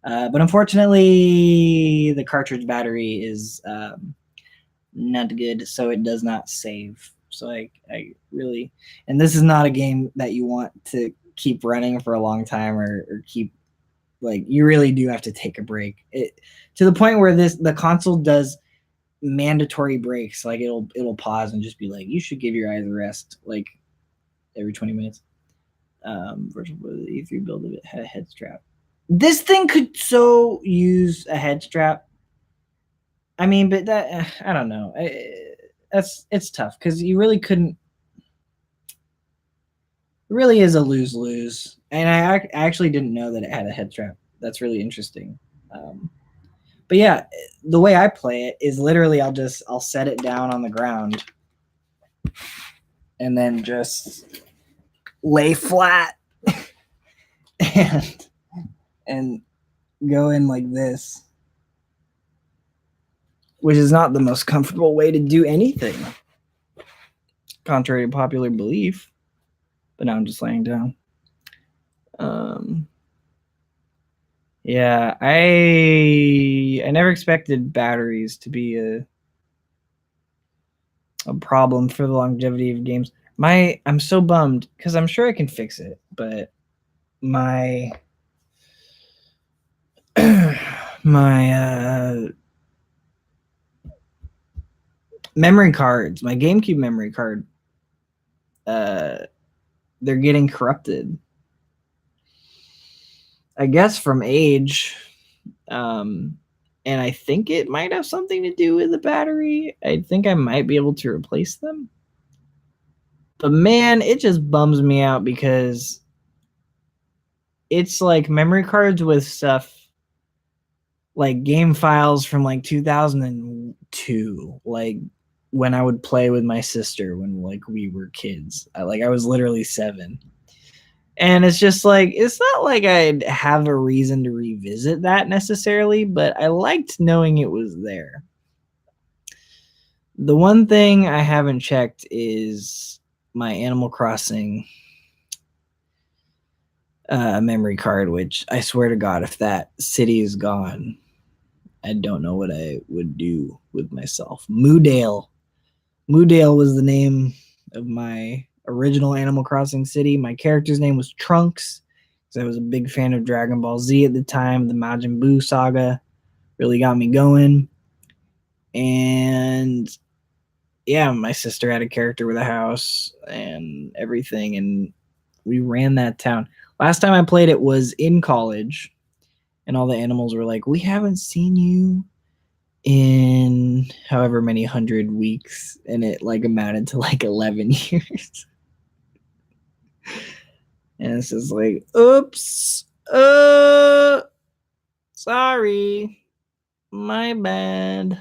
But unfortunately, the cartridge battery is not good, so it does not save. So I really, and this is not a game that you want to keep running for a long time or keep like you really do have to take a break. It to the point where the console does mandatory breaks. Like it'll pause and just be like, you should give your eyes a rest, like every 20 minutes. Virtual E3 build of it had a head strap. This thing could so use a head strap. I mean, but that I don't know. It's tough because you really couldn't. It really is a lose-lose, and I actually didn't know that it had a head strap. That's really interesting. But yeah, the way I play it is literally I'll set it down on the ground and then just lay flat and go in like this, which is not the most comfortable way to do anything, contrary to popular belief. But now I'm just laying down. Yeah, I never expected batteries to be a problem for the longevity of games. I'm so bummed because I'm sure I can fix it, but my my memory cards, my GameCube memory card they're getting corrupted. I guess from age. Um, and I think it might have something to do with the battery. I think I might be able to replace them. But man, it just bums me out because it's like memory cards with stuff like game files from like 2002, like when I would play with my sister when like we were kids. I was literally 7. And it's just like it's not like I'd have a reason to revisit that necessarily, but I liked knowing it was there. The one thing I haven't checked is my Animal Crossing memory card, which I swear to God, if that city is gone, I don't know what I would do with myself. Moodale. Moodale was the name of my original Animal Crossing city. My character's name was Trunks because I was a big fan of Dragon Ball Z at the time. The Majin Buu saga really got me going. And yeah, my sister had a character with a house and everything, and we ran that town. Last time I played it was in college, and all the animals were like, "We haven't seen you in however many 100 weeks," and it like amounted to like 11 years. And it's just like, oops, sorry, my bad.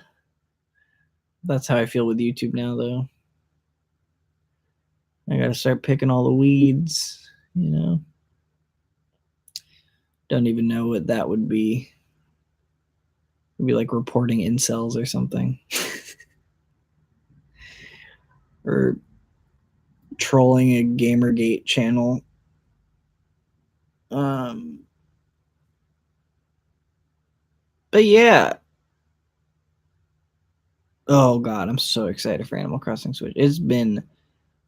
That's how I feel with YouTube now, though. I gotta start picking all the weeds, you know. Don't even know what that would be. It'd be like reporting incels or something. Or trolling a Gamergate channel. Um, but yeah. Oh god, I'm so excited for Animal Crossing Switch. It's been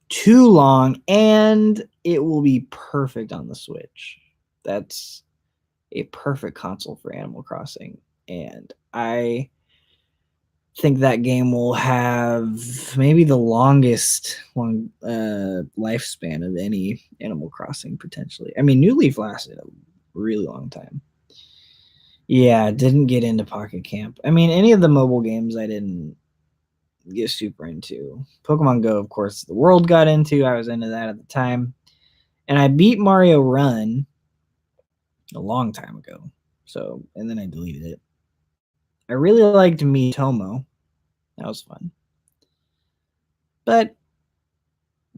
too long, and it will be perfect on the Switch. That's a perfect console for Animal Crossing, and I think that game will have maybe the longest lifespan of any Animal Crossing potentially. I mean, New Leaf lasted a really long time. Yeah, didn't get into Pocket Camp. I mean, any of the mobile games I didn't get super into. Pokemon Go, of course, the world got into. I was into that at the time. And I beat Mario Run a long time ago. So, and then I deleted it. I really liked Miitomo. That was fun. But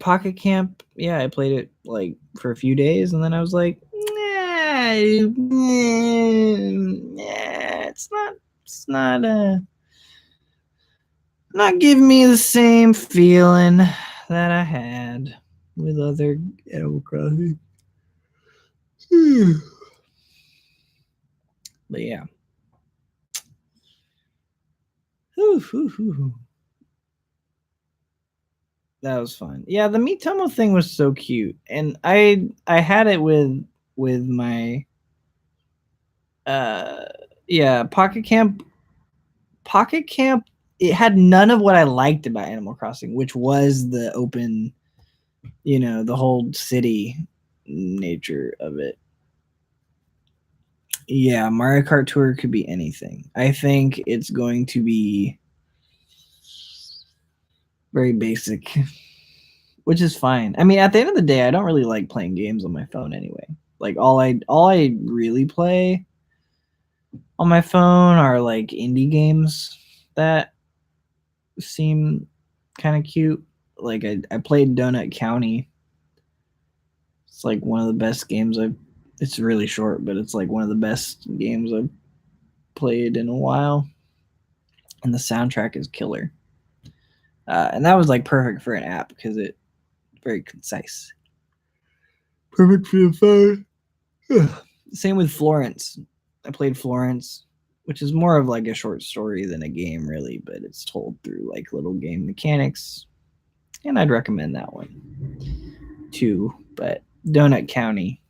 Pocket Camp, yeah, I played it like for a few days and then I was like, nah, it's not giving me the same feeling that I had with other Animal Crossing. But yeah. That was fun. Yeah, the Miitomo thing was so cute. And I had it with my uh yeah, Pocket Camp, it had none of what I liked about Animal Crossing, which was the open, the whole city nature of it. Yeah, Mario Kart Tour could be anything. I think it's going to be very basic, which is fine. I mean, at the end of the day, I don't really like playing games on my phone anyway. Like all I really play on my phone are like indie games that seem kind of cute. Like I played Donut County. It's like one of the best games I've. It's really short, but it's like one of the best games I've played in a while. And the soundtrack is killer. And that was like perfect for an app because it's very concise. Perfect for the phone. Same with Florence. I played Florence, which is more of like a short story than a game, really, but it's told through like little game mechanics. And I'd recommend that one too. But Donut County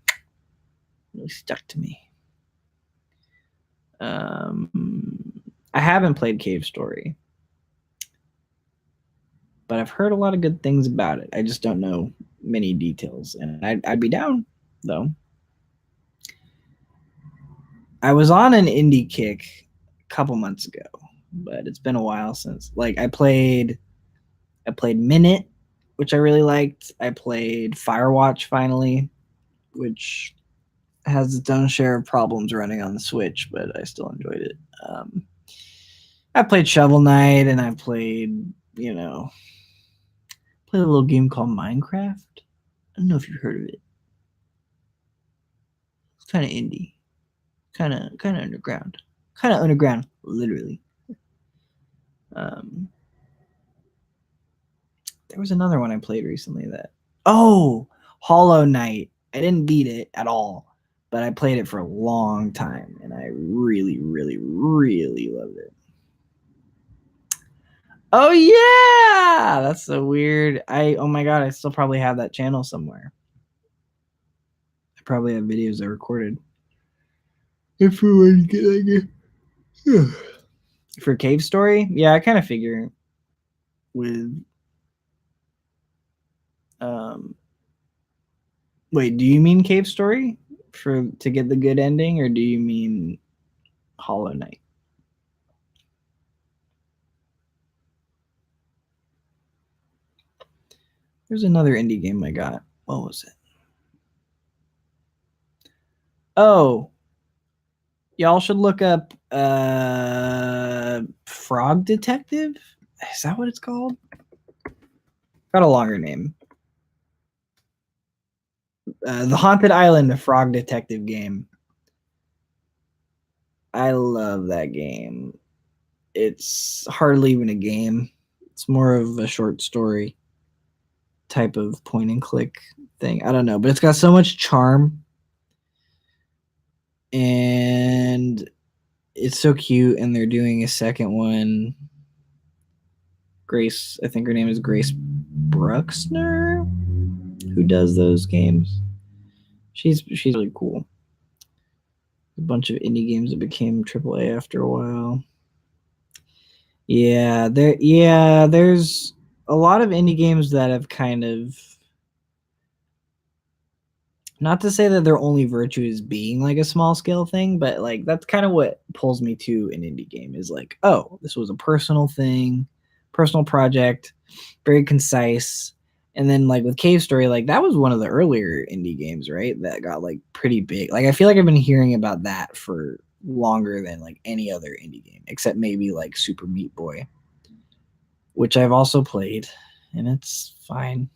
really stuck to me. I haven't played Cave Story. but I've heard a lot of good things about it. I just don't know many details, and I'd be down though. I was on an indie kick a couple months ago, but it's been a while since. Like I played Minute, which I really liked. I played Firewatch finally, which has its own share of problems running on the Switch, but I still enjoyed it. I played Shovel Knight, and I played, played a little game called Minecraft. I don't know if you've heard of it. It's kind of indie, kind of underground, literally. Um, there was another one I played recently that. Oh, Hollow Knight. I didn't beat it at all, but I played it for a long time, and I really, really, really loved it. Oh yeah, that's so weird. Oh my god, I still probably have that channel somewhere. I probably have videos I recorded. If we were to get like a for Cave Story, yeah, I kind of figure with um. Wait, do you mean Cave Story for to get the good ending, or do you mean Hollow Knight? There's another indie game I got. What was it? Oh, y'all should look up Frog Detective. Is that what it's called? Got a longer name. The Haunted Island, a Frog Detective game. I love that game. It's hardly even a game. It's more of a short story type of point and click thing. I don't know, but it's got so much charm, and it's so cute. And they're doing a second one. Grace, I think her name is Grace Bruxner, who does those games. She's really cool. A bunch of indie games that became AAA after a while. There's a lot of indie games that have kind of, not to say that their only virtue is being like a small scale thing, but like that's kind of what pulls me to an indie game is like, oh, this was a personal thing, personal project, very concise. And then like with Cave Story, like that was one of the earlier indie games, right? That got like pretty big. Like I feel like I've been hearing about that for longer than like any other indie game, except maybe like Super Meat Boy, which I've also played, and it's fine.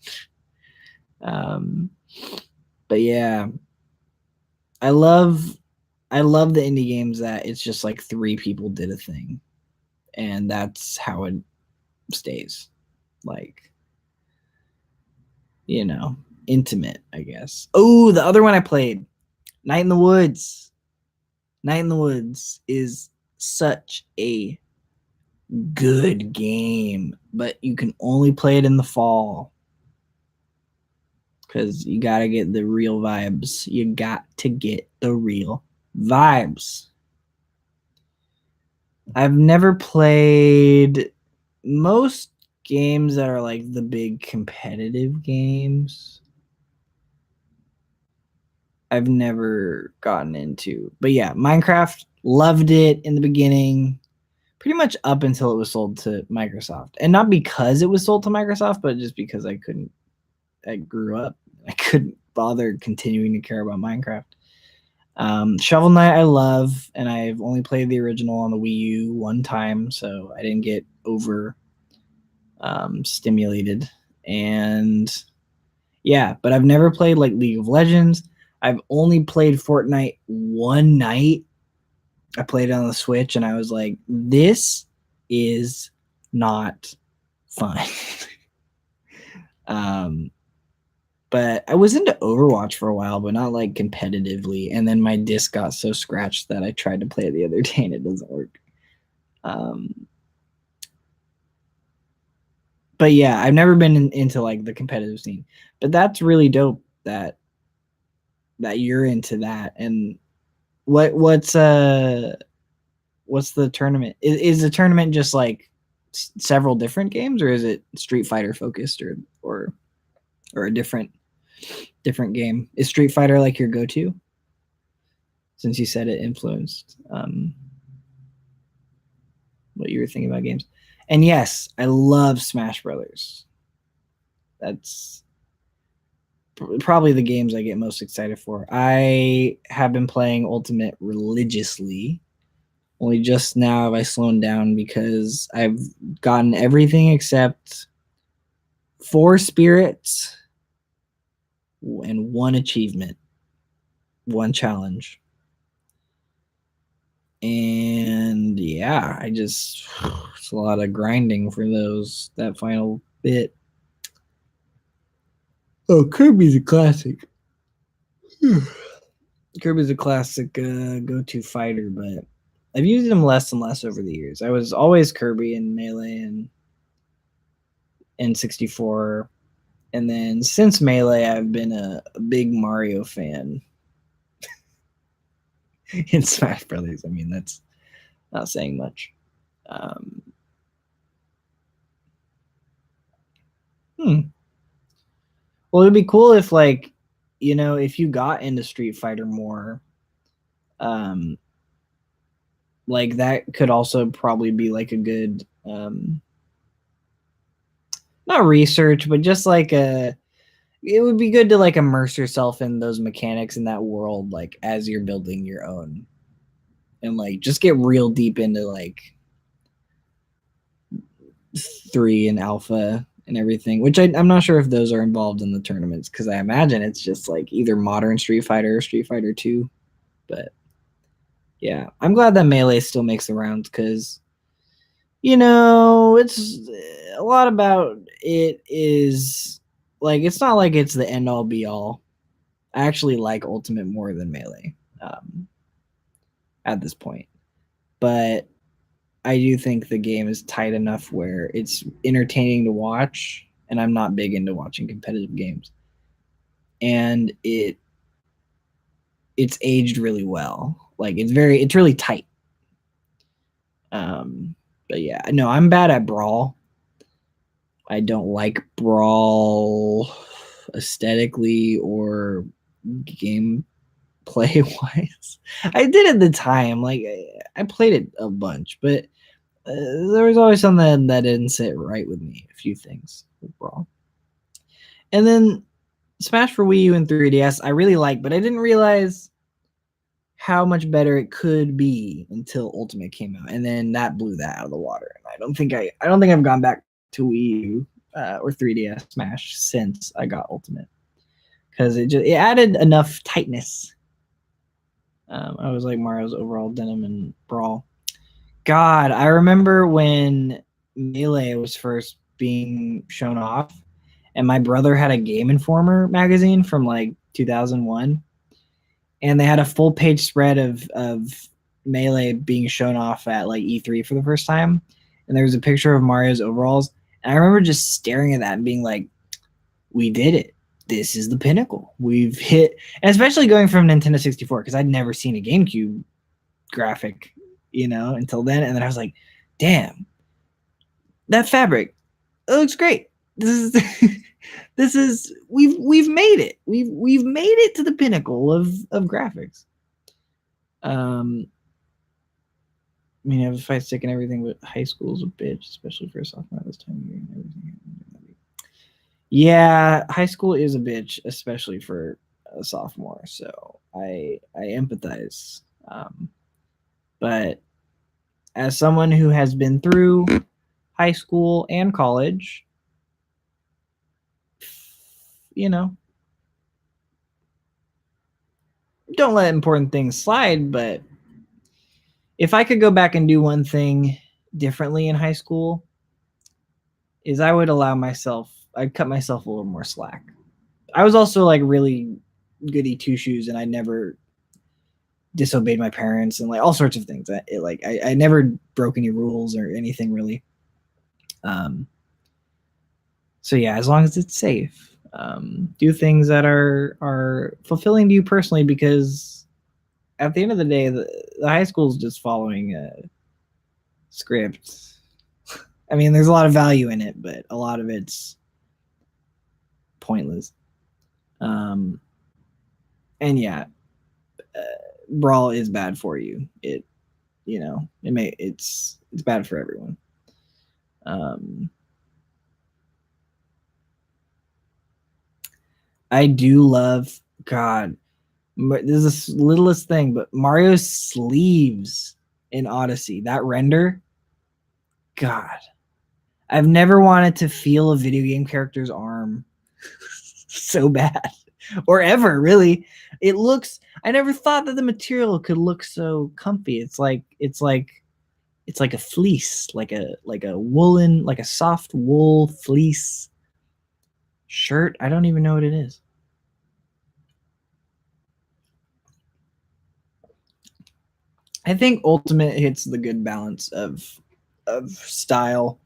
Um, but yeah, I love I love the indie games that it's just like three people did a thing, and that's how it stays. Like, intimate, I guess. Oh, the other one I played, Night in the Woods. Night in the Woods is such a good game, but you can only play it in the fall because you got to get the real vibes. You got to get the real vibes. I've never played most games that are like the big competitive games. I've never gotten into. But yeah, Minecraft, loved it in the beginning, pretty much up until it was sold to Microsoft. And not because it was sold to Microsoft, but just because I grew up. I couldn't bother continuing to care about Minecraft. Shovel Knight I love, and I've only played the original on the Wii U one time, so I didn't get over stimulated. And yeah, but I've never played like League of Legends. I've only played Fortnite one night. I played it on the Switch, and I was like, this is not fun. But I was into Overwatch for a while, but not like competitively. And then my disc got so scratched that I tried to play it the other day and it doesn't work. But yeah, I've never been into like the competitive scene. But that's really dope that you're into that. And what's the tournament? Is the tournament just like several different games, or is it Street Fighter focused, or a different game? Is Street Fighter like your go-to? Since you said it influenced what you were thinking about games. And yes, I love Smash Brothers. That's probably the games I get most excited for. I have been playing Ultimate religiously. Only just now have I slowed down because I've gotten everything except 4 spirits and 1 achievement, 1 challenge. And yeah, it's a lot of grinding for that final bit. Oh, Kirby's a classic. Kirby's a classic go-to fighter, but I've used him less and less over the years. I was always Kirby in Melee and N64, and then since Melee, I've been a big Mario fan in Smash Brothers. I mean, that's not saying much. Um, Well, it'd be cool if, like, if you got into Street Fighter more, um, like that could also probably be like a good, not research, but just like it would be good to like immerse yourself in those mechanics in that world, like as you're building your own, and like just get real deep into like 3 and alpha and everything, which I'm not sure if those are involved in the tournaments, because I imagine it's just like either modern Street Fighter or Street Fighter 2. But yeah, I'm glad that Melee still makes the rounds, because it's a lot about it is like, it's not like it's the end all be all. I actually like Ultimate more than Melee at this point, but I do think the game is tight enough where it's entertaining to watch, and I'm not big into watching competitive games. And it's aged really well. Like it's really tight. But yeah, no, I'm bad at Brawl. I don't like Brawl aesthetically or gameplay wise. I did at the time, like I played it a bunch, but there was always something that didn't sit right with me. A few things with Brawl, and then Smash for Wii U and 3DS, I really like, but I didn't realize how much better it could be until Ultimate came out, and then that blew that out of the water. And I don't think I've gone back to Wii U or 3DS Smash since I got Ultimate, because it added enough tightness. I was like Mario's overall denim and Brawl. God, I remember when Melee was first being shown off, and my brother had a Game Informer magazine from like 2001, and they had a full page spread of Melee being shown off at like E3 for the first time, and there was a picture of Mario's overalls, and I remember just staring at that and being like, "We did it! This is the pinnacle. We've hit." And especially going from Nintendo 64, because I'd never seen a GameCube graphic, until then, and then I was like, "Damn, that fabric, it looks great. This is." This is we've made it. We've made it to the pinnacle of graphics. I mean, I have a fight stick and everything, but high school's a bitch, especially for a sophomore this time of year and everything. Yeah, high school is a bitch, especially for a sophomore. So I empathize. But as someone who has been through high school and college, don't let important things slide. But if I could go back and do one thing differently in high school, is I'd cut myself a little more slack. I was also like really goody two shoes, and I never disobeyed my parents and like all sorts of things. I never broke any rules or anything really. So yeah, as long as it's safe, do things that are fulfilling to you personally, because at the end of the day, the high school is just following a script. I mean, there's a lot of value in it, but a lot of it's pointless. And yeah, Brawl is bad for you. It's bad for everyone. I do love God. This is the littlest thing, but Mario's sleeves in Odyssey, that render, God, I've never wanted to feel a video game character's arm so bad, or ever really. It looks. I never thought that the material could look so comfy. It's like a fleece, like a woolen, like a soft wool fleece shirt. I don't even know what it is. I think Ultimate hits the good balance of style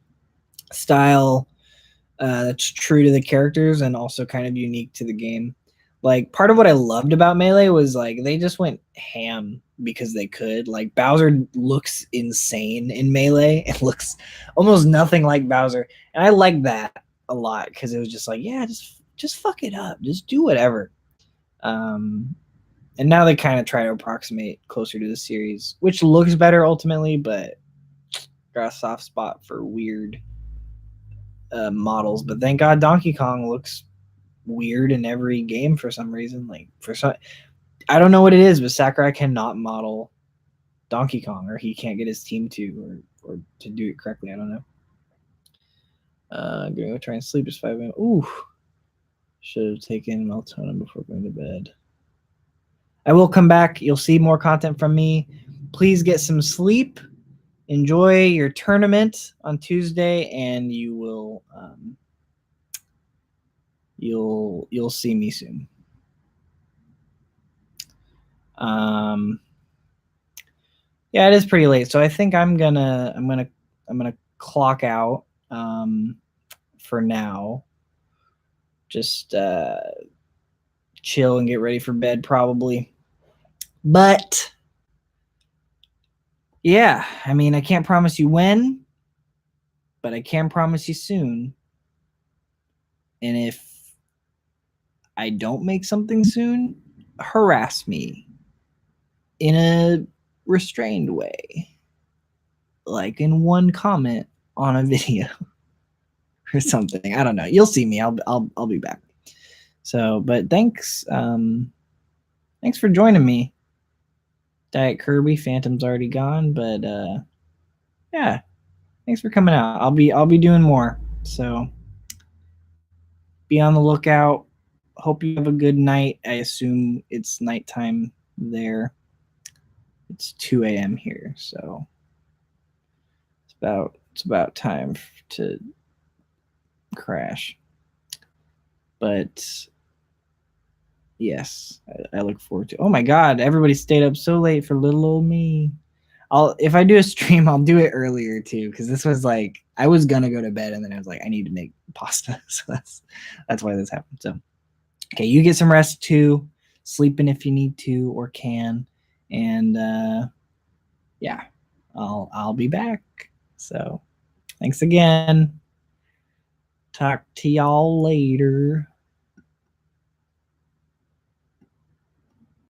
that's true to the characters and also kind of unique to the game. Like part of what I loved about Melee was like they just went ham because they could. Like Bowser looks insane in Melee. It looks almost nothing like Bowser, and I like that a lot because it was just like, yeah, just fuck it up, just do whatever. And now they kind of try to approximate closer to the series, which looks better ultimately, but got a soft spot for weird models. But thank God Donkey Kong looks weird in every game for some reason. Like I don't know what it is, but Sakurai cannot model Donkey Kong, or he can't get his team to, or to do it correctly. I don't know. I'm gonna go try and sleep. It's 5 a.m. Ooh, should have taken melatonin before going to bed. I will come back. You'll see more content from me. Please get some sleep. Enjoy your tournament on Tuesday, and you will you'll see me soon. Yeah, it is pretty late, so I think I'm gonna clock out for now. Just chill and get ready for bed probably. But yeah, I mean, I can't promise you when, but I can promise you soon. And if I don't make something soon, harass me in a restrained way, like in one comment on a video or something. I don't know. You'll see me. I'll be back. So, but thanks thanks for joining me. Diet Kirby, Phantom's already gone, but yeah, thanks for coming out. I'll be doing more. So be on the lookout. Hope you have a good night. I assume it's nighttime there. It's 2 a.m. here, so it's about time to crash. But yes, I look forward to. Oh my God, everybody stayed up so late for little old me. If I do a stream, I'll do it earlier too, because this was like I was gonna go to bed and then I was like, I need to make pasta, so that's why this happened. So okay, you get some rest too, sleeping if you need to or can, and yeah, I'll be back. So thanks again. Talk to y'all later.